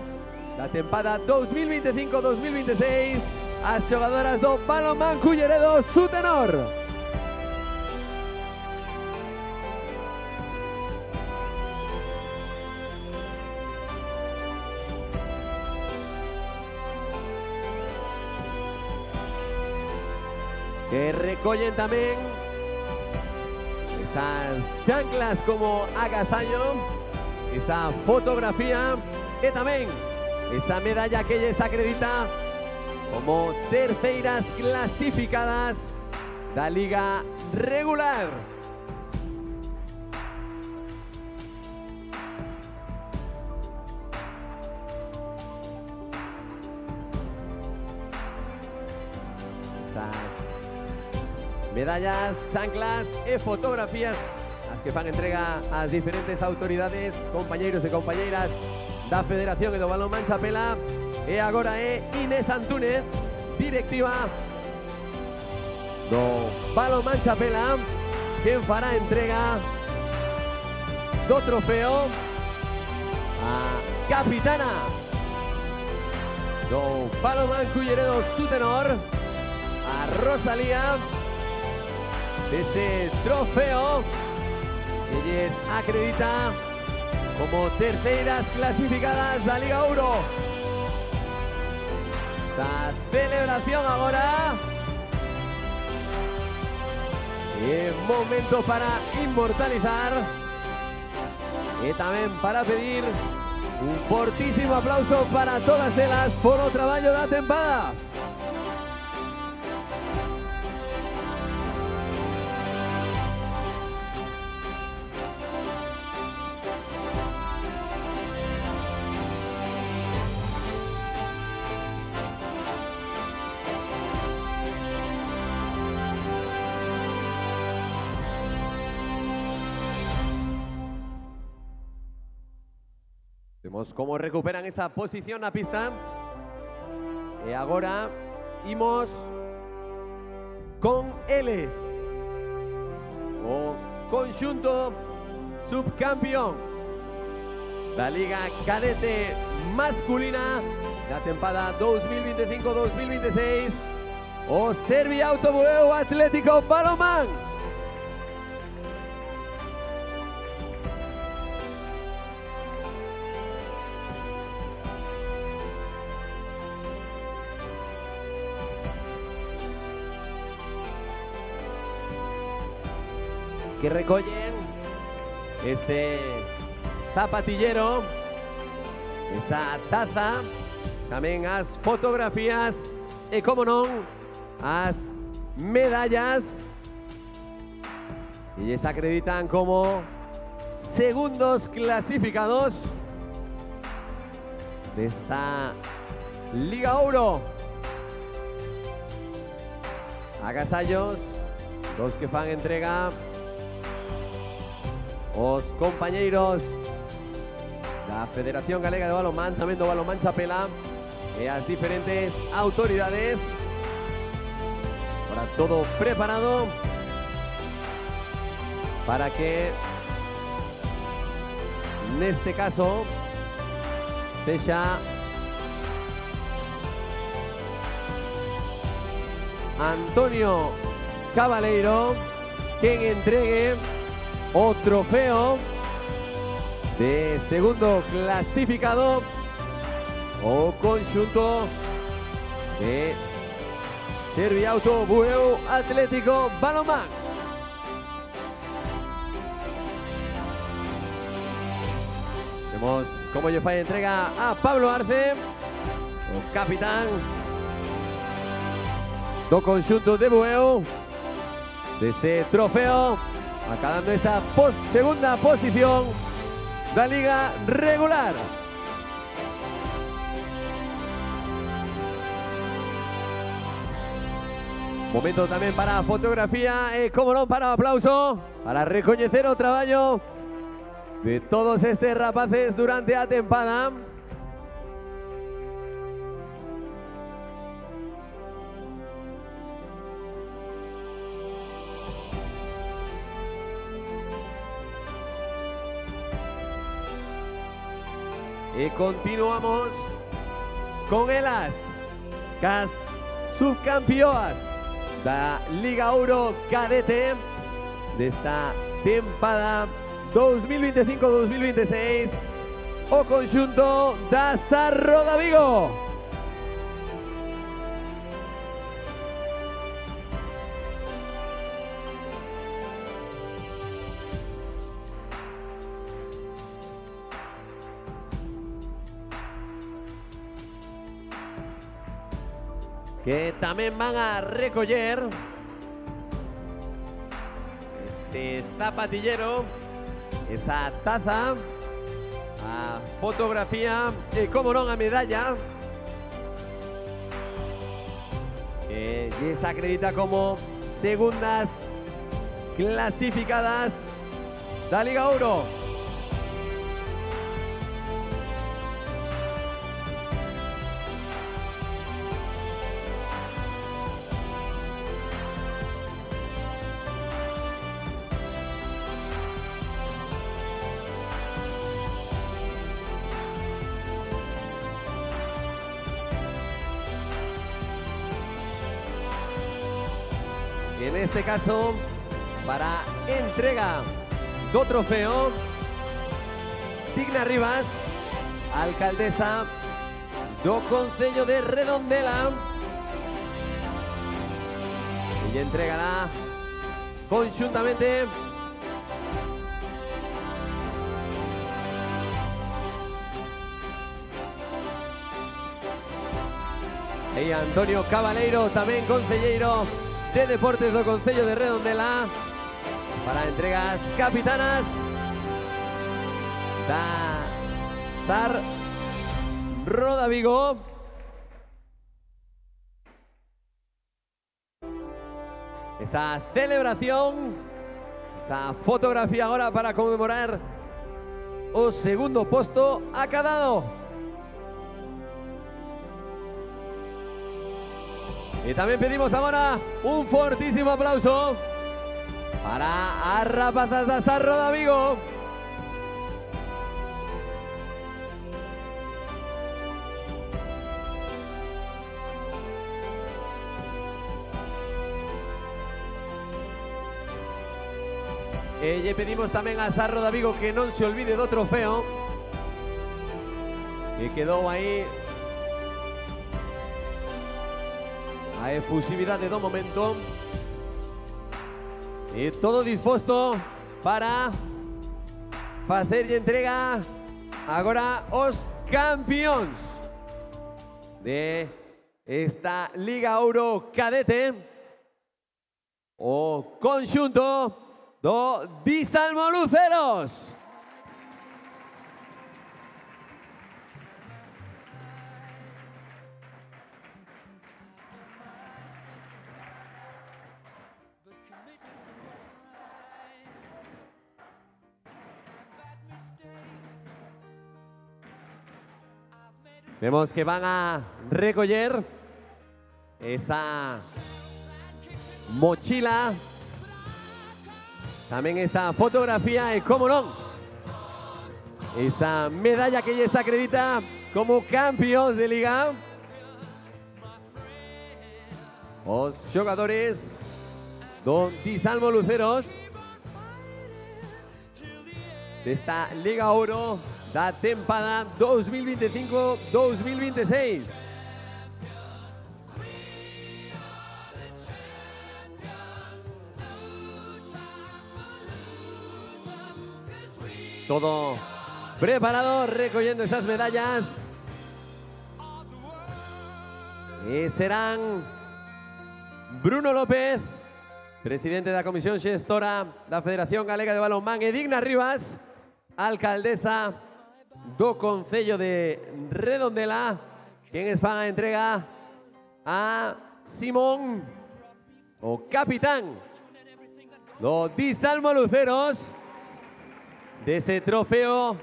da tempada 2025-2026, as xogadoras do Balonmán Culleredo Sutenor. recollen tamén esas chanclas como agasallo, esa fotografía e tamén esa medalla que lles acredita como terceiras clasificadas da Liga Regular. Medallas, chanclas e fotografías as que fan entrega ás diferentes autoridades, compañeiros e compañeiras da Federación e do Balonmán Chapela. E agora é Inés Antúnez, directiva do Balonmán Chapela, quen fará entrega do trofeo a capitana do Balonmán Culleredo Sutenor, a Rosalía, este trofeo que lles acredita como terceiras clasificadas da Liga Ouro. Esta celebración agora é momento para inmortalizar e tamén para pedir un fortísimo aplauso para todas elas por o traballo da tempada. Vemos como recuperan esa posición na pista. E agora imos con eles, o conxunto subcampeón da Liga Cadete Masculina da tempada 2025-2026, o Serviauto Bueu Atlético Balonmán. Que recollen este zapatillero, esa taza, tamén as fotografías e, como non, as medallas que lles acreditan como segundos clasificados desta Liga Ouro. Agasallos, dos que fan entrega os compañeiros da Federación Galega de Balonmán, tamén do Balonmán Chapela e as diferentes autoridades. Ahora todo preparado para que neste caso sexa Antonio Cabaleiro quen entregue o trofeo de segundo clasificado o conxunto de Serviauto Bueu Atlético Balonmán. Vemos como lle fai entrega a Pablo Arce, o capitán do conxunto de Bueu, dese trofeo, acabando esa segunda posición da Liga Regular. Momento tamén para a fotografía e, como non, para o aplauso, para recoñecer o traballo de todos estes rapaces durante a tempada. E continuamos con elas, cas subcampeoas da Liga Ouro Cadete desta tempada 2025-2026, o conxunto da Sarro da Vigo. que tamén van a recoller este zapatillero, esa taza, a fotografía e, como non, a medalla que se acredita como segundas clasificadas da Liga Ouro. En este caso, para entrega do trofeo, Digna Rivas, alcaldesa do Concello de Redondela, y entregará conjuntamente e Antonio Cabaleiro, tamén concelleiro de Deportes do Concello de Redondela, para entregas capitanas da Sar Roda Vigo. Esa celebración, esa fotografía ahora para conmemorar o segundo posto acadado. Y también pedimos ahora un fortísimo aplauso para as rapazas da Sar Roda Vigo. E lle pedimos tamén a Sar Roda Vigo que non se olvide do trofeo que quedou aí a efusividade do momento. E todo disposto para facerlle entrega agora os campeóns de esta Liga Ouro Cadete, o conxunto do Disalmoluceros. Vemos que van a recoger esa mochila, también esa fotografía y, como non, esa medalla que les acredita como campeones de liga. Os xogadores do Disalmoluceros desta Liga Ouro da tempada 2025-2026. Todo preparado, recogiendo esas medallas. Y serán Bruno López, presidente da Comisión Xestora da Federación Galega de Balonmán, e Digna Rivas, alcaldesa do Concello de Redondela, quienes van a entrega a Simón, o capitán do Disalmoluceros, de ese trofeo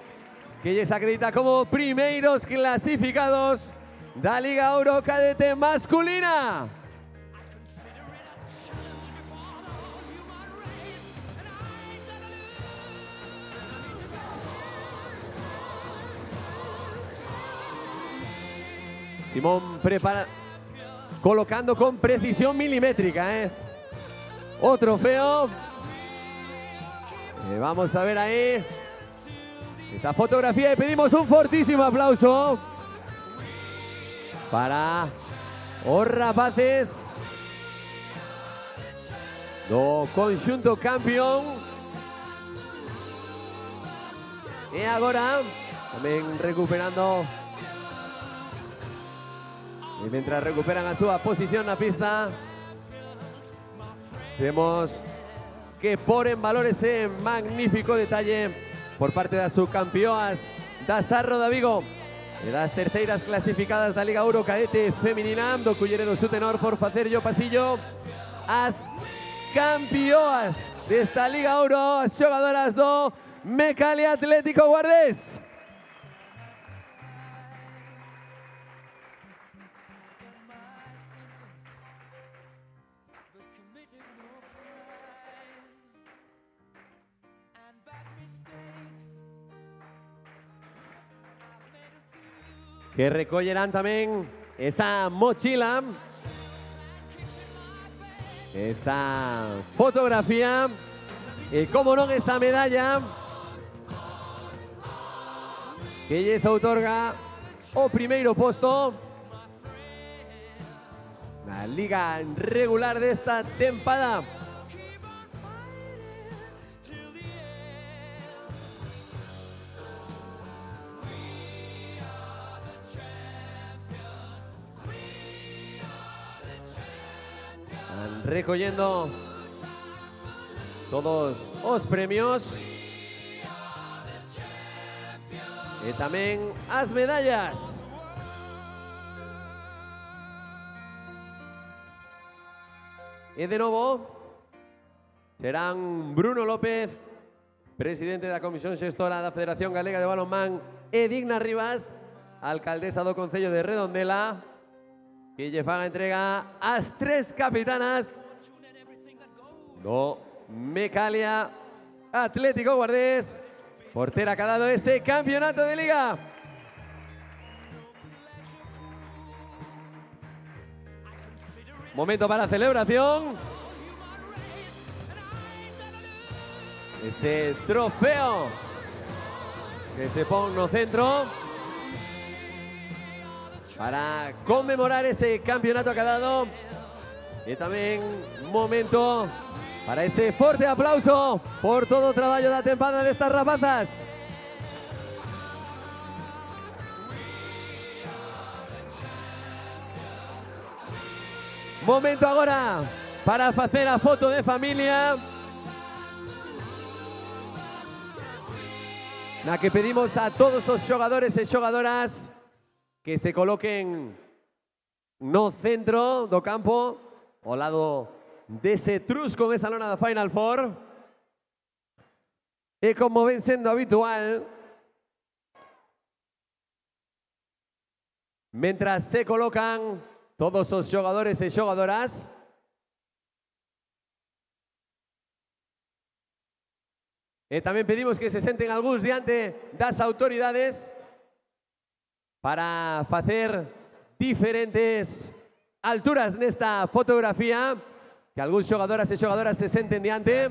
que les acredita como primeiros clasificados da Liga Ouro Cadete masculina. Simón prepara, colocando con precisión milimétrica, o trofeo. Vamos a ver ahí esa fotografía y pedimos un fortísimo aplauso para os rapaces do conxunto campeón. E agora tamén recuperando Y mientras recuperan a súa posición na pista, vemos que por en valor ese magnífico detalle por parte das subcampeoas da Sarro da Vigo e das terceiras clasificadas da Liga Ouro Cadete Feminina, do Culleredo su tenor por facerlle o pasillo as campeoas desta Liga Ouro, as xogadoras do Mecalia Atlético Guardés. Que recollerán tamén esa mochila, esa fotografía e, como non, esa medalla que lles outorga o primeiro posto na liga regular desta tempada. Recollendo todos os premios e tamén as medallas. E de novo serán Bruno López, presidente da Comisión Xestora da Federación Galega de Balonmán, e Digna Rivas, alcaldesa do Concello de Redondela, que lle fan a entrega as tres capitanas do Mecalia Atlético Guardés por ter acadado ese campeonato de liga. Momento para a celebración. Ese trofeo que se pon no centro para conmemorar ese campeonato acadado. E tamén momento para ese forte aplauso por todo o traballo da tempada destas rapazas. Momento agora para facer a foto de familia, na que pedimos a todos os xogadores e xogadoras que se coloquen no centro do campo, ao lado dese trus con esa lona da Final Four. E como ven sendo habitual, mentras se colocan todos os xogadores e xogadoras, e tamén pedimos que se senten algúns diante das autoridades para facer diferentes alturas nesta fotografía, que algúns xogadoras e xogadoras se senten diante,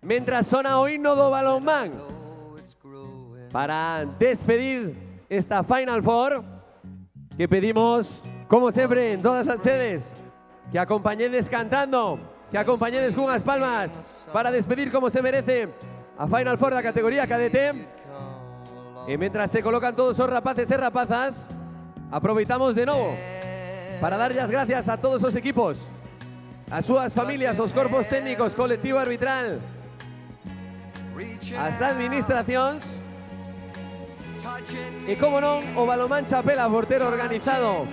mentras sona o himno do balonmán para despedir esta Final Four, que pedimos, como sempre, en todas as sedes, que acompañedes cantando, que acompañedes cunhas palmas para despedir como se merece a Final Four da categoría cadete. E mentras se colocan todos os rapaces e rapazas, aproveitamos de novo para darlle as gracias a todos os equipos, as súas familias, os corpos técnicos, colectivo arbitral, as administracións e, como non, o Balonmán Chapela por ter organizado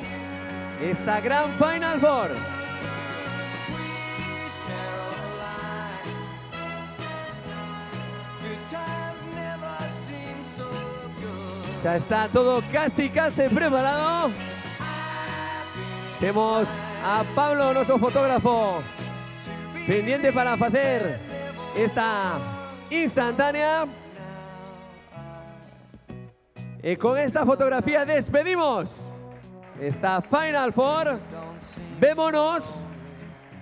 esta gran Final Four. Ya está todo casi preparado. Tenemos a Pablo, nuestro fotógrafo, pendiente para hacer esta instantánea. Y con esta fotografía despedimos esta Final Four. Vémonos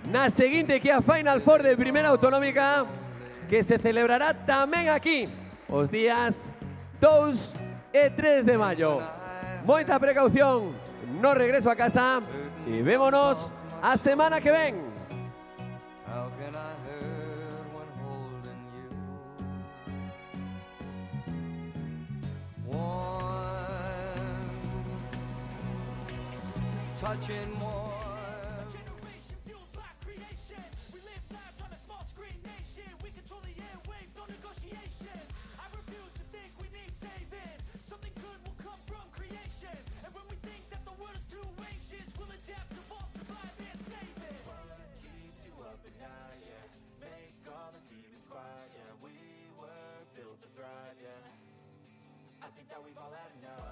na seguinte, que a Final Four de Primeira Autonómica, que se celebrará tamén aquí os días 2 e 3 de maio. Moita precaución no regreso a casa e vémonos a semana que ven. watching more. A generation fueled by creation. We live lives on a small screen nation. We control the airwaves, no negotiation. I refuse to think we need saving. Something good will come from creation. And when we think that the world is too anxious, we'll adapt, evolve, survive, and save it. What keeps you up at night, yeah? Make all the demons quiet, yeah. We were built to thrive, yeah. I think that we've all had enough.